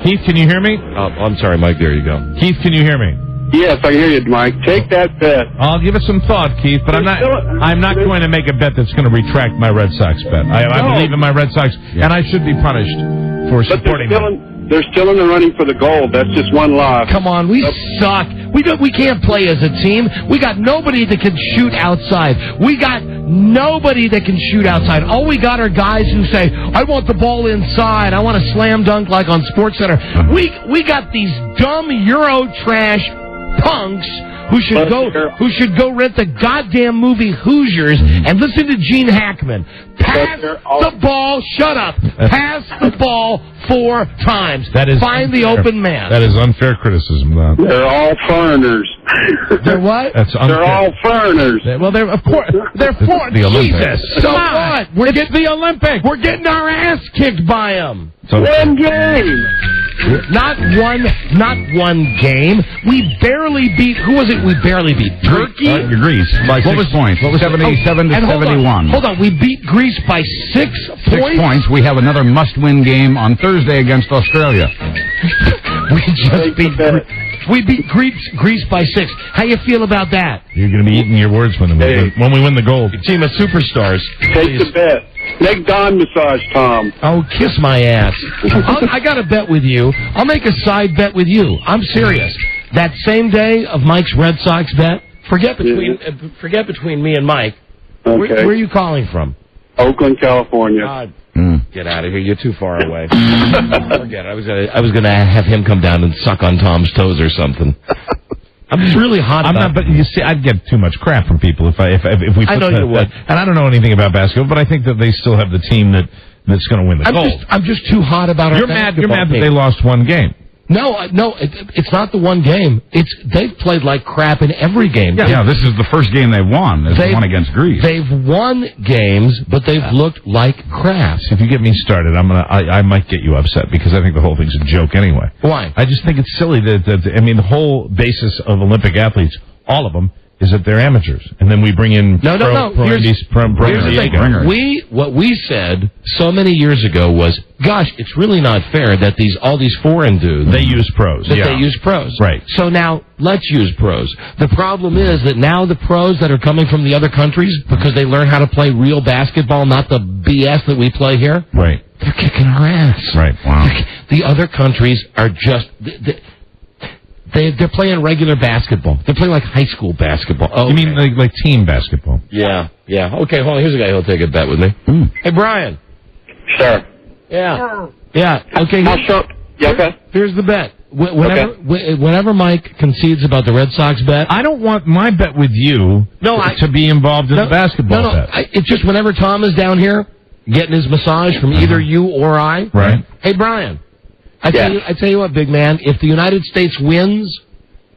Keith, can you hear me? Oh, I'm sorry, Mike. There you go. Keith, can you hear me? Yes, I can hear you, Mike. Take that bet. I'll give it some thought, Keith, but I'm not going to make a bet that's going to retract my Red Sox bet. I believe in my Red Sox, and I should be punished for supporting them. They're still in the running for the gold. That's just one loss. Come on, we suck. We can't play as a team. We got nobody that can shoot outside. We got nobody that can shoot outside. All we got are guys who say, I want the ball inside. I want to slam dunk like on SportsCenter. We got these dumb Euro trash punks who should go rent the goddamn movie Hoosiers and listen to Gene Hackman. Pass the ball. Shut up. Pass the ball 4 times. Find the open man. That is unfair criticism. They're all foreigners. They're what? That's unfair. They're all foreigners. Well, they're of course they're foreign. The Jesus. So what? It's the Olympics. We're getting our ass kicked by them. One game. Not one game. We barely beat. Who was it? We barely beat Turkey. Greece by 6 points. What was 77 to 71? Hold on. We beat Greece by 6 points. 6 points. We have another must-win game on Thursday against Australia. We beat Greece by 6. How you feel about that? You're going to be eating your words when we win the gold. Your team of superstars. Take the bet. Make Don massage Tom. Oh, kiss my ass. I got a bet with you. I'll make a side bet with you. I'm serious. That same day of Mike's Red Sox bet, forget between me and Mike. Okay. Where are you calling from? Oakland, California. Get out of here. You're too far away. Forget it. I was gonna have him come down and suck on Tom's toes or something. I'm just really hot. But you see, I'd get too much crap from people if we. I know you would. And I don't know anything about basketball, but I think that they still have the team that's going to win the gold. I'm just too hot about You're mad that they lost one game. No, it's not the one game. They've played like crap in every game. Yeah, this is the first game they won. It's the one against Greece. They've won games, but they've looked like crap. If you get me started, I might get you upset because I think the whole thing's a joke anyway. Why? I just think it's silly that the whole basis of Olympic athletes, all of them, is that they're amateurs, and then we bring in No. Here's the thing. What we said so many years ago was, gosh, it's really not fair that all these foreign dudes they use pros. They use pros. Right. So now let's use pros. The problem is that now the pros that are coming from the other countries, because they learn how to play real basketball, not the BS that we play here. Right. They're kicking our ass. Right. Wow. The other countries are just. They're playing regular basketball. They're playing like high school basketball. Oh, you mean like team basketball? Yeah. Okay, hold on. Here's a guy who'll take a bet with me. Hey, Brian. Sure. Yeah. Okay. Okay. Here's the bet. Whenever Mike concedes about the Red Sox bet, I don't want my bet with you to be involved in the basketball bet. It's just whenever Tom is down here getting his massage from either you or I. Right. Hey, Brian. I tell you what, big man, if the United States wins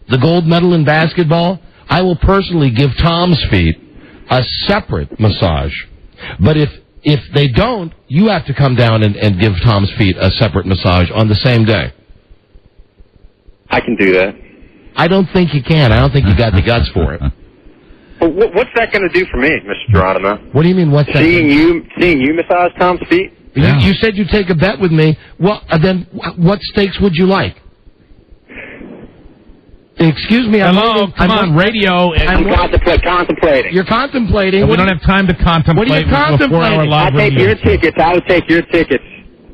the gold medal in basketball, I will personally give Tom's feet a separate massage. But if they don't, you have to come down and give Tom's feet a separate massage on the same day. I can do that. I don't think you can. I don't think you got the guts for it. Well, what's that going to do for me, Mr. Geronimo? What do you mean, what's that? Seeing you massage Tom's feet? Yeah. You said you'd take a bet with me. Well, then what stakes would you like? Excuse me. Hello, come on, radio. I'm contemplating. You're contemplating. And we don't have time to contemplate. What are you contemplating? I'll take your tickets. I would take your tickets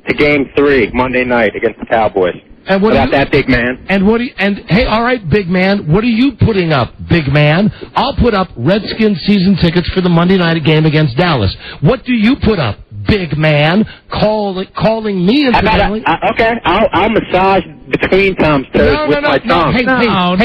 to Game 3 Monday night against the Cowboys. And what about that, big man? And hey, all right, big man. What are you putting up, big man? I'll put up Redskins season tickets for the Monday night game against Dallas. What do you put up, big man? Calling me incidentally. Okay, I'll massage between Tom's toes with my tongue.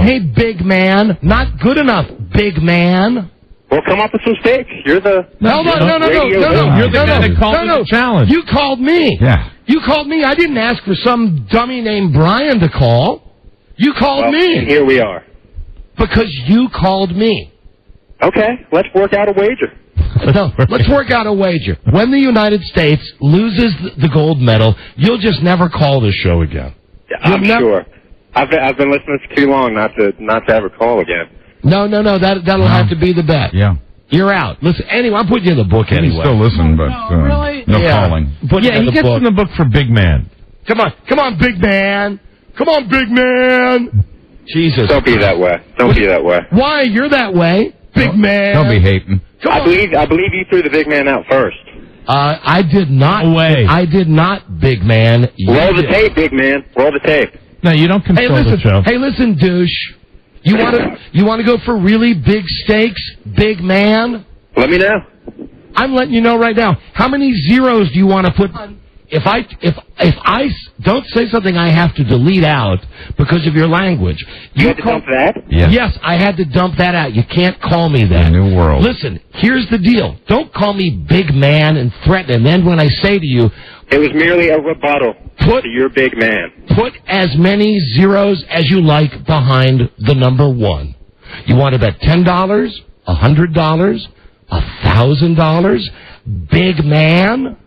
Hey, big man. Not good enough, big man. Well, come up with some stakes. You're the no. You're the guy that called the challenge. You called me. Yeah. You called me. I didn't ask for some dummy named Brian to call. You called me. And here we are. Because you called me. Okay, let's work out a wager. No, let's work out a wager. When the United States loses the gold medal, you'll just never call this show again. Yeah, I'm sure. I've been listening for too long not to ever call again. No. That'll have to be the bet. Yeah. You're out. Listen, anyway, I'm putting you in the book anyway. Still listen, but really? No calling. He gets in the book for big man. Come on, big man. Come on, big man. Jesus. Don't be that way. Don't be that way. Why? You're that way, big man. Don't be hating. I believe you threw the big man out first. I did not. No way. I did not, big man. Roll the tape, big man. Roll the tape. No, you don't control the show. Hey, listen, douche. You want to go for really big stakes, big man? Let me know. I'm letting you know right now. How many zeros do you want to put? If I don't say something, I have to delete out because of your language. You had to dump that? Yes, I had to dump that out. You can't call me that. New world. Listen, here's the deal. Don't call me big man and threaten. And then when I say to you, it was merely a rebuttal to your big man. Put as many zeros as you like behind the number 1. You want to bet $10, $100, $1,000, big man?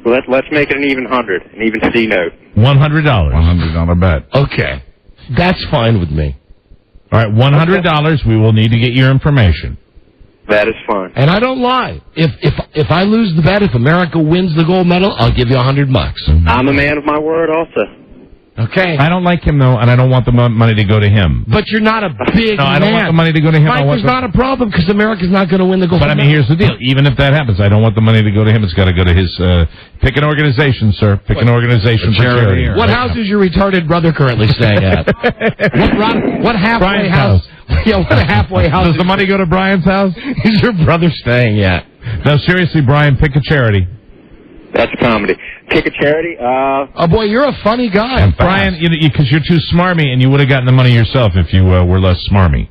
Let's make it an even 100, an even C note. $100. $100 bet. Okay. That's fine with me. All right, $100. We will need to get your information. That is fine. And I don't lie. If I lose the bet, if America wins the gold medal, I'll give you $100. I'm a man of my word also. Okay. I don't like him, though, and I don't want the money to go to him. But you're not a big man. No, I don't want the money to go to him. Mike, there's not a problem because America's not going to win the gold medal. But, I mean, here's the deal. Even if that happens, I don't want the money to go to him. It's got to go to his... pick an organization, sir. Pick an organization for charity. What house is your retarded brother currently staying at? What halfway house? Yeah, what halfway house? Does the money go to Brian's house? Is your brother staying at? No, seriously, Brian, pick a charity. That's comedy. Pick a charity? Oh, boy, you're a funny guy. And Brian, because you're too smarmy, and you would have gotten the money yourself if you were less smarmy.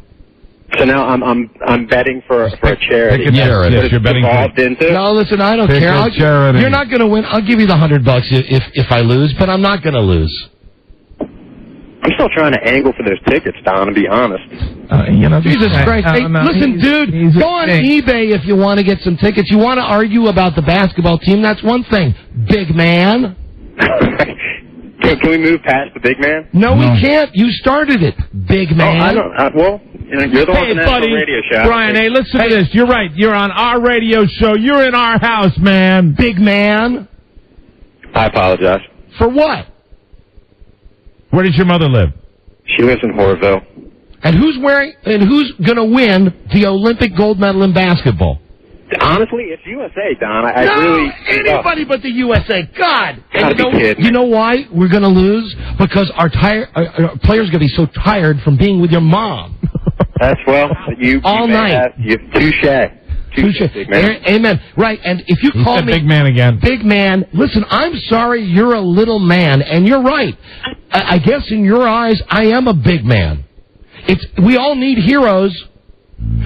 So now I'm betting for a charity. Pick a charity. Yes, you're betting involved into. No, listen, I don't care. You're not going to win. I'll give you the $100 if I lose, but I'm not going to lose. I'm still trying to angle for those tickets, Don, to be honest. Jesus Christ. Hey, listen, dude, go on eBay if you want to get some tickets. You want to argue about the basketball team, that's one thing. Big man. Can we move past the big man? No, we can't. You started it, big man. I don't. Well, you're the one on the national radio show. Brian, hey, listen to this. You're right. You're on our radio show. You're in our house, man. Big man. I apologize. For what? Where does your mother live? She lives in Horville. And who's going to win the Olympic gold medal in basketball? Honestly, it's USA, Don. I no, really... anybody but the USA. God. Gotta be kidding. You know why we're going to lose? Because our players are going to be so tired from being with your mom. That's, well, you all night. Touche, big man. Amen. Right, and if you call me... big man again. Big man, listen, I'm sorry you're a little man, and you're right. I guess in your eyes, I am a big man. We all need heroes.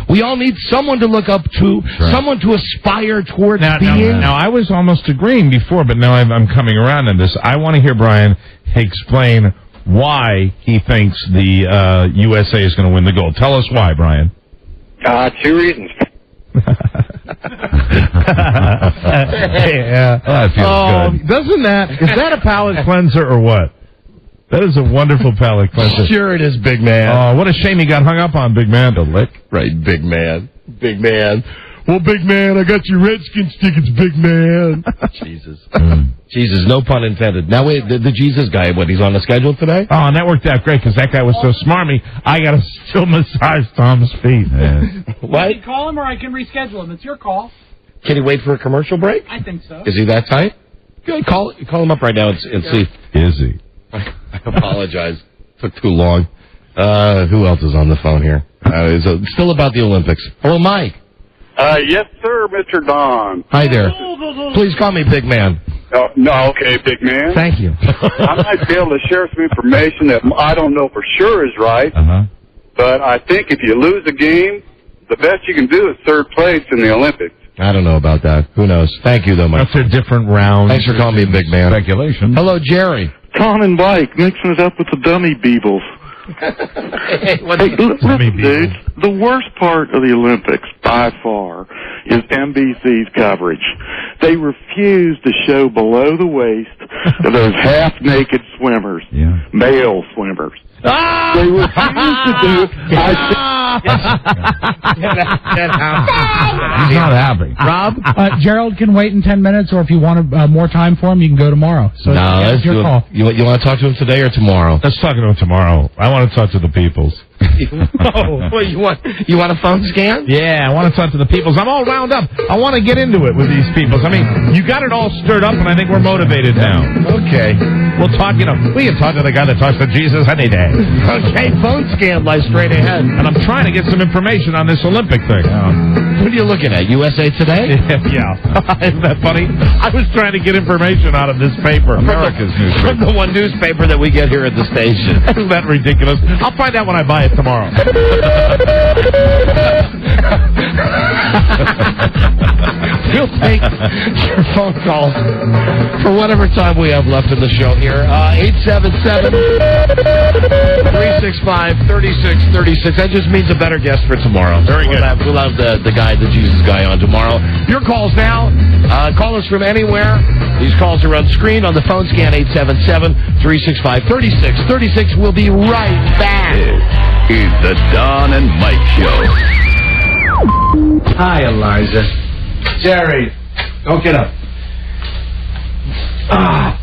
We all need someone to look up to, someone to aspire towards being. Now, I was almost agreeing before, but now I'm coming around on this. I want to hear Brian explain why he thinks the USA is going to win the gold. Tell us why, Brian. 2 reasons. Yeah, that feels good. Is that a palate cleanser or what? That is a wonderful palate cleanser. Sure it is, big man. Oh, what a shame he got hung up on, big man. The lick. Right, big man. Big man. Well, big man, I got your Redskins tickets, big man. Jesus. Jesus, no pun intended. Now, wait, the Jesus guy, he's on the schedule today? Oh, and that worked out great because that guy was so smarmy, I got to still massage Tom's feet. What? I can call him or I can reschedule him. It's your call. Can he wait for a commercial break? I think so. Is he that tight? Good. Call him up right now and see. Is he? I apologize. Took too long. Who else is on the phone here? It's still about the Olympics. Hello, Mike. Yes, sir, Mr. Don. Hi there. Please call me big man. Oh, no, okay, big man. Thank you. I might be able to share some information that I don't know for sure is right, but I think if you lose a game, the best you can do is third place in the Olympics. I don't know about that. Who knows? Thank you, though, Mike. That's a different round. Thanks for calling me big man. Speculation. Hello, Jerry. Tom and Mike mixing it up with the dummy Beebles. Hey, listen, dudes, the worst part of the Olympics, by far, is NBC's coverage. They refuse to show below the waist of those half-naked swimmers, male swimmers. They refuse to do it. He's not happy. Rob? Gerald can wait in 10 minutes, or if you want more time for him, you can go tomorrow. So it's your call. You want to talk to him today or tomorrow? Let's talk to him tomorrow. I want to talk to the peoples. Well, you want a phone scan? Yeah, I want to talk to the peoples. I'm all wound up. I want to get into it with these peoples. I mean, you got it all stirred up, and I think we're motivated now. Okay. We'll talk, we can talk to the guy that talks to Jesus any day. Okay, phone scan lies straight ahead. And I'm trying to get some information on this Olympic thing. What are you looking at, USA Today? Yeah. Isn't that funny? I was trying to get information out of this paper. America's newspaper. From the one newspaper that we get here at the station. Isn't that ridiculous? I'll find out when I buy it tomorrow. We'll take your phone calls for whatever time we have left in the show here. 877-365-3636. That just means a better guest for tomorrow. Very good. We'll have the guy, the Jesus guy, on tomorrow. Your calls now. Call us from anywhere. These calls are on screen on the phone scan, 877-365-3636. We'll be right back. This is the Don and Mike Show. Hi, Eliza. Jerry, don't get up.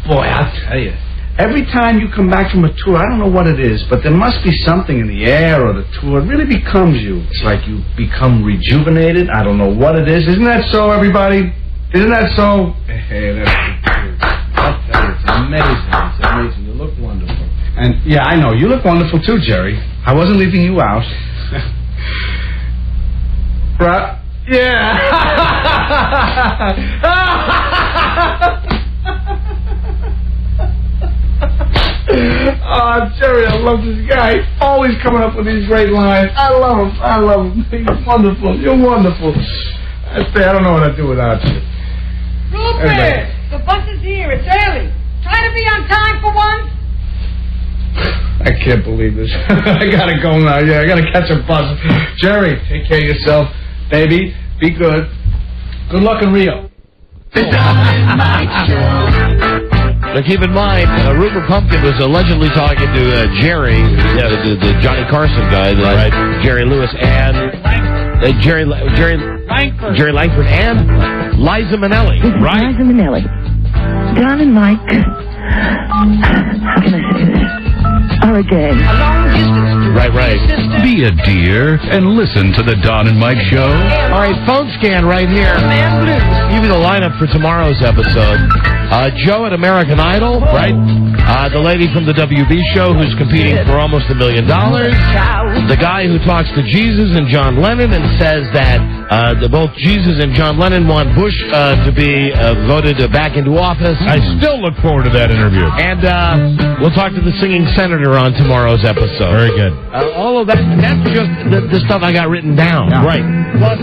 Boy, I'll tell you. Every time you come back from a tour, I don't know what it is, but there must be something in the air or the tour. It really becomes you. It's like you become rejuvenated. I don't know what it is. Isn't that so, everybody? Isn't that so? Hey, that's true. I'll tell you, it's amazing. It's amazing. You look wonderful. And, yeah, I know. You look wonderful, too, Jerry. I wasn't leaving you out. Right? Yeah. Oh, Jerry, I love this guy. He's always coming up with these great lines. I love him. I love him. He's wonderful. You're wonderful. I don't know what I'd do without you. Rupert, Anyway. the bus is here. It's early. Try to be on time for once. I can't believe this. I gotta go now. Yeah, I gotta catch a bus. Jerry, take care of yourself. Baby, be good. Good luck in Rio. The Don and Mike Show. Now, keep in mind, Rupert Pumpkin was allegedly talking to Jerry, the Johnny Carson guy, Jerry Lewis, and Jerry Langford, and Liza Minnelli. Right. Liza Minnelli. Don and Mike, how can I say this, are a gang. Right. Be a dear and listen to the Don and Mike Show. All right, phone scan right here. Give you the lineup for tomorrow's episode. Joe at American Idol, right? The lady from the WB show who's competing for almost $1 million. The guy who talks to Jesus and John Lennon and says that both Jesus and John Lennon want Bush to be voted back into office. I still look forward to that interview. And we'll talk to the singing senator on tomorrow's episode. Very good. All of that, that's just the stuff I got written down. Yeah. Right. Plus,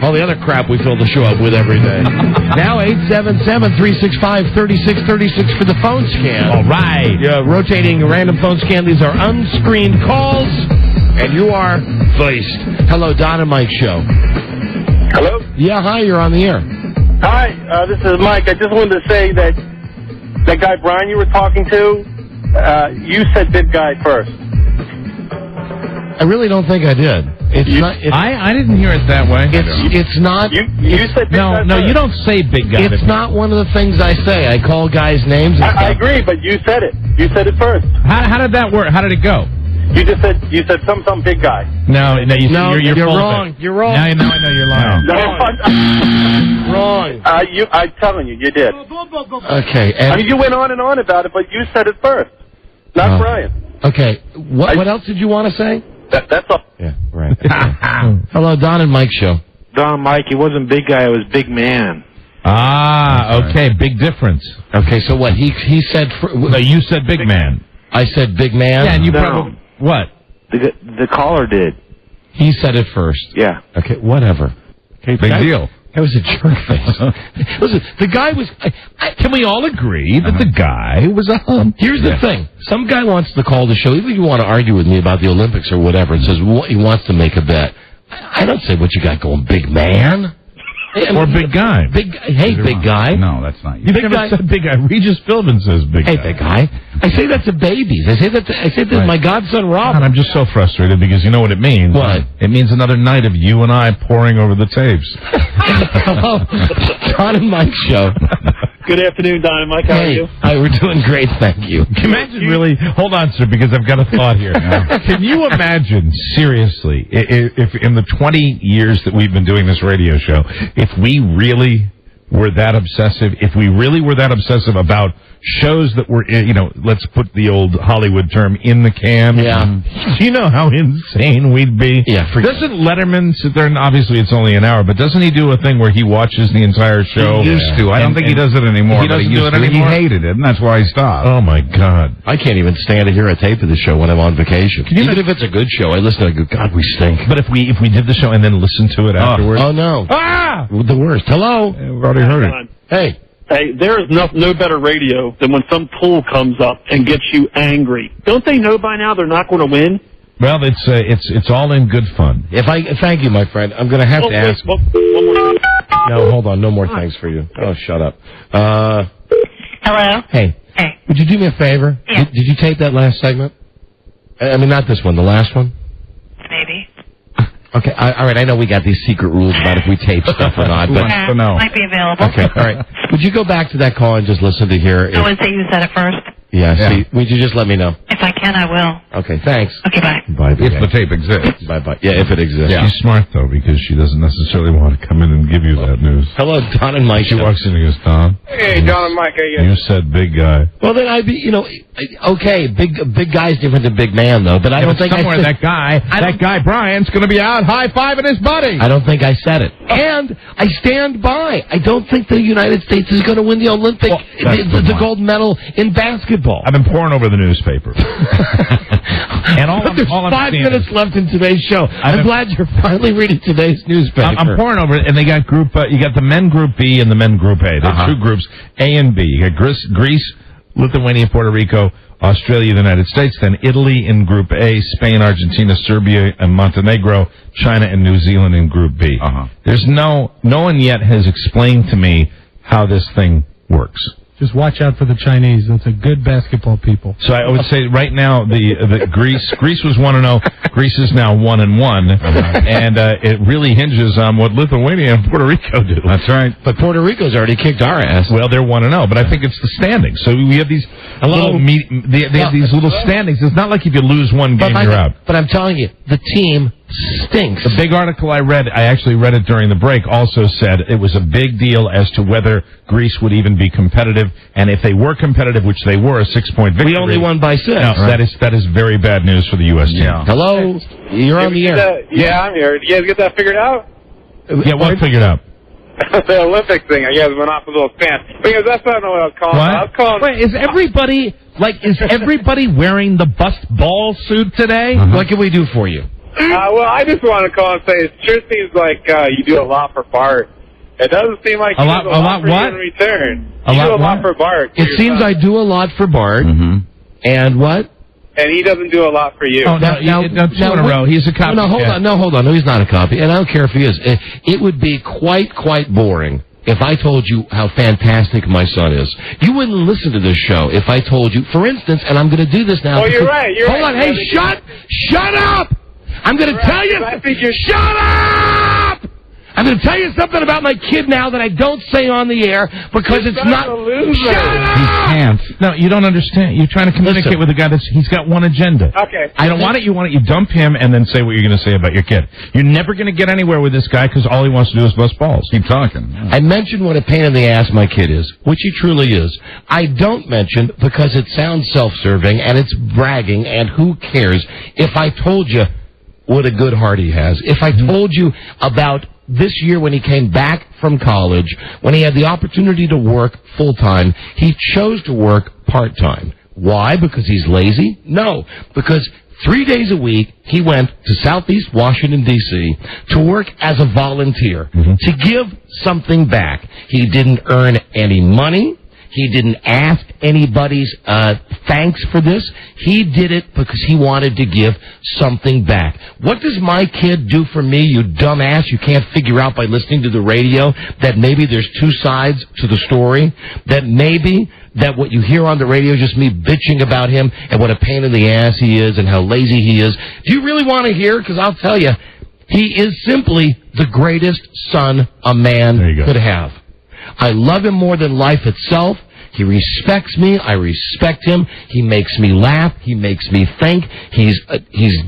all the other crap we fill the show up with every day. Now 877-365-3636 for the phone scan. All right. Rotating random phone scan. These are unscreened calls, and you are voiced. Hello, Don and Mike Show. Hello? Yeah, hi, you're on the air. Hi, this is Mike. I just wanted to say that that guy Brian you were talking to, you said big guy first. I really don't think I did. I didn't hear it that way. It's not. You said big guy No, first. you don't say big guy. It's not one of the things I say. I call guys' names. And I agree, but you said it. You said it first. How did that work? How did it go? You just said some big guy. No, you're wrong. You're wrong. Now I know you're lying. No, wrong. I'm telling you, you did. Okay. I mean, you went on and on about it, but you said it first, not Brian. Okay. What else did you want to say? That's all. Yeah, right. Hello, Don and Mike Show. Don and Mike, he wasn't big guy, it was big man. Okay, big difference. Okay, so what? He said... you said big man. I said big man? Yeah, and you probably... What? The caller did. He said it first. Yeah. Okay, whatever. Okay, big deal. That was a jerk face. Listen, the guy was... Can we all agree that the guy was a hump? Here's the thing. Some guy wants to call the show, even if you want to argue with me about the Olympics or whatever, and says he wants to make a bet. I don't say what you got going, big man. Or big guy. Big guy. No, that's not you. You never said big guy. Regis Philbin says big guy. Hey, big guy. I say that to babies. I say that to my godson, Rob. God, I'm just so frustrated because you know what it means. What? It means another night of you and I poring over the tapes. Hello. Don and Mike Show. Good afternoon, Don and Mike. How are you? Hi, we're doing great, thank you. Can you imagine really... Hold on, sir, because I've got a thought here. Can you imagine, seriously, if in the 20 years that we've been doing this radio show, if we really were that obsessive, about shows that were, let's put the old Hollywood term, in the can. Yeah. Do you know how insane we'd be? Yeah. Doesn't Letterman sit there, and obviously it's only an hour, but doesn't he do a thing where he watches the entire show? He used to. I don't think he does it anymore. He doesn't do it anymore? He hated it, and that's why he stopped. Oh, my God. I can't even stand to hear a tape of the show when I'm on vacation. Even if it's a good show, I listen to it and go, God, we stink. But if we did the show and then listen to it afterwards? Oh, no. Ah! The worst. Hello? We've already heard it. Hey. Hey, there is no better radio than when some tool comes up and gets you angry. Don't they know by now they're not going to win? Well, it's all in good fun. Thank you, my friend. I'm going to have to ask. One more thing. No, hold on. No more thanks for you. Oh, shut up. Hello? Hey. Hey. Would you do me a favor? Yeah. Did you tape that last segment? I mean, not this one. The last one? Maybe. Okay, all right, I know we got these secret rules about if we tape stuff or not, but... Might be available. Okay, all right. Would you go back to that call and just listen to hear... I would say you said it first. Yeah, see, would you just let me know? If I can, I will. Okay, thanks. Okay, bye. Bye. If the tape exists. Bye-bye. Yeah, if it exists. Yeah. She's smart, though, because she doesn't necessarily want to come in and give you that news. Hello, Don and Mike. She walks in and goes, Don. Hey, Don and Mike, how you? You said big guy. Well, then I'd be, okay, big guy's different than big man, though, but I don't think somewhere that guy Brian's going to be out high-fiving his buddy. I don't think I said it. And I stand by. I don't think the United States is going to win the Olympic, the gold medal in basketball. I've been poring over the newspaper. And there's 5 minutes left in today's show. I'm glad you're finally reading today's newspaper. I'm poring over it, and they got you got the men group B and the men group A. There's two groups, A and B. You got Greece, Lithuania, Puerto Rico, Australia, the United States, then Italy in Group A, Spain, Argentina, Serbia, and Montenegro, China, and New Zealand in Group B. There's no one yet has explained to me how this thing works. Just watch out for the Chinese. That's a good basketball people. So I would say right now the Greece was 1-0. Greece is now 1-1, and it really hinges on what Lithuania and Puerto Rico do. That's right. But Puerto Rico's already kicked our ass. Well, they're 1-0, but I think it's the standings. So we have these they have these little standings. It's not like if you lose one game, you're out. But I'm telling you, the team stinks. The big article I actually read it during the break, also said it was a big deal as to whether Greece would even be competitive, and if they were competitive, which they were, a 6-point victory. We only won by 6. No, that is very bad news for the U.S. team. Yeah. Hello? You're on the air. Yeah, I'm here. Did you guys get that figured out? Yeah, what figured out? The Olympic thing. You guys went off with those pants. Because that's not what I was calling. What? I was calling. Wait, is everybody wearing the bust ball suit today? What can we do for you? Well, I just want to call and say it sure seems like you do a lot for Bart. It doesn't seem like you do a lot for you in return. You do a lot for Bart. It seems I do a lot for Bart. And what? And he doesn't do a lot for you. Oh, no, two in a row. He's a copy. No, hold on. No, he's not a copy. And I don't care if he is. It would be quite boring if I told you how fantastic my son is. You wouldn't listen to this show if I told you, for instance, and I'm going to do this now. Oh, you're right. Hold on. Hey, shut up! I'm going to tell you. Shut up! I'm going to tell you something about my kid now that I don't say on the air because it's not. Shut up! He can't. No, you don't understand. You're trying to communicate with a guy he's got one agenda. Okay. I don't want it. You want it. You dump him and then say what you're going to say about your kid. You're never going to get anywhere with this guy because all he wants to do is bust balls. Keep talking. Yeah. I mentioned what a pain in the ass my kid is, which he truly is. I don't mention because it sounds self-serving and it's bragging, and who cares if I told you what a good heart he has. If I told you about this year when he came back from college, when he had the opportunity to work full-time, he chose to work part-time. Why? Because he's lazy? No, because 3 days a week he went to Southeast Washington, D.C. to work as a volunteer, to give something back. He didn't earn any money. He didn't ask anybody's thanks for this. He did it because he wanted to give something back. What does my kid do for me, you dumbass? You can't figure out by listening to the radio that maybe there's two sides to the story, that maybe that what you hear on the radio is just me bitching about him and what a pain in the ass he is and how lazy he is. Do you really want to hear? Because I'll tell you, he is simply the greatest son a man could have. I love him more than life itself. He respects me. I respect him. He makes me laugh. He makes me think. He's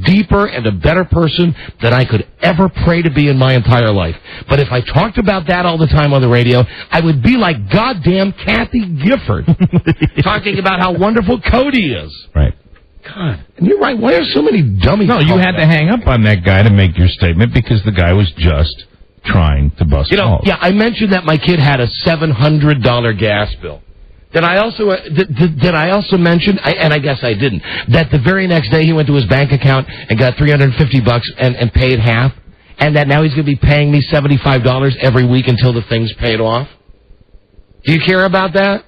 deeper and a better person than I could ever pray to be in my entire life. But if I talked about that all the time on the radio, I would be like goddamn Kathy Gifford talking about how wonderful Cody is. Right. God, and you're right. Why are so many dummies? No, you had to hang up on that guy to make your statement because the guy was just trying to bust balls. Yeah, I mentioned that my kid had a $700 gas bill. Did I also mention, and I guess I didn't, that the very next day he went to his bank account and got $350 and paid half, and that now he's going to be paying me $75 every week until the thing's paid off? Do you care about that?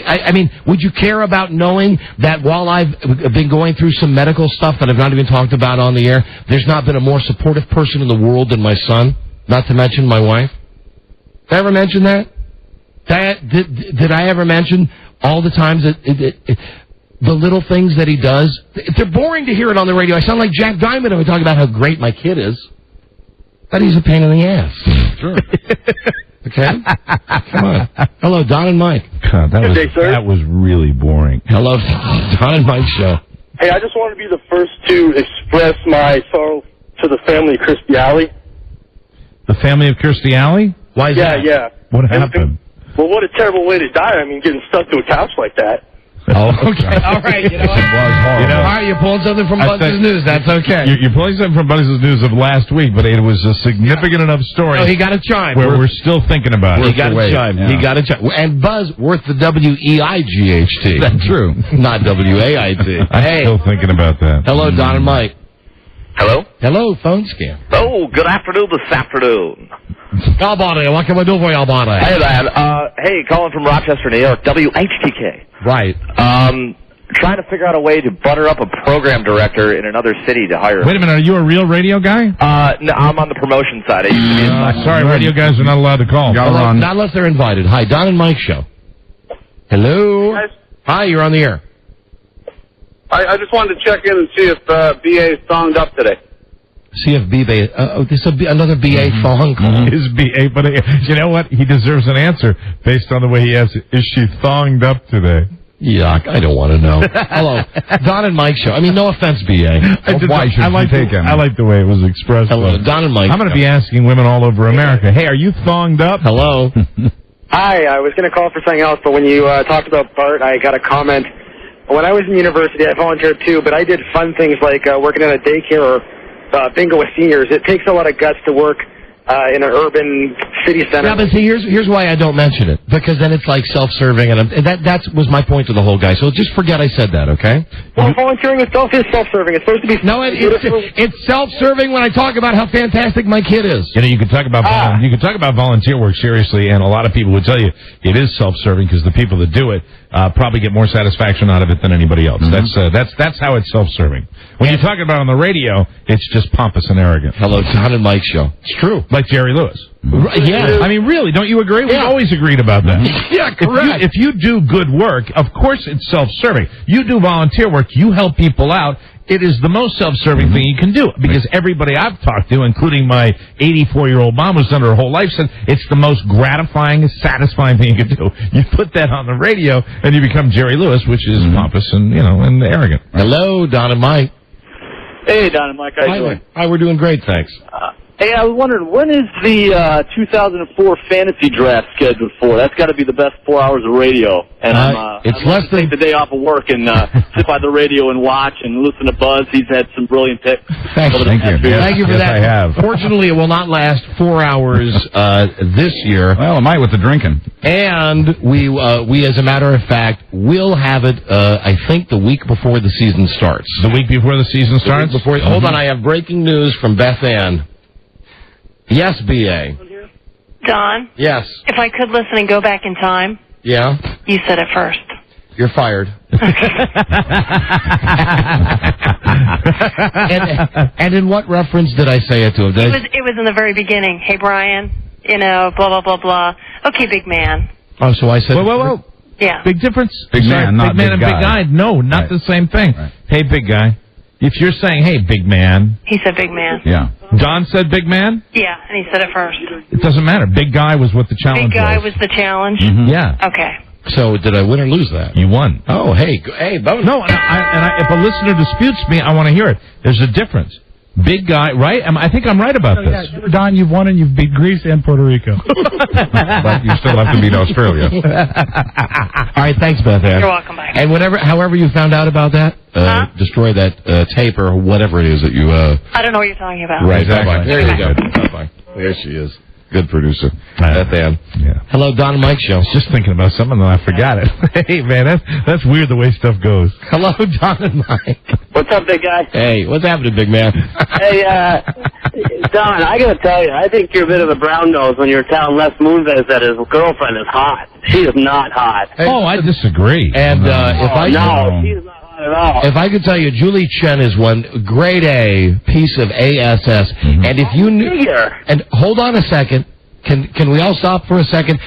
I mean, would you care about knowing that while I've been going through some medical stuff that I've not even talked about on the air, there's not been a more supportive person in the world than my son? Not to mention my wife. Did I ever mention that? Did I ever mention all the times that the little things that he does? They're boring to hear it on the radio. I sound like Jack Diamond when we talk about how great my kid is. But he's a pain in the ass. Sure. Okay? Come on. Hello, Don and Mike. God, that was really boring. Hello, Don and Mike show. Hey, I just want to be the first to express my sorrow to the family of Kirstie Alley. The family of Kirstie Alley? Why is that? Yeah. What happened? Well, what a terrible way to die. I mean, getting stuck to a couch like that. Oh, okay. All right. You know what? It was horrible. All right, you're pulling something from Buzz's News. That's okay. You're pulling something from Buzz's News of last week, but it was a significant enough story. Oh, he got a chime. Where we're still thinking about it. He got a chime. Yeah. He got a chime. And Buzz, worth the W-E-I-G-H-T. That's true. Not W-A-I-T. I'm still thinking about that. Hello, Don and Mike. Hello? Hello, phone scam. Oh, good afternoon this afternoon. Albany, what can we do for you, Albany? Hey, man. Hey, calling from Rochester, New York, WHTK. Right. Trying to figure out a way to butter up a program director in another city to hire. Wait a minute, are you a real radio guy? No, I'm on the promotion side. I used to be inside. Sorry, radio guys are not allowed to call. Not unless they're invited. Hi, Don and Mike show. Hello. Guys? Hi, you're on the air. I just wanted to check in and see if BA is songed up today. See if BA. This will be another BA phone call. His BA, but you know what? He deserves an answer based on the way he asks it. Is she thonged up today? Yuck, I don't want to know. Hello. Don and Mike show. I mean, no offense, BA. Why should she take him? I like the way it was expressed. Hello, Don and Mike. I'm going to be asking women all over America, hey, are you thonged up? Hello. Hi, I was going to call for something else, but when you talked about Bart, I got a comment. When I was in university, I volunteered too, but I did fun things like working at a daycare or bingo with seniors. It takes a lot of guts to work in an urban city center. Yeah, but see, here's why I don't mention it. Because then it's like self-serving, and that was my point to the whole guy. So just forget I said that, okay? Well, volunteering itself is self-serving. It's supposed to be... No, it's self-serving when I talk about how fantastic my kid is. You know, you can talk about volunteer work seriously, and a lot of people would tell you it is self-serving because the people that do it probably get more satisfaction out of it than anybody else. That's how it's self-serving. When you're talking about on the radio, it's just pompous and arrogant. Hello, Don and Mike show. It's true. Like Jerry Lewis. Yeah. I mean, really, don't you agree? We've always agreed about that. Yeah, correct. If you do good work, of course it's self-serving. You do volunteer work, you help people out. It is the most self-serving thing you can do because everybody I've talked to, including my 84-year-old mom who's done her whole life, said it's the most gratifying, satisfying thing you can do. You put that on the radio and you become Jerry Lewis, which is pompous and, and arrogant. Hello, Don and Mike. Hey, Don and Mike. How you doing? Hi, we're doing great, thanks. Hey, I was wondering, when is the 2004 fantasy draft scheduled for? That's got to be the best 4 hours of radio. And I'm take the day off of work and sit by the radio and watch and listen to Buzz. He's had some brilliant picks. Thank you. Thank you for that. I have. Fortunately, it will not last 4 hours this year. Well, it might with the drinking. And we, as a matter of fact, will have it, I think, the week before the season starts. The week before the season starts? Hold on, I have breaking news from Beth Ann. Yes, B.A. Don? Yes. If I could listen and go back in time. Yeah? You said it first. You're fired. and in what reference did I say it to him? It was in the very beginning. Hey, Brian, blah, blah, blah, blah. Okay, big man. Oh, so I said... Whoa. Yeah. Big difference? Big man, not big man big and guy. big guy. No, not the same thing. Right. Hey, big guy. If you're saying, hey, big man... He said big man. Yeah. Don said big man? Yeah, and he said it first. It doesn't matter. Big guy was what the challenge Big guy was the challenge? Yeah. Okay. So did I win or lose that? You won. Oh, hey, bonus. No, if a listener disputes me, I want to hear it. There's a difference. Big guy, right? I think I'm right about this. Yeah, Don, you've won and you've beat Greece and Puerto Rico. But you still have to beat Australia. All right, thanks, Beth Ann. You're welcome, bye. And however you found out about that, destroy that tape or whatever it is that you... I don't know what you're talking about. Right, exactly. bye-bye. There you go. Bye-bye. There she is. Good producer. Beth Ann. Yeah. Hello, Don and Mike show. Just thinking about something and I forgot it. Hey, man, that's weird the way stuff goes. Hello, Don and Mike. What's up, big guy? Hey, what's happening, big man? Hey, Don, I got to tell you, I think you're a bit of a brown nose when you're telling Les Moonves that his girlfriend is hot. She is not hot. Oh, I disagree. And she's not hot at all. If I could tell you, Julie Chen is one grade A piece of ASS. And if you knew... And hold on a second. Can we all stop for a second?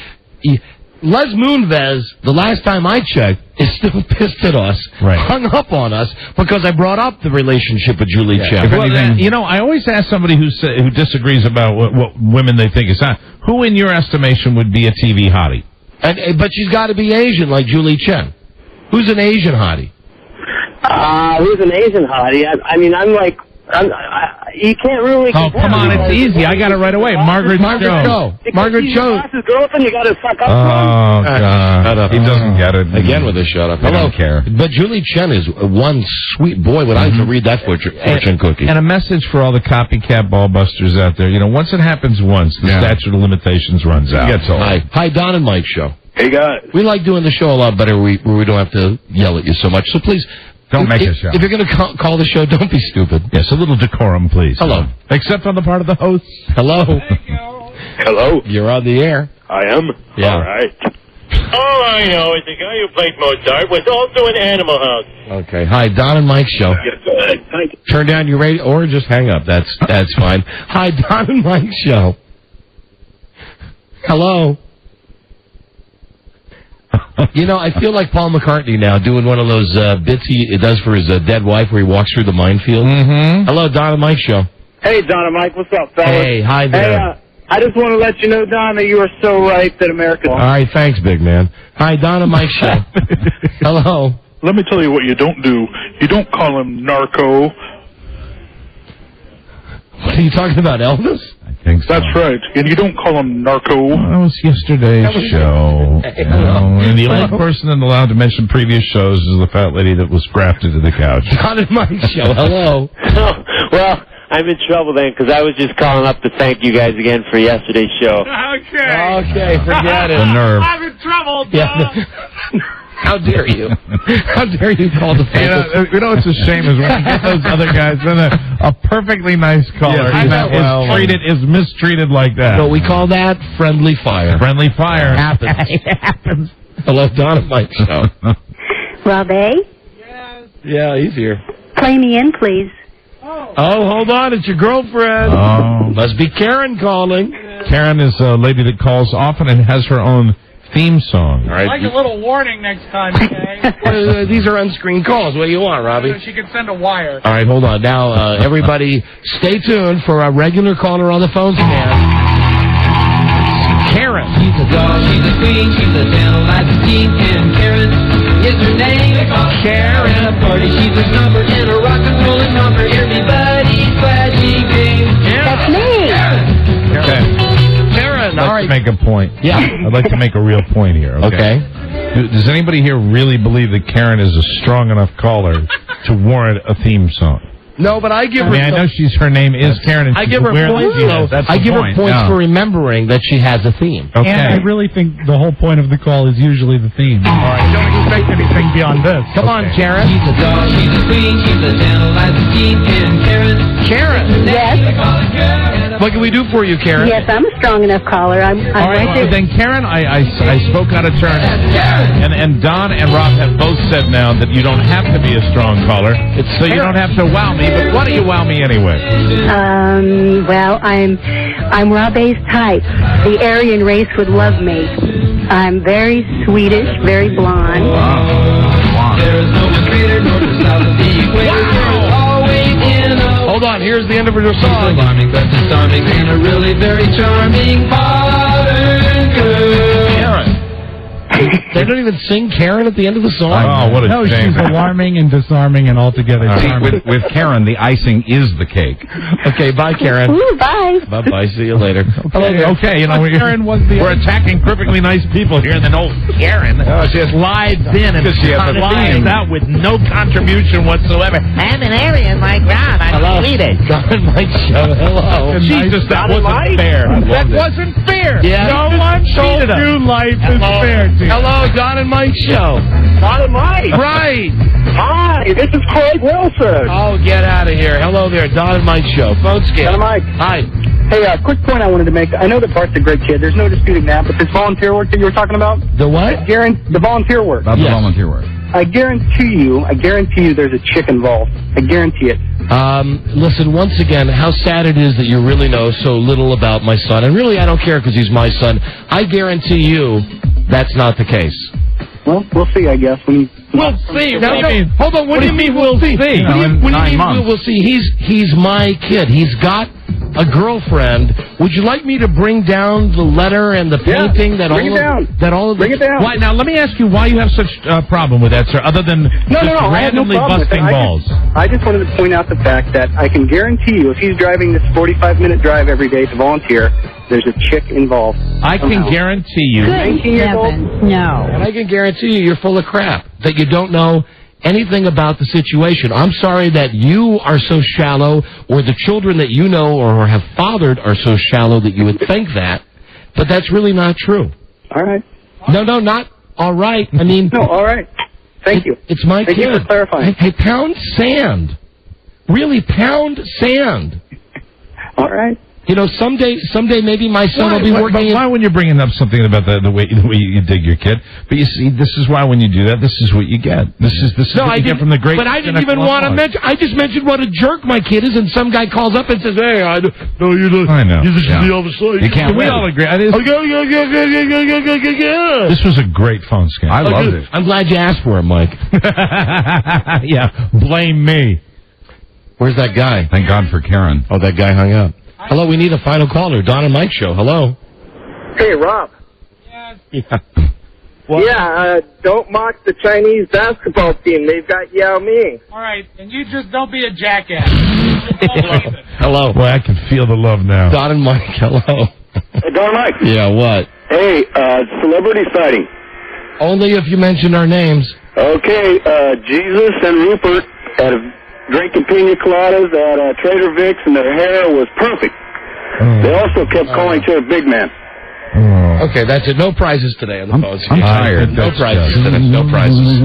Les Moonves, the last time I checked, is still pissed at us, hung up on us, because I brought up the relationship with Julie Chen. Well, I always ask somebody who disagrees about what women they think is hot. Who, in your estimation, would be a TV hottie? But she's got to be Asian, like Julie Chen. Who's an Asian hottie? Who's an Asian hottie? I mean, you can't really... Oh, come on, it's easy. I got it right away. Margaret Cho. Margaret Cho. His girlfriend, you got to suck up to him? Oh, God. Shut up. He doesn't get it. Again with a shut up. I don't care. But Julie Chen is one sweet boy. Would I like to read that fortune cookie? And a message for all the copycat ballbusters out there. Once it happens once, the statute of limitations runs out. Gets old. Hi, Don and Mike show. Hey, guys. We like doing the show a lot better where we don't have to yell at you so much. So please... Don't make a show. If you're going to call the show, don't be stupid. Yes, a little decorum, please. Hello. Except on the part of the hosts. Hello. Hello. You're on the air. I am? Yeah. All right. All I know is the guy who played Mozart was also in Animal House. Okay. Hi, Don and Mike show. Yes, go ahead. Thank you. Turn down your radio, or just hang up. That's fine. Hi, Don and Mike show. Hello. You know, I feel like Paul McCartney now doing one of those bits he does for his dead wife where he walks through the minefield. Mm-hmm. Hello, Don and Mike Show. Hey, Don and Mike, what's up, fellas? Hey, hi there. Hey, I just want to let you know, Don, that you are so right that America... All right, thanks, big man. Hi, Don and Mike Show. Hello. Let me tell you what you don't do. You don't call him narco. What are you talking about, Elvis? I think so. That's right. And you don't call him narco. That was yesterday's show. Hey, and the only person that allowed to mention previous shows is the fat lady that was grafted to the couch. Don and Mike Show. Hello. Well, I'm in trouble then because I was just calling up to thank you guys again for yesterday's show. Okay, forget it. The nerve. I'm in trouble, Don. Yeah. How dare you? How dare you call the You know what's a shame is when you get those other guys, then a perfectly nice caller is mistreated like that. So we call that friendly fire. Friendly fire. It happens. Hello, Don and Mike Show. Rob A? Yeah, he's here. Play me in, please. Oh, hold on. It's your girlfriend. Oh. Must be Karen calling. Karen is a lady that calls often and has her own theme song. All right. I'd like a little warning next time, okay? These are unscreened calls. What do you want, Robbie? So she can send a wire. All right, hold on. Now, everybody, stay tuned for a regular caller on the phone stand. Karen. She's a dog, she's a queen, she's a gentle like a king, and Karen is her name. Karen. At a party, she's a number in a rock and rollin' number. Everybody's glad she came. That's me. Okay. Karen, I'd like to make a point. Yeah. I'd like to make a real point here. Okay. Does anybody here really believe that Karen is a strong enough caller to warrant a theme song? No, but I give her... I know her name is Karen. And I give her points, for remembering that she has a theme. Okay. And I really think the whole point of the call is usually the theme. All right. Don't expect anything beyond this. Come on, Karen. She's a dog, she's a queen, she's a gentle like a king, and Karen. Karen. Yes. What can we do for you, Karen? Yes, I'm a strong enough caller. I'm All right, right there. then Karen, I spoke out of turn, and Don and Rob have both said now that you don't have to be a strong caller, so you don't have to wow me. But why do you wow me anyway? Well, I'm Rob A's type. The Aryan race would love me. I'm very Swedish, very blonde. There's no one greater north or south of the equator. Always in a... Hold on, here's the end of her song. Alarming, but disarming, and a really very charming modern girl. Karen. They don't even sing Karen at the end of the song? Oh, what a No, shame. she's alarming and disarming and altogether charming. With Karen, the icing is the cake. Okay, bye, Karen. Ooh, bye. Bye-bye. See you later. Okay, you know, we're attacking perfectly nice people here, and then old Karen slides in and slides out with no contribution whatsoever. I'm an Aryan like Rob. I'm Swedish. Don and Mike Show. Hello. Jesus, that wasn't fair. That wasn't fair. Yeah. No one cheated us. You life is fair to you. Hello, Don and Mike Show. Don and Mike. Right. Hi, this is Craig Wilson. Oh, get out of here. Hello there, Don and Mike Show. Phone scale. Don and Mike. Hi. Hey, quick point I wanted to make. I know that Bart's a great kid. There's no disputing that. But this volunteer work that you were talking about? The what? The volunteer work. About the volunteer work. I guarantee you there's a chick involved. I guarantee it. Listen, once again, how sad it is that you really know so little about my son. And really, I don't care because he's my son. I guarantee you that's not the case. Well, we'll see, I guess. We'll see. Hold on. What do you mean we'll see? What do you mean we'll see? He's my kid. He's got a girlfriend. Would you like me to bring down the letter and the painting that bring it down. Why, now, let me ask you why you have such a problem with that, sir, other than randomly busting balls. I just wanted to point out the fact that I can guarantee you if he's driving this 45-minute drive every day to volunteer, there's a chick involved. I can guarantee you. 19 years old? No. And I can guarantee you're full of crap, that you don't know anything about the situation. I'm sorry that you are so shallow, or the children that you know or have fathered are so shallow that you would think that, but that's really not true. All right. No, not all right. I mean... No, all right. Thank you. It's my kid. Thank you for clarifying. Hey, pound sand. Really, pound sand. All right. You know, someday maybe my son will be working. But why, when you're bringing up something about the way you dig your kid? But you see, this is why when you do that, this is what you get. This is what you get from the great. But I didn't even want to mention. I just mentioned what a jerk my kid is, and some guy calls up and says, "Hey, I know you're the. I know. You're the other side." You can't. We all agree. This was a great phone scam. I loved it. I'm glad you asked for it, Mike. Yeah, blame me. Where's that guy? Thank God for Karen. Oh, that guy hung up. Hello, we need a final caller. Don and Mike show. Hello. Hey, Rob. Yeah. Don't mock the Chinese basketball team. They've got Yao Ming. All right, and you just don't be a jackass. Hello. Boy, I can feel the love now. Don and Mike, hello. Hey, Don and Mike. Yeah, what? Hey, celebrity sighting. Only if you mention our names. Okay, Jesus and Rupert at drinking pina coladas at Trader Vic's, and their hair was perfect. They also kept calling each other Big Man. Okay, that's it. No prizes today on the phones. I'm tired. No prizes today. No prizes.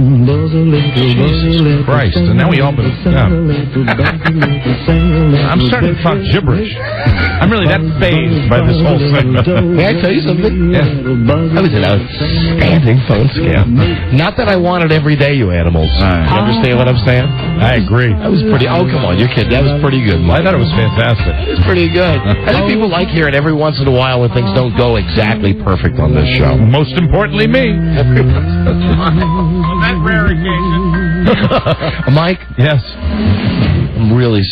Jesus Christ. And now we all been... I'm starting to talk gibberish. I'm really that phased by this whole segment. May I tell you something? Yeah. That was an outstanding phone scam. Not that I want it every day, you animals. You understand what I'm saying? I agree. That was pretty... Oh, come on. You're kidding. That was pretty good, Mike. I thought it was fantastic. It was pretty good. I think people like hearing every once in a while when things don't go exactly perfect on this show. Most importantly, me. On that rare occasion. Mike? Yes. I'm really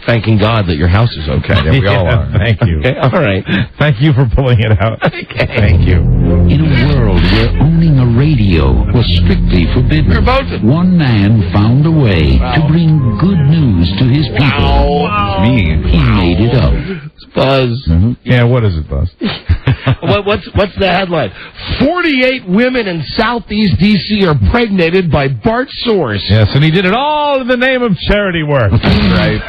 thanking God that your house is okay. We all are. Thank you. Okay, all right. Thank you for pulling it out. Okay. Thank you. In a world where owning a radio was strictly forbidden, one man found a way to bring good news to his people. Me. He made it up. Buzz. Mm-hmm. Yeah, what is it, Buzz? What's the headline? 48 women in Southeast D.C. are pregnated by Bart Source. Yes, and he did it all in the name of charity work. Right.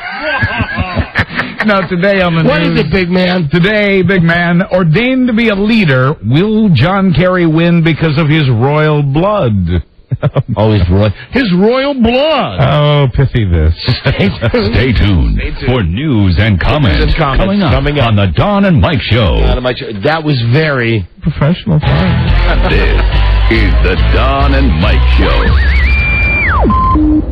Now, today on the news... What is it, big man? Today, big man, ordained to be a leader, will John Kerry win because of his royal blood? Oh, his royal blood. Oh, pithy this. Stay tuned for news and comments coming up on the Don and Mike Show. That was very professional. This is the Don and Mike Show.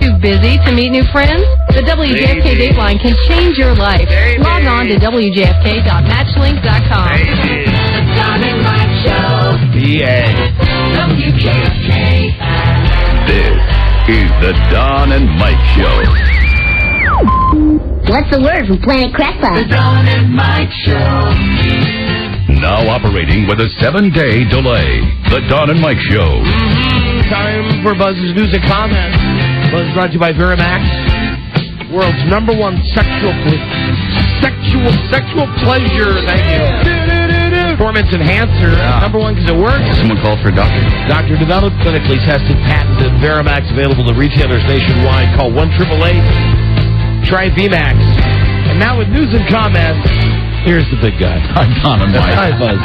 Too busy to meet new friends? The WJFK Dateline can change your life. Log on to WJFK.matchlink.com. The Don and Mike Show. WJFK. This is the Don and Mike Show. What's the word from Planet Crackpot? The Don and Mike Show. Now operating with a 7-day delay. The Don and Mike Show. Time for Buzz's News and Comments. Buzz brought to you by Verimax, world's #1 sexual pleasure. Thank you. Performance enhancer, #1 because it works. Someone called for a doctor. Doctor developed, clinically tested, patented. Verimax available to retailers nationwide. Call 1-888. Try VMAX. And now with news and comments, here's the big guy. Hi, Don and Mike. Hi, Buzz.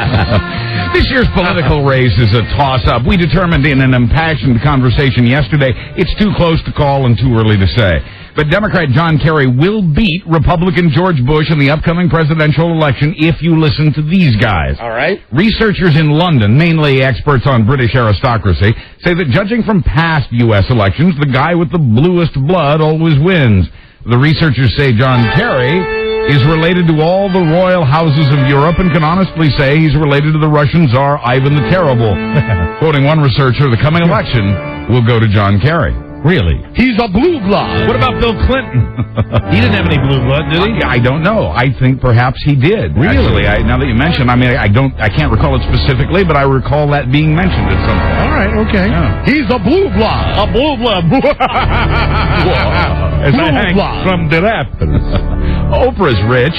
This year's political race is a toss-up. We determined in an impassioned conversation yesterday it's too close to call and too early to say. But Democrat John Kerry will beat Republican George Bush in the upcoming presidential election if you listen to these guys. All right. Researchers in London, mainly experts on British aristocracy, say that judging from past U.S. elections, the guy with the bluest blood always wins. The researchers say John Kerry is related to all the royal houses of Europe and can honestly say he's related to the Russian Tsar Ivan the Terrible. Quoting one researcher, the coming election will go to John Kerry. Really? He's a blue blood. What about Bill Clinton? He didn't have any blue blood, did he? I don't know. I think perhaps he did. Really? Actually, now that you mention, I can't recall it specifically, but I recall that being mentioned at some point. All right, okay. Yeah. He's a blue blood. A blue blood. As I hang from the rafters. Oprah's rich,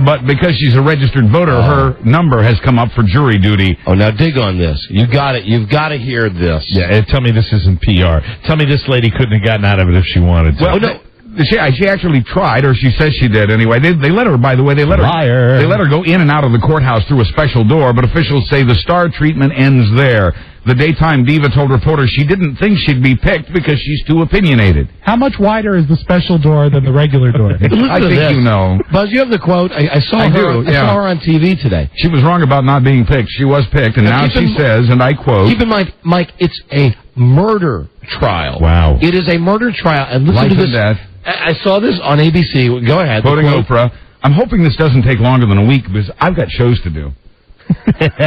but because she's a registered voter, her number has come up for jury duty. Oh, now dig on this. You've got to hear this. Yeah, tell me this isn't PR. Tell me this lady couldn't have gotten out of it if she wanted to. Well, no. She actually tried, or she says she did anyway. They let her, by the way, they let her go in and out of the courthouse through a special door, but officials say the star treatment ends there. The daytime diva told reporters she didn't think she'd be picked because she's too opinionated. How much wider is the special door than the regular door? I think you know. Buzz, you have the quote. I saw her on TV today. She was wrong about not being picked. She was picked, and now she says, and I quote... Keep in mind, Mike, it's a murder trial. Wow. It is a murder trial. And listen to this. Death. I saw this on ABC. Go ahead. Quoting Oprah, I'm hoping this doesn't take longer than a week because I've got shows to do.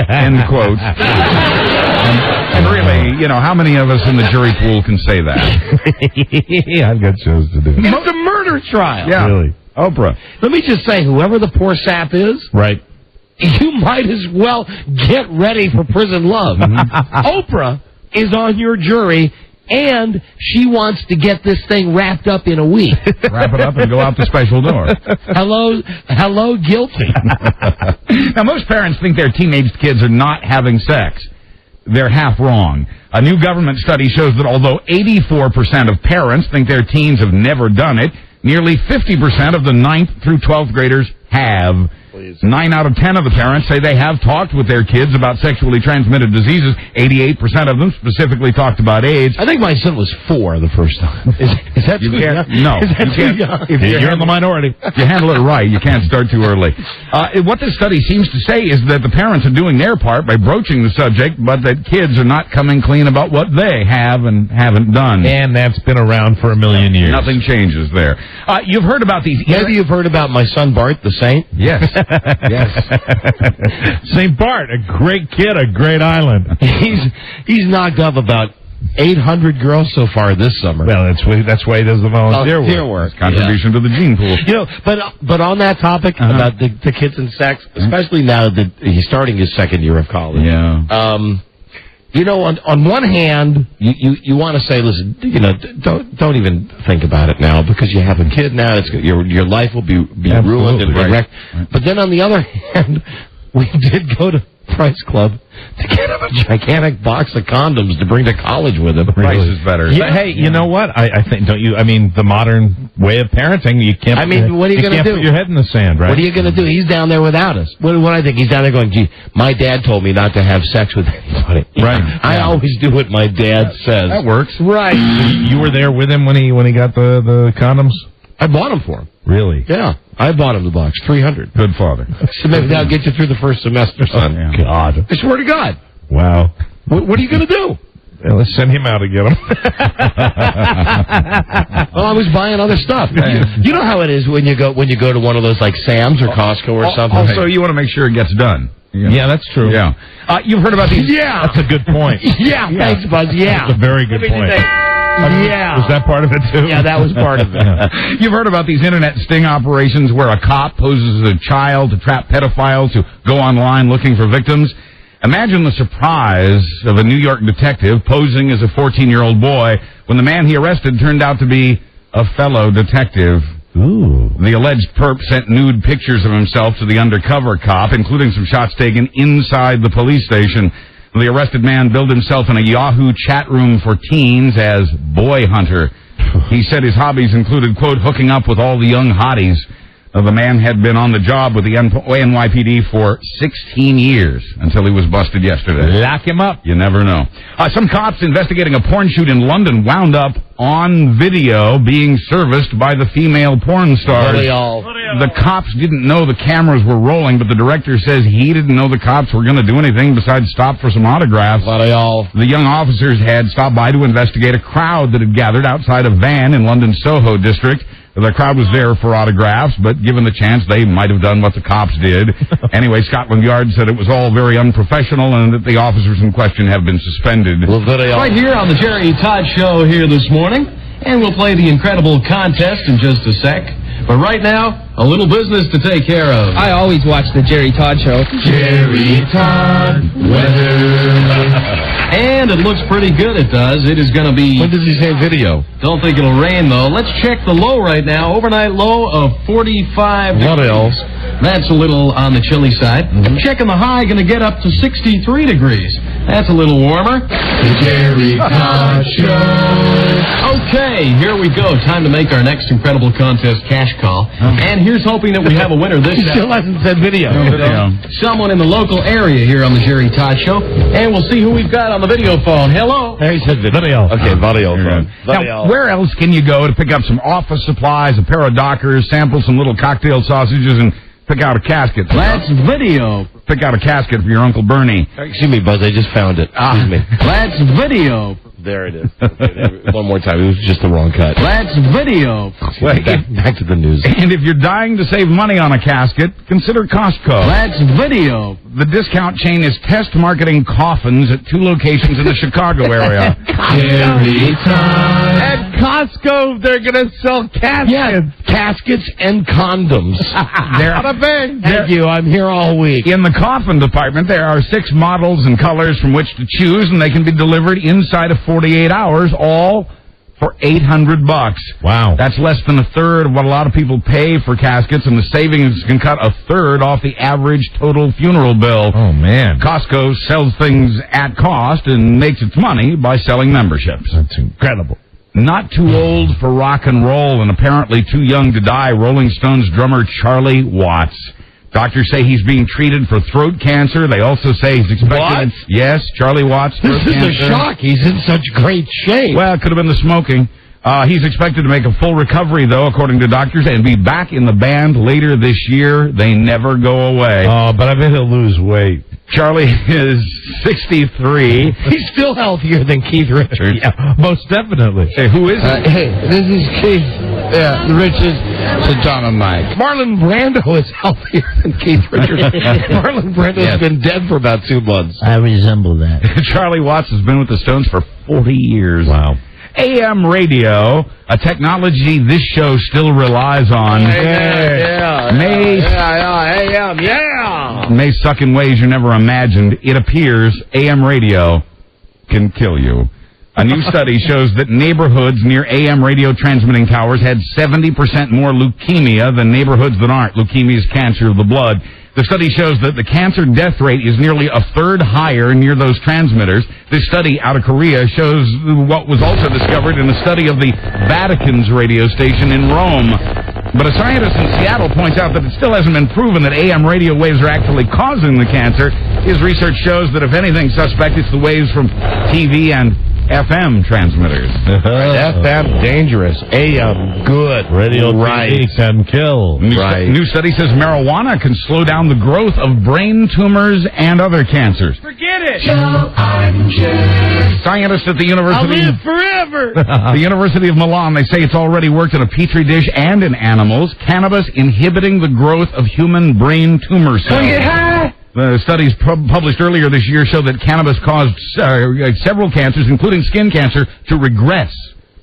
End quote. And really, you know, how many of us in the jury pool can say that? I've got shows to do. It's a murder trial. Yeah. Really? Oprah. Let me just say, whoever the poor sap is, right, you might as well get ready for prison love. Oprah is on your jury, and she wants to get this thing wrapped up in a week. Wrap it up and go out the special door. Hello, guilty. Now, most parents think their teenage kids are not having sex. They're half wrong. A new government study shows that although 84% of parents think their teens have never done it, nearly 50% of the 9th through 12th graders have. 9 out of 10 of the parents say they have talked with their kids about sexually transmitted diseases. 88% of them specifically talked about AIDS. I think my son was 4 the first time. Is that too young? No. Is that too young? If you're in the minority. If you handle it right, you can't start too early. What this study seems to say is that the parents are doing their part by broaching the subject, but that kids are not coming clean about what they have and haven't done. And that's been around for a million years. Nothing changes there. You've heard about these... Maybe you've heard about my son Bart, the Saint? Yes. Yes. St. Bart, a great kid, a great island. He's knocked up about 800 girls so far this summer. Well, that's why he does the volunteer work. Contribution to the gene pool. You know, but on that topic about the kids and sex, especially now that he's starting his second year of college. Yeah. You know, on one hand, you want to say, listen, you know, don't even think about it now because you have a kid now. Your life will be ruined and wrecked. Right. But then on the other hand, we did go to Price Club to get him a gigantic box of condoms to bring to college with him. Price is better. Yeah, hey, you know what? I think, don't you? I mean, the modern way of parenting, you can't. I mean, what are you going to do? Put your head in the sand, right? What are you going to do? He's down there without us. What I think? He's down there going, gee, my dad told me not to have sex with anybody. Right. I always do what my dad says. That works. Right. You were there with him when he got the condoms? I bought them for him. Really? Yeah. I bought him the box, 300. Good father. So maybe that'll get you through the first semester, son. Oh, God. I swear to God. Wow. What are you going to do? Yeah, let's send him out to get them. Well, I was buying other stuff. You know how it is when you go to one of those like Sam's or Costco or something. Also, you want to make sure it gets done. Yeah, that's true. Yeah. You've heard about these? Yeah. That's a good point. Yeah, thanks, Buzz. Yeah. That's a very good point. Yeah. Was that part of it, too? Yeah, that was part of it. You've heard about these internet sting operations where a cop poses as a child to trap pedophiles who go online looking for victims. Imagine the surprise of a New York detective posing as a 14-year-old boy when the man he arrested turned out to be a fellow detective. Ooh. The alleged perp sent nude pictures of himself to the undercover cop, including some shots taken inside the police station. The arrested man billed himself in a Yahoo chat room for teens as Boy Hunter. He said his hobbies included, quote, hooking up with all the young hotties. The man had been on the job with the NYPD for 16 years until he was busted yesterday. Lock him up. You never know. Some cops investigating a porn shoot in London wound up on video being serviced by the female porn stars. The cops didn't know the cameras were rolling, but the director says he didn't know the cops were going to do anything besides stop for some autographs. The young officers had stopped by to investigate a crowd that had gathered outside a van in London's Soho district. The crowd was there for autographs, but given the chance, they might have done what the cops did. Anyway, Scotland Yard said it was all very unprofessional and that the officers in question have been suspended. Right here on the Jerry Todd Show here this morning, and we'll play the incredible contest in just a sec. But right now, a little business to take care of. I always watch the Jerry Todd Show. Jerry Todd weather. And it looks pretty good, it does. It is going to be... When does he say video? Don't think it'll rain, though. Let's check the low right now. Overnight low of 45 degrees. That's a little on the chilly side. Checking the high, going to get up to 63 degrees. That's a little warmer. The Jerry Todd Show. Okay, here we go. Time to make our next incredible contest cash call. And here's hoping that we have a winner this Still hasn't said video. Someone in the local area here on the Jerry Todd Show. And we'll see who we've got on the video phone. Hello. He said video. Okay, video phone. Now, where else can you go to pick up some office supplies, a pair of Dockers, sample some little cocktail sausages, and pick out a casket? Let's video. Pick out a casket for your Uncle Bernie. Excuse me, Buzz, I just found it. Excuse me. Let's video. There it is. Okay, one more time. It was just the wrong cut. Let's video. Back to the news. And if you're dying to save money on a casket, consider Costco. Let's video. The discount chain is test marketing coffins at 2 locations in the Chicago area. At Costco, they're going to sell caskets. Yeah, caskets and condoms. Thank you. I'm here all week. In the coffin department, there are 6 models and colors from which to choose, and they can be delivered inside of 48 hours, all for $800. Wow. That's less than a third of what a lot of people pay for caskets, and the savings can cut a third off the average total funeral bill. Oh, man. Costco sells things at cost and makes its money by selling memberships. That's incredible. Not too old for rock and roll and apparently too young to die, Rolling Stones drummer Charlie Watts. Doctors say he's being treated for throat cancer. They also say he's expected... What? Yes, Charlie Watts. This is a shock. He's in such great shape. Well, it could have been the smoking. He's expected to make a full recovery, though, according to doctors, and be back in the band later this year. They never go away. Oh, but I bet he'll lose weight. Charlie is 63. He's still healthier than Keith Richards. Yeah, most definitely. Hey, who is he? Hey, this is Keith Richards to Tom and Mike. Marlon Brando is healthier than Keith Richards. Marlon Brando's been dead for about 2 months. I resemble that. Charlie Watts has been with the Stones for 40 years. Wow. AM radio, a technology this show still relies on. May suck in ways you never imagined. It appears AM radio can kill you. A new study shows that neighborhoods near AM radio transmitting towers had 70% more leukemia than neighborhoods that aren't. Leukemia is cancer of the blood. The study shows that the cancer death rate is nearly a third higher near those transmitters. This study out of Korea shows what was also discovered in a study of the Vatican's radio station in Rome. But a scientist in Seattle points out that it still hasn't been proven that AM radio waves are actually causing the cancer. His research shows that if anything suspect, it's the waves from TV and FM transmitters. FM, dangerous. AM, good. Radio TV can kill. New study says marijuana can slow down the growth of brain tumors and other cancers. Forget it. Scientists at the University... I'll live forever. The University of Milan, they say it's already worked in a petri dish and in animals. Cannabis inhibiting the growth of human brain tumor cells. Get high. The studies published earlier this year show that cannabis caused several cancers, including skin cancer, to regress.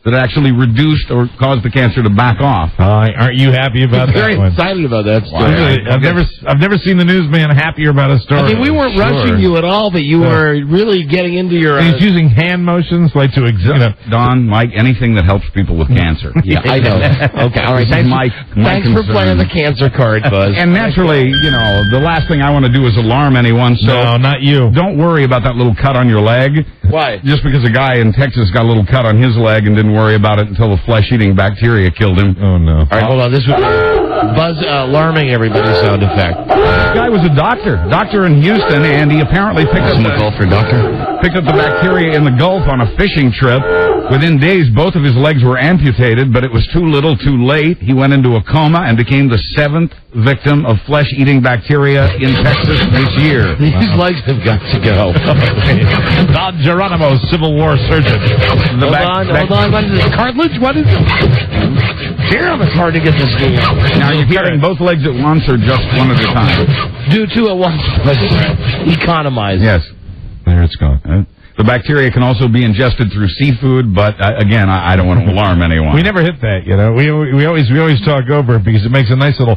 That actually reduced or caused the cancer to back off. Aren't you happy about that Very one? excited about that story. I've never seen the newsman happier about a story. I mean, we weren't rushing you at all, but you were really getting into your... He's using hand motions like to Don, Mike, anything that helps people with cancer. Yeah, I know. Okay, all right. Thanks for playing the cancer card, Buzz. And naturally, the last thing I want to do is alarm anyone. So no, not you. Don't worry about that little cut on your leg. Why? Just because a guy in Texas got a little cut on his leg and didn't worry about it until the flesh-eating bacteria killed him. Oh, no. All right, hold on. This was Buzz alarming everybody sound effect. This guy was a doctor in Houston, and he apparently picked up the bacteria in the Gulf on a fishing trip. Within days, both of his legs were amputated, but it was too little, too late. He went into a coma and became the 7th victim of flesh-eating bacteria in Texas this year. These legs have got to go. Don Geronimo, Civil War surgeon. Hold on. What is this? Cartilage? What is it? Damn, it's hard to get this thing out. Now, you're cutting both legs at once or just one at a time? Do 2 at once. Economize. Yes. There it's gone. The bacteria can also be ingested through seafood, but again, I don't want to alarm anyone. We never hit that, We always talk over it because it makes a nice little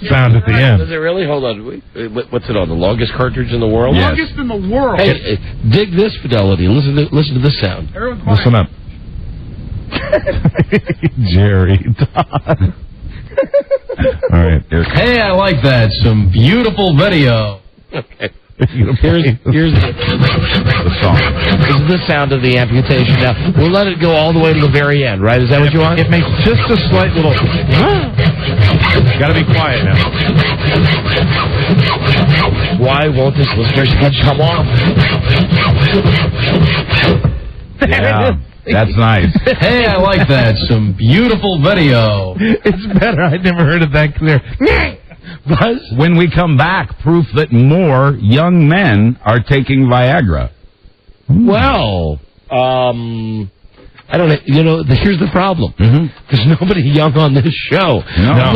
sound at the end. Does it really? Hold on. What's it on? The longest cartridge in the world? Yes. Longest in the world. Hey, dig this fidelity. Listen to this sound. Listen up. Jerry Todd. All right. Hey, I like that. Some beautiful video. Okay. Here's the song. This is the sound of the amputation. Now, we'll let it go all the way to the very end, right? Is that what you want? It makes just a slight little... Gotta be quiet now. Why won't this listener sketch come off? Yeah, that's nice. Hey, I like that. Some beautiful video. It's better. I never heard it that clear. Buzz? When we come back, proof that more young men are taking Viagra. Well, I don't know. You know, here's the problem. There's nobody young on this show. No. I'm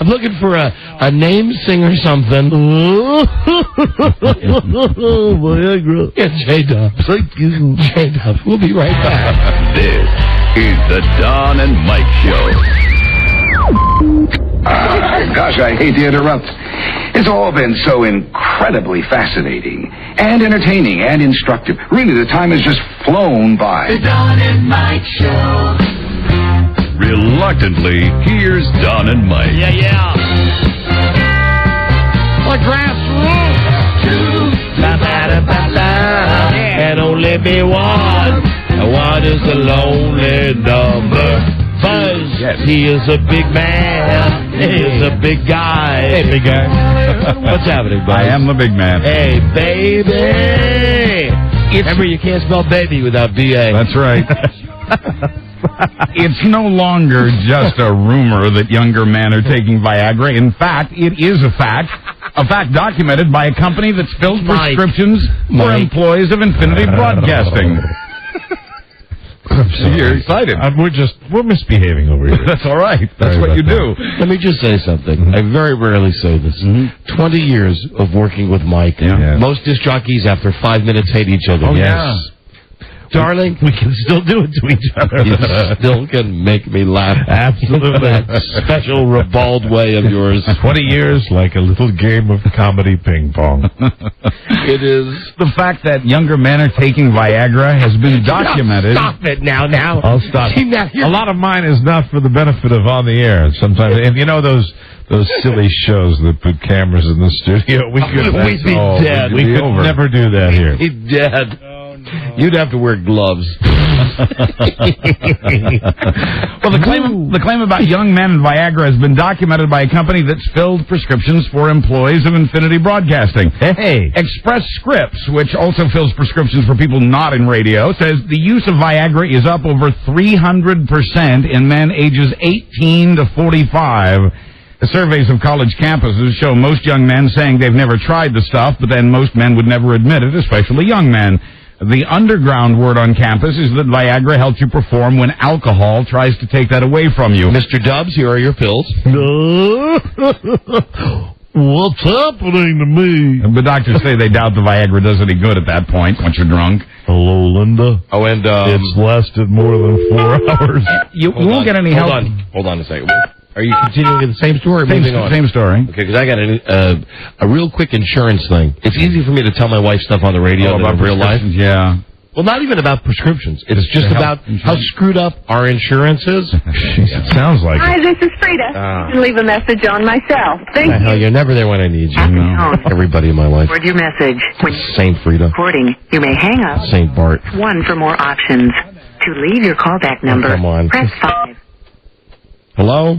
looking for a name singer something. Viagra. Yeah, J-Dubs. Thank you. J-Dubs. We'll be right back. This is the Don and Mike Show. Gosh, I hate to interrupt. It's all been so incredibly fascinating and entertaining and instructive. Really, the time has just flown by. The Don and Mike Show. Reluctantly, here's Don and Mike. Yeah. The grassroots. And only be one. One is the lonely number. Buzz, Yes. He is a big man. He is a big guy. Hey, big guy. What's happening, Buzz? I am the big man. Hey, baby. Remember, you can't spell baby without B-A. That's right. It's no longer just a rumor that younger men are taking Viagra. In fact, it is a fact documented by a company that's filled prescriptions for employees of Infinity Broadcasting. So you're excited. We're misbehaving over here. That's all right. That's what you do. Let me just say something. I very rarely say this. 20 years of working with Mike. Yeah. Most disc jockeys, after 5 minutes, hate each other. Oh, Yes. yeah. Darling, We can still do it to each other. you still can make me laugh. Absolutely. That special ribald way of yours. 20 years like a little game of comedy ping pong. It is. The fact that younger men are taking Viagra has been documented. Stop it now. I'll stop. See, now A lot of mine is not for the benefit of on the air. Sometimes, and you know those silly shows that put cameras in the studio. We'd be dead. We could never do that here. We'd be dead. You'd have to wear gloves. Well, the claim about young men and Viagra has been documented by a company that's filled prescriptions for employees of Infinity Broadcasting. Hey. Express Scripts, which also fills prescriptions for people not in radio, says the use of Viagra is up over 300% in men ages 18 to 45. The surveys of college campuses show most young men saying they've never tried the stuff, but then most men would never admit it, especially young men. The underground word on campus is that Viagra helps you perform when alcohol tries to take that away from you. Mr. Dubs, here are your pills. What's happening to me? The doctors say they doubt the Viagra does any good at that point once you're drunk. Hello, Linda. Oh, and it's lasted more than 4 hours. You won't get any help. Hold on a second. Are you continuing in the same story or moving on? Same story. Okay, because I got a real quick insurance thing. It's easy for me to tell my wife stuff on the radio than about in real life. Yeah. Well, not even about prescriptions. It's just about how screwed up our insurance is. It sounds like Hi, it. this is Frida. You can leave a message on my cell. Thank you. Hell, you're never there when I need you. Everybody in my life. Record your message. When Saint Frida. recording, you may hang up. Saint Bart. 1 for more options. To leave your callback number, come on. press 5. Hello?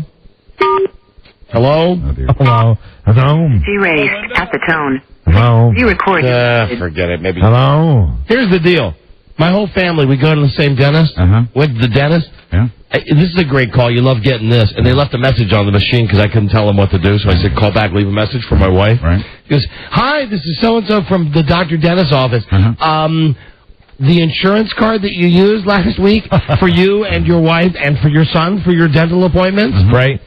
Hello? Hello. Hello. Erased at the tone. Hello. Re-record. Forget it. Maybe. Hello. Here's the deal. My whole family, we go to the same dentist. Went to the dentist. Yeah. This is a great call. You love getting this. And they left a message on the machine because I couldn't tell them what to do. So I said, call back, leave a message for my wife. Right. He goes, hi, this is so-and-so from the Dr. Dentist's office. The insurance card that you used last week for you and your wife and for your son for your dental appointments. Right.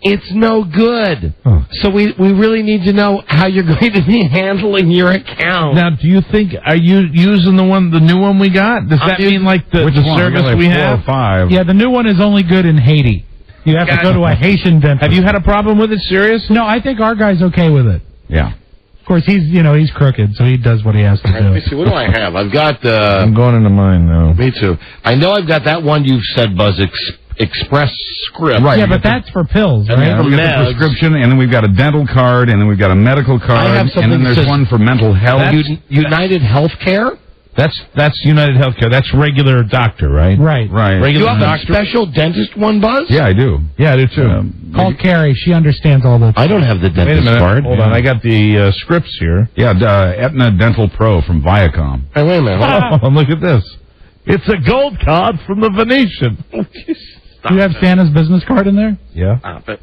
It's no good. So we really need to know how you're going to be handling your account. Now, do you think, are you using the new one we got? Does that mean like the service we have? 4 or 5. Yeah, the new one is only good in Haiti. You have to go to a Haitian dentist. Have you had a problem with it? Serious? No, I think our guy's okay with it. Yeah. Of course, he's crooked, so he does what he has to do. Let me see. What do I have? I've got... I'm going into mine now. Me too. I know I've got that one you've said, Buzz, express script. Right. Yeah, but that's for pills, And right? then we got the prescription, and then we've got a dental card, and then we've got a medical card, I have and then there's one for mental health. United Healthcare? That's United Healthcare. That's regular doctor, right? Right. Right. Do you Regular have doctor. a special dentist one, Buzz? Yeah, I do. Yeah, I do too. Call Carrie. She understands all the... I don't have the Wait a dentist minute. card. Hold on. I got the scripts here. Yeah, Aetna Dental Pro from Viacom. Hey, wait a minute. Oh, look at this. It's a gold card from the Venetian. Do you have Santa's business card in there? Yeah. Stop it.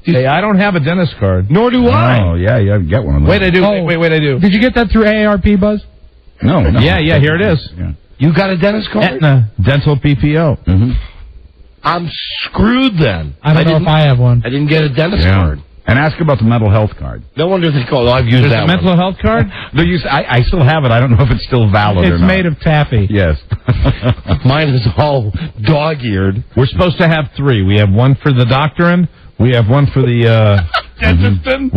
Hey, I don't have a dentist card. Nor do I. Oh, yeah, get one of those. Wait, I do. Wait, I do. Did you get that through AARP, Buzz? No. Yeah, here it is. Yeah. You got a dentist card? Aetna Dental PPO. Mm-hmm. I'm screwed then. I don't know if I have one. I didn't get a dentist card. And ask about the mental health card. No wonder they call it. I've used There's that a mental health card? I still have it. I don't know if it's still valid or It's not. made of taffy. Yes. Mine is all dog-eared. We're supposed to have 3. We have one for the doctorin. We have one for the Dentistin?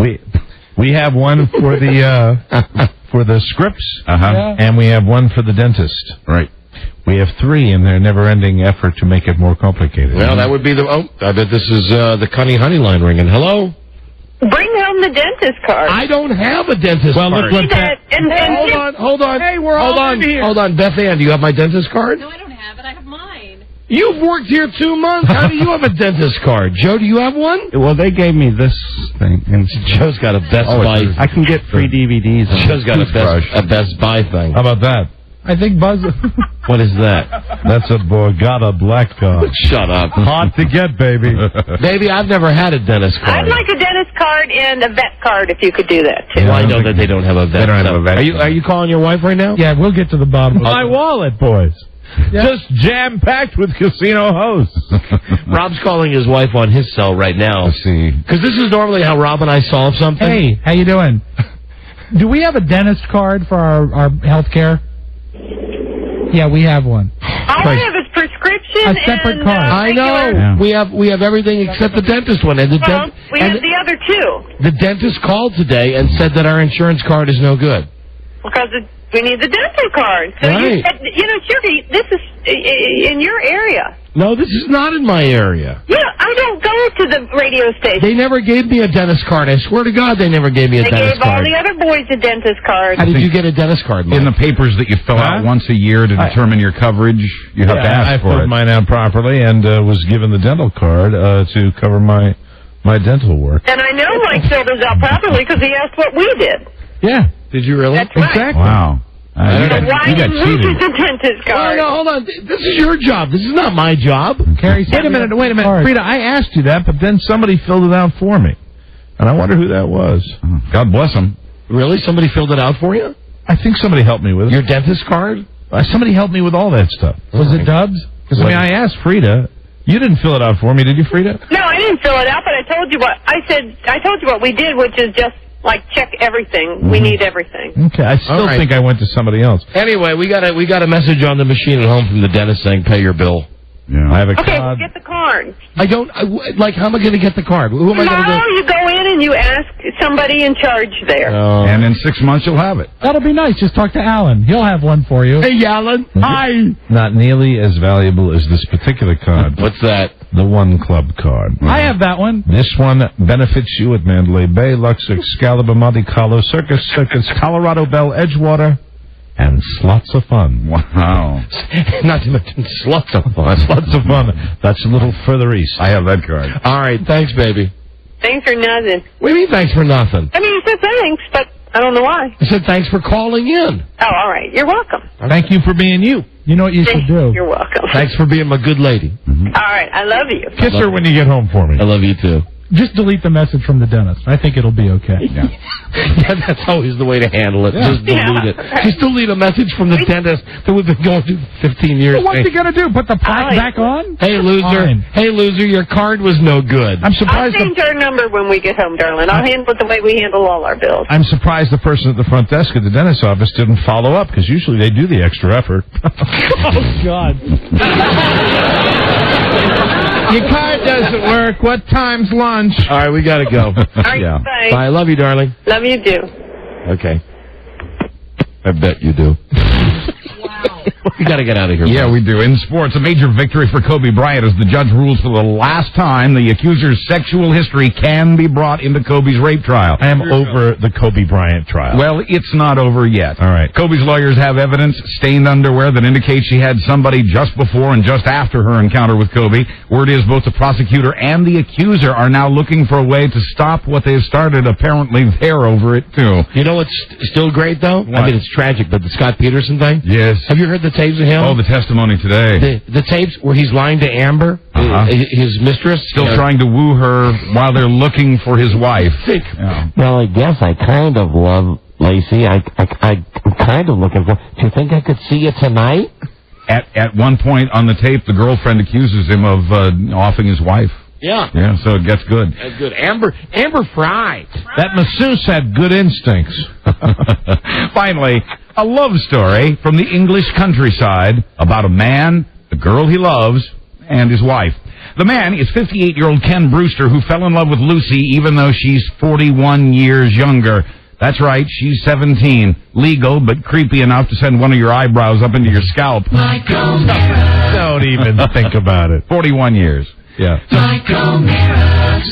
We have one for the scripts, and we have one for the dentist. Right. We have 3 in their never-ending effort to make it more complicated. Well, that would be the... Oh, I bet this is the Cunny Honey line ringing. Hello? Bring home the dentist card. I don't have a dentist card. Look what Hold on. Hey, we're all in here. Hold on. Beth Ann, do you have my dentist card? No, I don't have it. I have mine. You've worked here 2 months. How do you have a dentist card? Joe, do you have one? Well, they gave me this thing. And Joe's got a Best Buy. I can get free DVDs. Joe's got a Best Buy thing. How about that? I think Buzz... What is that? That's a Borgata black card. Shut up. Hard to get, baby. Baby, I've never had a dentist card. I'd like a dentist card and a vet card if you could do that, too. Well, I know that they don't have a vet. They don't have a vet. Are you calling your wife right now? Yeah, we'll get to the bottom of it. My wallet, boys. Yeah. Just jam-packed with casino hosts. Rob's calling his wife on his cell right now. Let's see. Because this is normally how Rob and I solve something. Hey, how you doing? Do we have a dentist card for our health care? Yeah, we have one. All I have is prescription A separate and... card. I know. Yeah. We have everything except the dentist one. And we have the other 2. The dentist called today and said that our insurance card is no good. Because we need the dental card. So Right. Shirley, this is in your area. No, this is not in my area. Yeah, I don't go to the radio station. They never gave me a dentist card. I swear to God, they never gave me a They dentist gave all card. the other boys a dentist card. How did you get a dentist card, Mike? In the papers that you fill out once a year to determine your coverage, you have to I ask for filled it. mine out properly and was given the dental card to cover my dental work. And I know Mike filled his out properly because he asked what we did. Yeah. Did you really? That's right. Exactly. Wow. So why didn't we get the dentist card? No, hold on. This is your job. This is not my job. Carrie, Wait a minute. Frida, I asked you that, but then somebody filled it out for me. And I wonder who that was. God bless him. Really? Somebody filled it out for you? I think somebody helped me with it. Your dentist card? Somebody helped me with all that stuff. Was it Dubs? Because, I asked Frida. You didn't fill it out for me, did you, Frida? No, I didn't fill it out, but I told you what we did, which is just like check everything. We need everything. Okay, I still right. think I went to somebody else. Anyway, we got a message on the machine at home from the dentist saying pay your bill. Yeah. I have a Okay, card. well, get the card. I don't how am I going to get the card? Who am I going to Tomorrow you go in and you ask somebody in charge there. And in 6 months you'll have it. That'll be nice. Just talk to Alan. He'll have one for you. Hey, Alan. Hi. Not nearly as valuable as this particular card. What's that? The One Club card. I have that one. This one benefits you at Mandalay Bay, Luxor, Excalibur, Monte Carlo, Circus, Colorado Bell, Edgewater, and slots of fun. Wow. Not to mention slots of fun. Lots of fun. That's a little further east. I have that card. All right. Thanks, baby. Thanks for nothing. What do you mean thanks for nothing? I mean, you said thanks, but I don't know why. I said thanks for calling in. Oh, all right. You're welcome. Thank you for being you. You know what you should do? You're welcome. Thanks for being my good lady. All right. I love you. Kiss her when you get home for me. I love you, too. Just delete the message from the dentist. I think it'll be okay. Yeah, that's always the way to handle it. Just delete it. Right. Just delete a message from the dentist that we've been going through for 15 years. Well, what's he going to do? Put the plaque back on? Hey, loser. Fine. Hey, loser, your card was no good. I'm I'll surprised. change our number when we get home, darling. I'll handle it the way we handle all our bills. I'm surprised the person at the front desk at the dentist's office didn't follow up, because usually they do the extra effort. Oh, God. Your card doesn't work. What time's lunch? All right, we got to go. All right, bye. Bye. Love you, darling. Love you, too. Okay. I bet you do. Wow. We got to get out of here. Yeah, boys. we do. In sports, a major victory for Kobe Bryant as the judge rules for the last time the accuser's sexual history can be brought into Kobe's rape trial. I am over the Kobe Bryant trial. Well, it's not over yet. All right. Kobe's lawyers have evidence, stained underwear, that indicates she had somebody just before and just after her encounter with Kobe. Word is both the prosecutor and the accuser are now looking for a way to stop what they've started. Apparently, they're over it, too. You know what's still great, though? What? I mean, it's tragic, but the Scott Peterson thing? Yes. Have you heard the tapes of him? Oh, the testimony today. The tapes where he's lying to Amber, his mistress. Still trying to woo her while they're looking for his wife. Yeah. Well, I guess I kind of love Lacey. I'm kind of looking for... Do you think I could see you tonight? At one point on the tape, the girlfriend accuses him of offing his wife. Yeah. Yeah, so it gets good. That's good. Amber fried. That masseuse had good instincts. Finally, a love story from the English countryside about a man, the girl he loves, and his wife. The man is 58-year-old Ken Brewster, who fell in love with Lucy even though she's 41 years younger. That's right, she's 17. Legal, but creepy enough to send one of your eyebrows up into your scalp. Don't even think about it. 41 years. Yeah.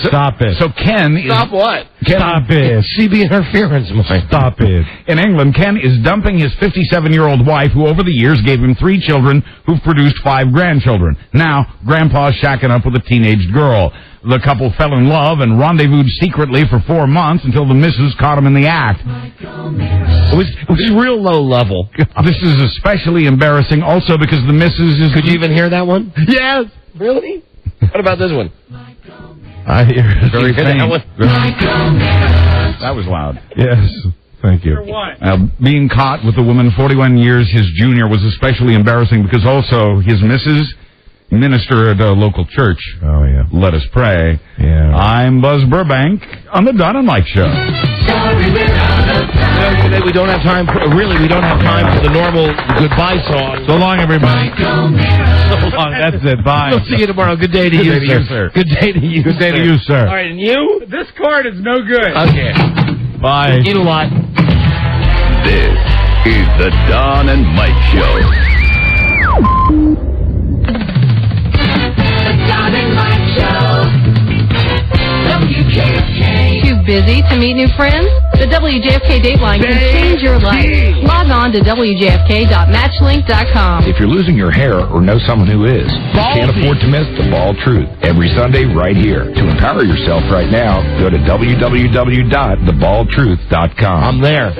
Stop it. So Ken is... Stop what? Stop it. CB interference, Mike. Stop it. In England, Ken is dumping his 57-year-old wife, who over the years gave him 3 children who've produced 5 grandchildren. Now, Grandpa's shacking up with a teenage girl. The couple fell in love and rendezvoused secretly for 4 months until the missus caught him in the act. It was real low level. This is especially embarrassing also because the missus is... Could you even hear that one? Yes. Really? What about this one? I hear it. Very faint. That one? That was loud. Yes. Thank you. Being caught with a woman 41 years his junior was especially embarrassing because also his missus, minister at a local church. Oh, yeah. Let us pray. Yeah. I'm Buzz Burbank on the Don and Mike Show. Today we don't have time. We don't have time for the normal goodbye song. So long, everybody. So long. That's it. Bye. We'll see you tomorrow. Good day to you, sir. Good day to you. Good day to you, sir. All right, and you? This card is no good. Okay. Bye. Eat a lot. This is the Don and Mike Show. Don and Mike Show. WJFK. Too busy to meet new friends? The WJFK Dateline can change your life. Log on to WJFK.matchlink.com. If you're losing your hair or know someone who is, can't afford to miss The Bald Truth every Sunday right here. To empower yourself right now, go to www.thebaldtruth.com. I'm there.